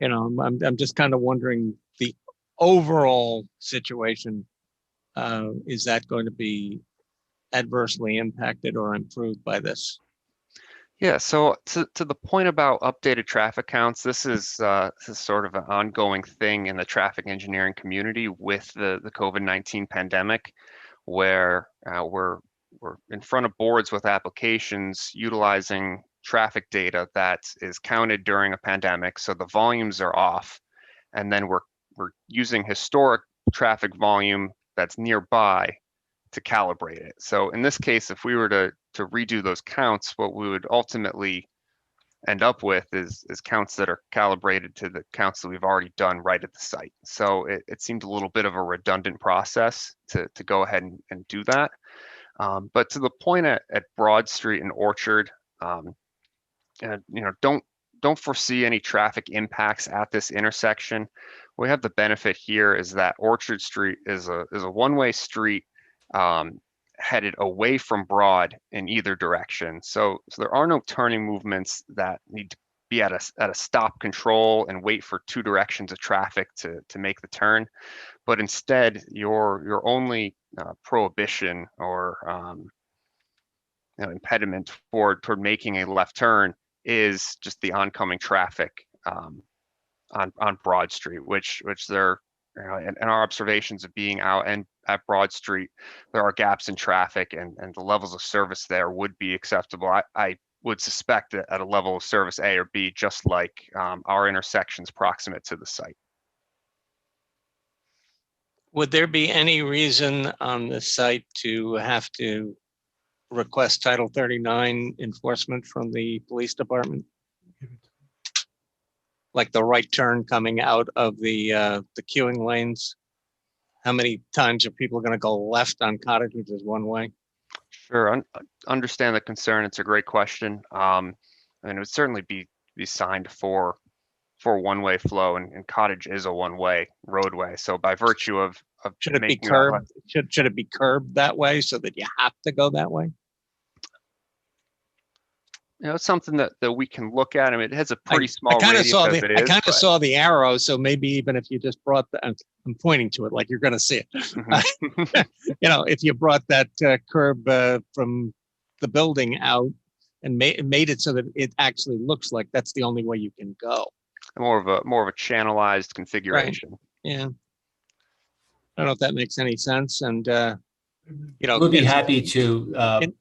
I'm just kind of wondering the overall situation. Is that going to be adversely impacted or improved by this? Yeah, so to the point about updated traffic counts, this is sort of an ongoing thing in the traffic engineering community with the COVID-19 pandemic, where we're in front of boards with applications utilizing traffic data that is counted during a pandemic, so the volumes are off, and then we're using historic traffic volume that's nearby to calibrate it. So in this case, if we were to redo those counts, what we would ultimately end up with is counts that are calibrated to the counts that we've already done right at the site. So it seemed a little bit of a redundant process to go ahead and do that. But to the point at Broad Street and Orchard, and don't foresee any traffic impacts at this intersection. We have the benefit here is that Orchard Street is a one-way street headed away from Broad in either direction. So there are no turning movements that need to be at a stop control and wait for two directions of traffic to make the turn. But instead, your only prohibition or impediment toward making a left turn is just the oncoming traffic on Broad Street, which there, in our observations of being out and at Broad Street, there are gaps in traffic, and the levels of service there would be acceptable. I would suspect that at a level of service A or B, just like our intersections proximate to the site. Would there be any reason on the site to have to request Title 39 enforcement from the police department? Like the right turn coming out of the queuing lanes? How many times are people going to go left on Cottage, which is one way? Sure, understand the concern. It's a great question. And it would certainly be signed for one-way flow, and Cottage is a one-way roadway. So by virtue of should it be making curbed? Should it be curbed that way so that you have to go that way? It's something that we can look at. I mean, it has a pretty small I kind of radius saw as it I is, kind of but- saw the arrow, so maybe even if you just brought the, I'm pointing to it like you're going to see it. If you brought that curb from the building out and made it so that it actually looks like that's the only way you can go. more of a channelized configuration. Yeah. I don't know if that makes any sense. And we'll be happy to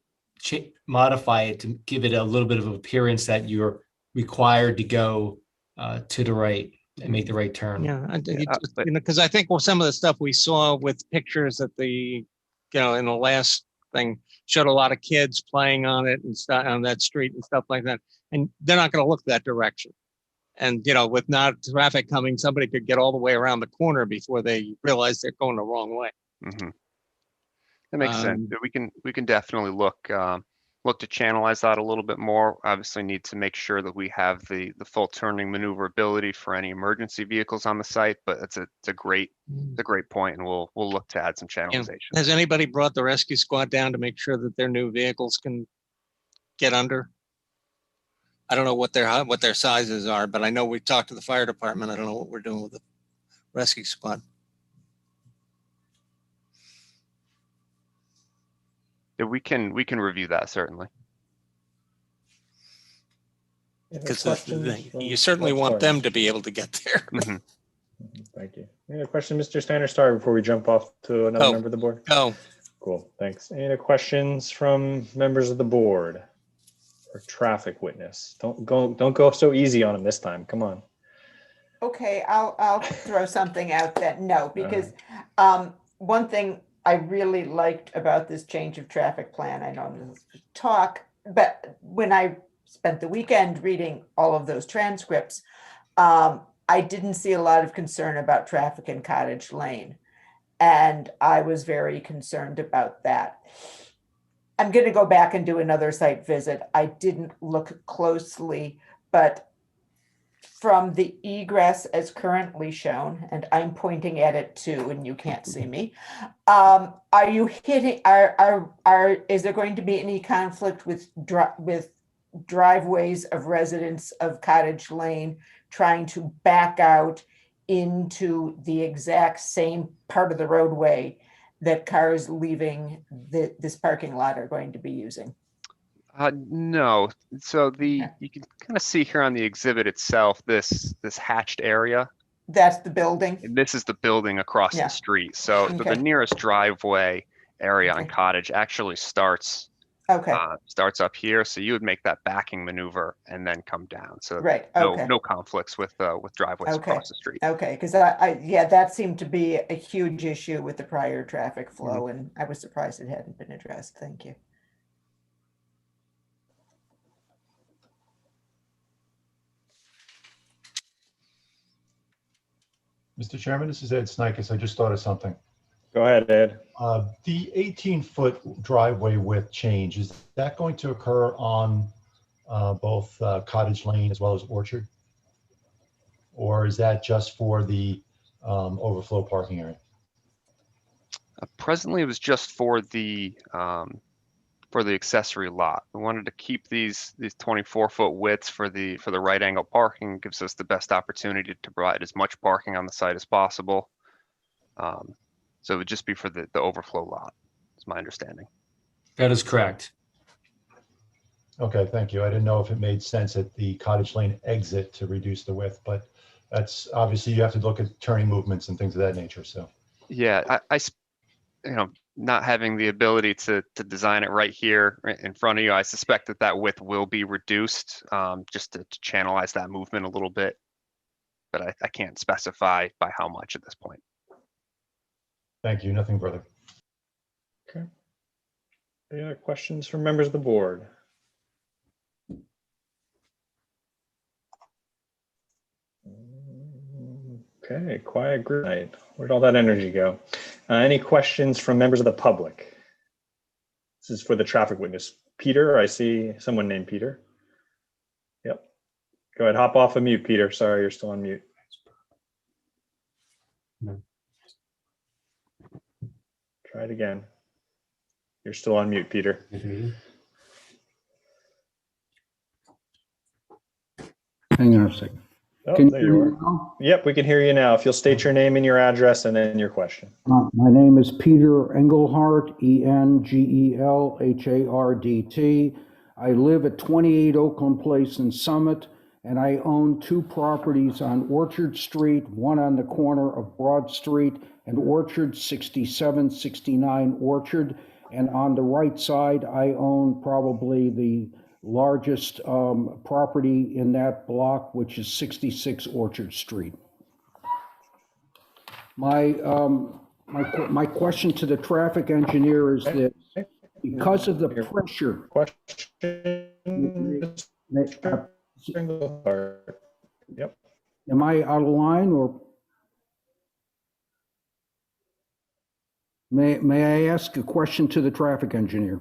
modify it to give it a little bit of appearance that you're required to go to the right and make the right turn. Yeah, because I think some of the stuff we saw with pictures at the, in the last thing showed a lot of kids playing on it and stuff on that street and stuff like that, and they're not going to look that direction. And with not traffic coming, somebody could get all the way around the corner before they realize they're going the wrong way. Mm-hmm. That makes sense. We can definitely look to channelize that a little bit more. Obviously need to make sure that we have the full turning maneuverability for any emergency vehicles on the site, but it's a great point, and we'll look to add some channelization. Has anybody brought the rescue squad down to make sure that their new vehicles can get under? I don't know what their sizes are, but I know we talked to the fire department. I don't know what we're doing with the rescue squad. Yeah, we can review that certainly. Because you certainly want them to be able to get there. Mm-hmm. Thank you. Any other question, Mr. Steiner? Sorry, before we jump off to another member of the board. Oh, cool. Thanks. Any other questions from members of the board or traffic witness? Don't go so easy on him this time. Come on. Okay, I'll throw something out that no, because one thing I really liked about this change of traffic plan, I know I'm going to talk, but when I spent the weekend reading all of those transcripts, I didn't see a lot of concern about traffic in Cottage Lane. And I was very concerned about that. I'm going to go back and do another site visit. I didn't look closely, but from the egress as currently shown, and I'm pointing at it too, and you can't see me. Are you hitting? Is there going to be any conflict with driveways of residents of Cottage Lane trying to back out into the exact same part of the roadway that cars leaving this parking lot are going to be using? No. So you can kind of see here on the exhibit itself, this hatched area. That's the building? And this is the building across Yeah. the street. So the Okay. nearest driveway area on Okay. Cottage actually starts Okay, up here. So you would make that backing maneuver and then come down. So right, no okay. conflicts with driveways Okay. across the street. Okay, because yeah, that seemed to be a huge issue with the prior traffic flow, and I was surprised it hadn't been addressed. Thank you. Mr. Chairman, this is Ed Snikes. I just thought of something. Go ahead, Ed. The 18-foot driveway width change, is that going to occur on both Cottage Lane as well as Orchard? Or is that just for the overflow parking area? Presently, it was just for the accessory lot. We wanted to keep these 24-foot widths for the right angle parking. It gives us the best opportunity to provide as much parking on the site as possible. So it would just be for the overflow lot, is my understanding. That is correct. Okay, thank you. I didn't know if it made sense at the Cottage Lane exit to reduce the width, but that's obviously you have to look at turning movements and things of that nature. So Yeah, not having the ability to design it right here in front of you, I suspect that width will be reduced just to channelize that movement a little bit, but I can't specify by how much at this point. thank you. Nothing further. Okay. Any other questions from members of the board? Okay, quiet group night. Where'd all that energy go? Any questions from members of the public? This is for the traffic witness. Peter, I see someone named Peter. Yep. Go ahead, hop off of mute, Peter. Sorry, you're still on mute. Try it again. You're still on mute, Peter. Hang on a second. Oh, Can there you you hear are. me now? Yep, we can hear you now. If you'll state your name and your address and then your question. My name is Peter Engelhardt, Engelhardt. I live at 28 Oakland Place in Summit, and I own two properties on Orchard Street, one on the corner of Broad Street and Orchard, 6769 Orchard. And on the right side, I own probably the largest property in that block, which is 66 Orchard Street. My question to the traffic engineer is that because of the pressure. Yep. Am I out of line or? May I ask a question to the traffic engineer?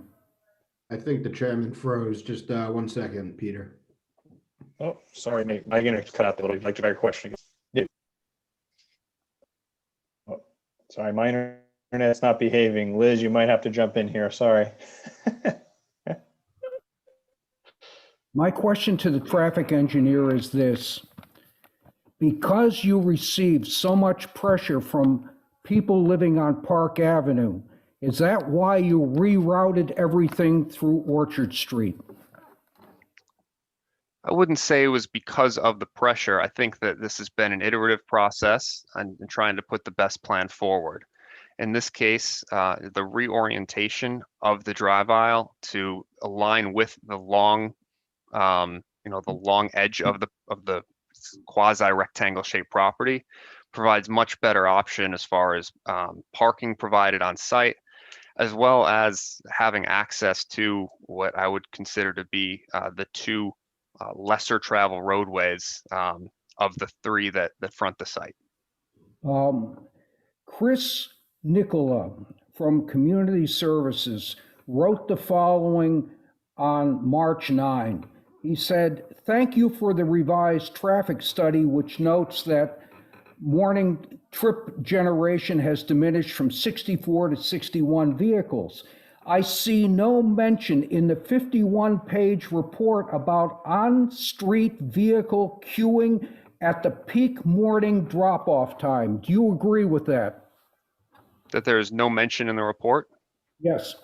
I think the chairman froze. Just 1 second, Peter. Oh, sorry, Nate. I'm going to cut out the little. Like to try your question. Yeah. Oh, sorry, my internet's not behaving. Liz, you might have to jump in here. Sorry. My question to the traffic engineer is this. Because you receive so much pressure from people living on Park Avenue, is that why you rerouted everything through Orchard Street? I wouldn't say it was because of the pressure. I think that this has been an iterative process and trying to put the best plan forward. In this case, the reorientation of the drive aisle to align with the long, the long edge of the quasi rectangle shaped property provides much better option as far as parking provided on site, as well as having access to what I would consider to be the two lesser travel roadways of the three that front the site. Chris Nicola from Community Services wrote the following on March 9. He said, "Thank you for the revised traffic study, which notes that morning trip generation has diminished from 64 to 61 vehicles. I see no mention in the 51-page report about on-street vehicle queuing at the peak morning drop-off time. Do you agree with that?" That there is no mention in the report? Yes.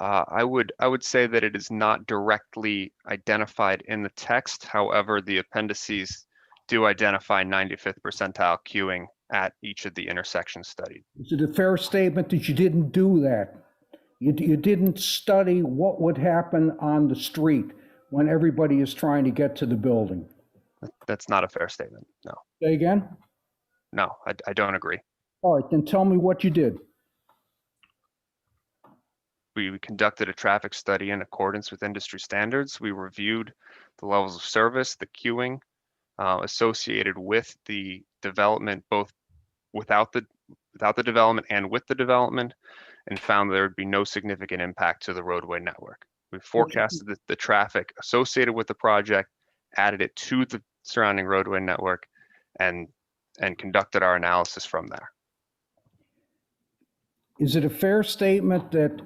I would say that it is not directly identified in the text. However, the appendices do identify 95th percentile queuing at each of the intersections studied. Is it a fair statement that you didn't do that? You didn't study what would happen on the street when everybody is trying to get to the building? That's not a fair statement. No. Say again? No, I don't agree. All right, then tell me what you did. We conducted a traffic study in accordance with industry standards. We reviewed the levels of service, the queuing associated with the development, both without the development and with the development, and found there would be no significant impact to the roadway network. We forecasted the traffic associated with the project, added it to the surrounding roadway network, and conducted our analysis from there. Is it a fair statement that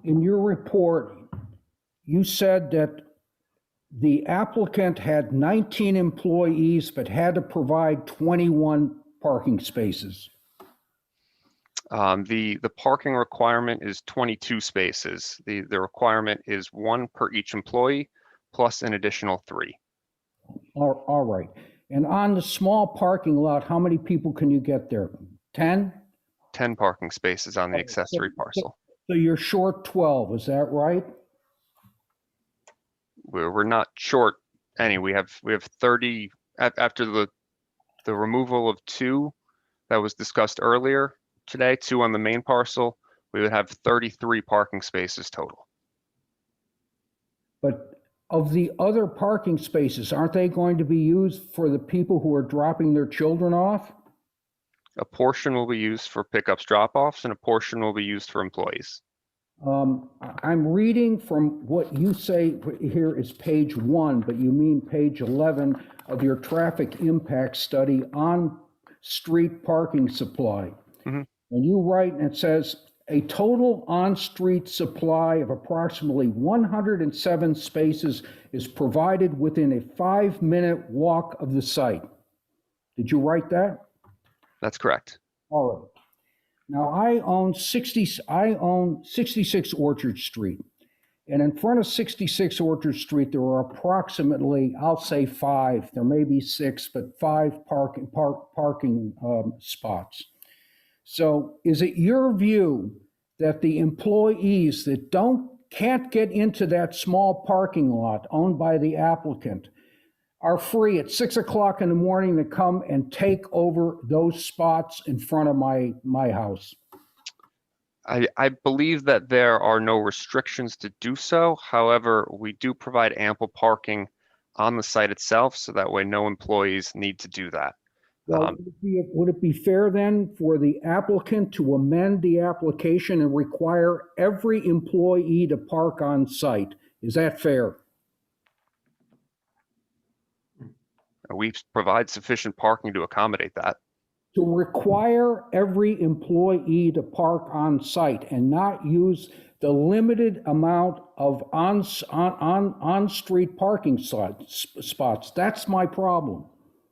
in your report, you said that the applicant had 19 employees but had to provide 21 parking spaces? The parking requirement is 22 spaces. The requirement is 1 per each employee plus an additional 3. All right. And on the small parking lot, how many people can you get there? 10? 10 parking spaces on the accessory parcel. So you're short 12, is that right? We're not short any. We have 30 after the removal of 2 that was discussed earlier today, 2 on the main parcel. We would have 33 parking spaces total. But of the other parking spaces, aren't they going to be used for the people who are dropping their children off? A portion will be used for pickups, drop-offs, and a portion will be used for employees. I'm reading from what you say here is page 1, but you mean page 11 of your traffic impact study on street parking supply. Mm-hmm. And you write, and it says, a total on-street supply of approximately 107 spaces is provided within a 5-minute walk of the site. Did you write that? That's correct. All right. Now I own 66 Orchard Street, and in front of 66 Orchard Street, there are approximately, I'll say 5, there may be 6, but 5 parking spots. So is it your view that the employees that can't get into that small parking lot owned by the applicant are free at 6 o'clock in the morning to come and take over those spots in front of my house? I believe that there are no restrictions to do so. However, we do provide ample parking on the site itself, so that way no employees need to do that. Well, would it be fair then for the applicant to amend the application and require every employee to park on site? Is that fair? We provide sufficient parking to accommodate that. To require every employee to park on site and not use the limited amount of on-street parking spots. That's my problem.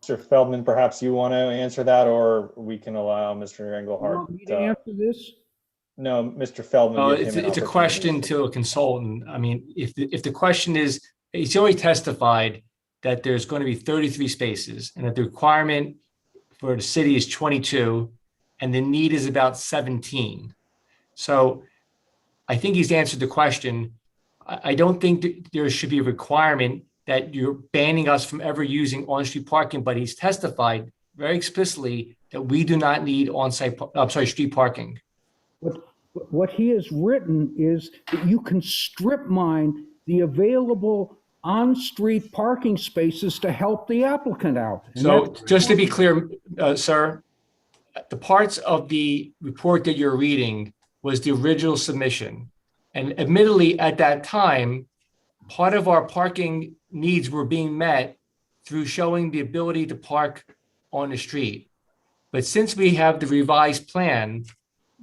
Mr. Feldman, perhaps you want to answer that, or we can allow Mr. Engelhardt. You want me to answer this? No, Mr. Feldman. It's a question to a consultant. I mean, if the question is, he's already testified that there's going to be 33 spaces and that the requirement for the city is 22 and the need is about 17. So I think he's answered the question. I don't think that there should be a requirement that you're banning us from ever using on-street parking, but he's testified very explicitly that we do not need street parking. What he has written is that you can strip mine the available on-street parking spaces to help the applicant out. So just to be clear, sir, the parts of the report that you're reading was the original submission. And admittedly, at that time, part of our parking needs were being met through showing the ability to park on the street. But since we have the revised plan,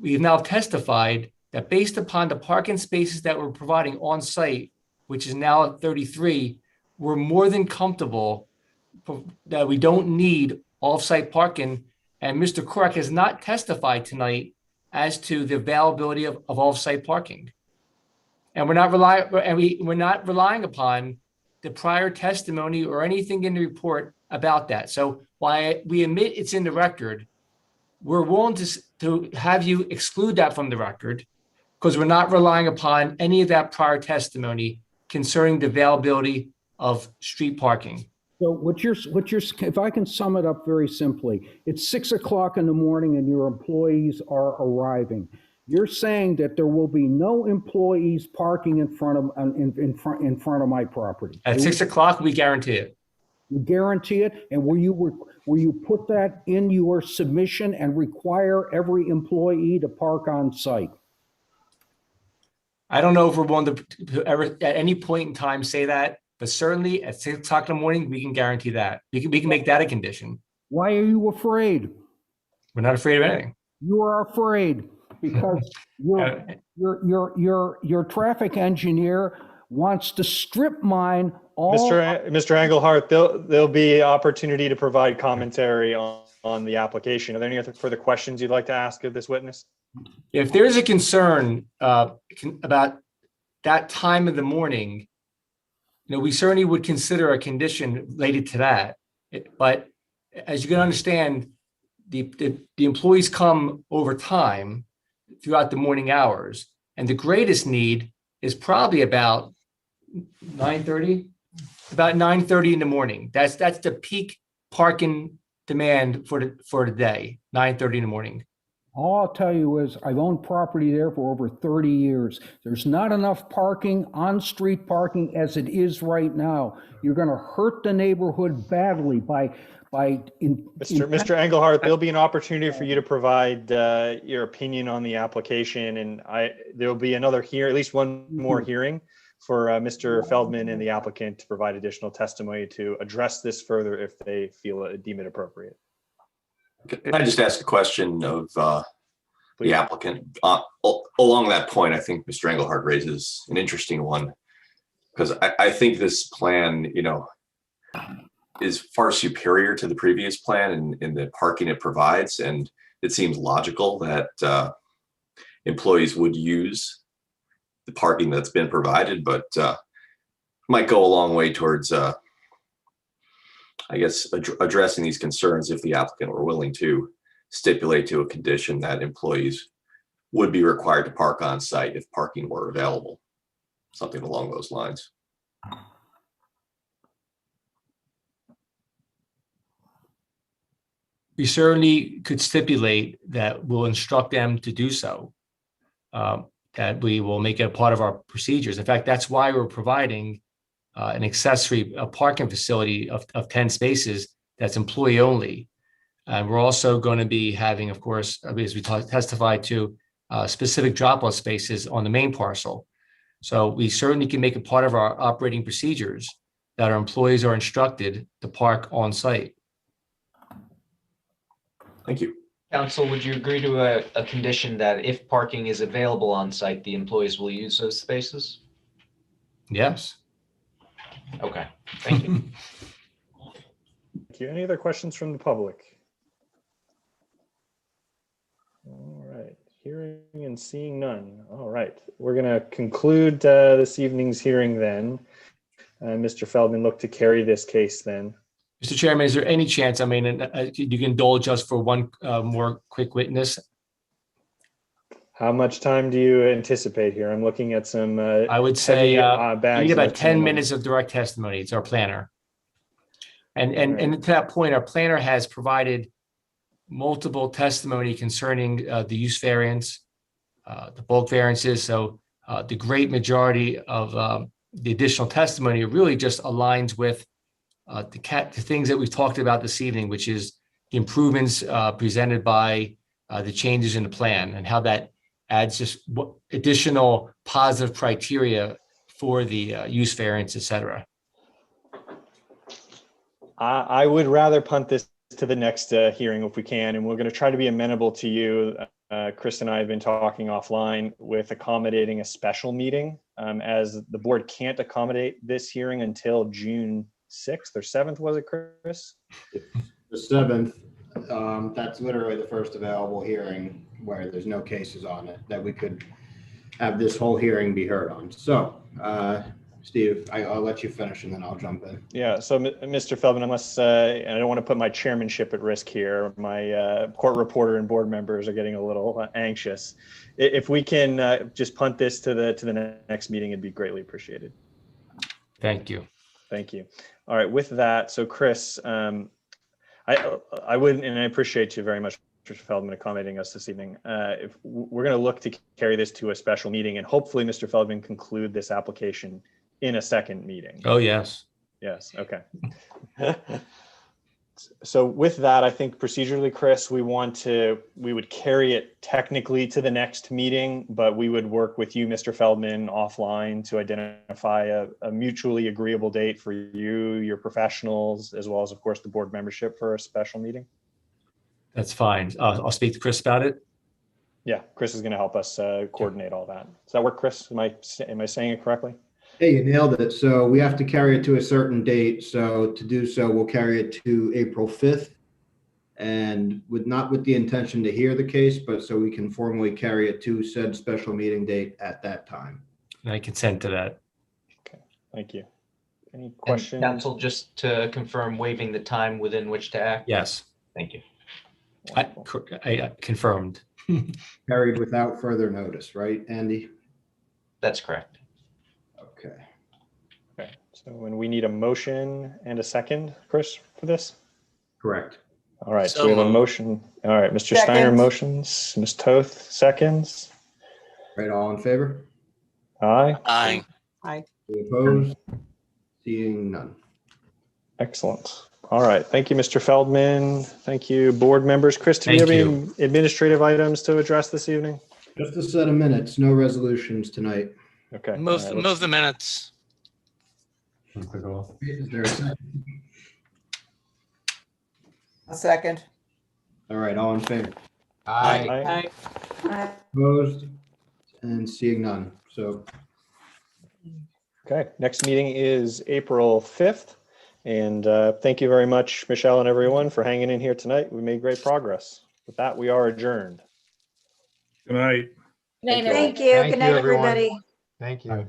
we've now testified that based upon the parking spaces that we're providing on site, which is now at 33, we're more than comfortable that we don't need off-site parking. And Mr. Korak has not testified tonight as to the availability of off-site parking. And we're not relying upon the prior testimony or anything in the report about that. So while we admit it's in the record, we're willing to have you exclude that from the record because we're not relying upon any of that prior testimony concerning the availability of street parking. So if I can sum it up very simply, it's 6 o'clock in the morning and your employees are arriving. You're saying that there will be no employees parking in front of my property. At 6 o'clock, we guarantee it. You guarantee it? And will you put that in your submission and require every employee to park on site? I don't know if we're willing to ever at any point in time say that, but certainly at 6 o'clock in the morning, we can guarantee that. We can make that a condition. Why are you afraid? We're not afraid of anything. You are afraid because your traffic engineer wants to strip mine all. Mr. Engelhardt, there'll be opportunity to provide commentary on the application. Are there any other further questions you'd like to ask of this witness? If there's a concern about that time of the morning, we certainly would consider a condition related to that. But as you can understand, the employees come over time throughout the morning hours, and the greatest need is probably about 9:30. About 9:30 in the morning. That's the peak parking demand for the day. 9:30 in the morning. All I'll tell you is I've owned property there for over 30 years. There's not enough parking, on-street parking as it is right now. You're going to hurt the neighborhood badly by Mr. Engelhardt, there'll be an opportunity for you to provide your opinion on the application, and there'll be another at least one more hearing for Mr. Feldman and the applicant to provide additional testimony to address this further if they deem it appropriate. Can I just ask a question of the applicant? Along that point, I think Mr. Engelhardt raises an interesting one, because I think this plan, is far superior to the previous plan in the parking it provides. And it seems logical that employees would use the parking that's been provided, but might go a long way towards addressing these concerns if the applicant were willing to stipulate to a condition that employees would be required to park on site if parking were available, something along those lines. We certainly could stipulate that we'll instruct them to do so, that we will make it a part of our procedures. In fact, that's why we're providing an accessory parking facility of 10 spaces that's employee only. And we're also going to be having, of course, as we testified to, specific drop-off spaces on the main parcel. So we certainly can make it part of our operating procedures that our employees are instructed to park on site. Thank you. Council, would you agree to a condition that if parking is available on site, the employees will use those spaces? Yes. Okay, thank you. Thank you. Any other questions from the public? All right, hearing and seeing none. All right, we're going to conclude this evening's hearing then. Mr. Feldman, look to carry this case then. Mr. Chairman, is there any chance, you can indulge us for one more quick witness? How much time do you anticipate here? I'm looking at some. I would say we need about 10 minutes minutes of direct testimony. It's our planner. And to that point, our planner has provided multiple testimony concerning the use variance, the bulk variances. So the great majority of the additional testimony really just aligns with the things that we've talked about this evening, which is the improvements presented by the changes in the plan and how that adds just additional positive criteria for the use variance, et cetera. I would rather punt this to the next hearing if we can, and we're going to try to be amenable to you. Chris and I have been talking offline with accommodating a special meeting, as the board can't accommodate this hearing until June 6th or 7th, was it, Chris? The 7th. That's literally the first available hearing. where there's no cases on it, that we could have this whole hearing be heard on. So, Steve, I'll let you finish and then I'll jump in. Yeah, so Mr. Feldman, unless, and I don't want to put my chairmanship at risk here, my court reporter and board members are getting a little anxious. If we can just punt this to the next meeting, it'd be greatly appreciated. Thank you. Thank you. All right, with that, so Chris, I would, and I appreciate you very much, Mr. Feldman, accommodating us this evening. If we're going to look to carry this to a special meeting, and hopefully Mr. Feldman conclude this application in a second meeting. Oh, yes. Yes, okay. So with that, I think procedurally, Chris, we would carry it technically to the next meeting, but we would work with you, Mr. Feldman, offline to identify a mutually agreeable date for you, your professionals, as well as, of course, the board membership for a special meeting. That's fine. I'll speak to Chris about it. Yeah, Chris is going to help us coordinate all that. Does that work, Chris? Am I saying it correctly? Hey, you nailed it. So we have to carry it to a certain date. So to do so, we'll carry it to April 5th, and not with the intention to hear the case, but so we can formally carry it to said special meeting date at that time. And I consent to that. Okay, thank you. Any And questions? counsel, just to confirm, waiving the time within which to act? Yes, Thank you. I confirmed. Carried without further notice, right, Andy? That's correct. Okay. Okay, so when we need a motion and a second, Chris, for this? Correct. All right, so So we have a moved. motion. All right, Mr. Steiner Seconds. motions, Ms. Toth seconds. Right, all in favor? Aye, Aye. Hi. Any opposed? Seeing none. excellent. All right, thank you, Mr. Feldman. Thank you, board members. Chris, do we have Thank any administrative items to address this evening? Just a set of minutes, no resolutions tonight. Okay. Move, all right, move the minutes. Is there a second? A second. All right, all in favor? Aye. Aye. Opposed? And seeing none. So Okay, next meeting is April 5th. And thank you very much, Michelle and everyone, for hanging in here tonight. We made great progress. With that, we are adjourned. Good night. Good night, Thank you all. everyone. Thank you. Thank Good you, night, everyone. everybody. Thank you.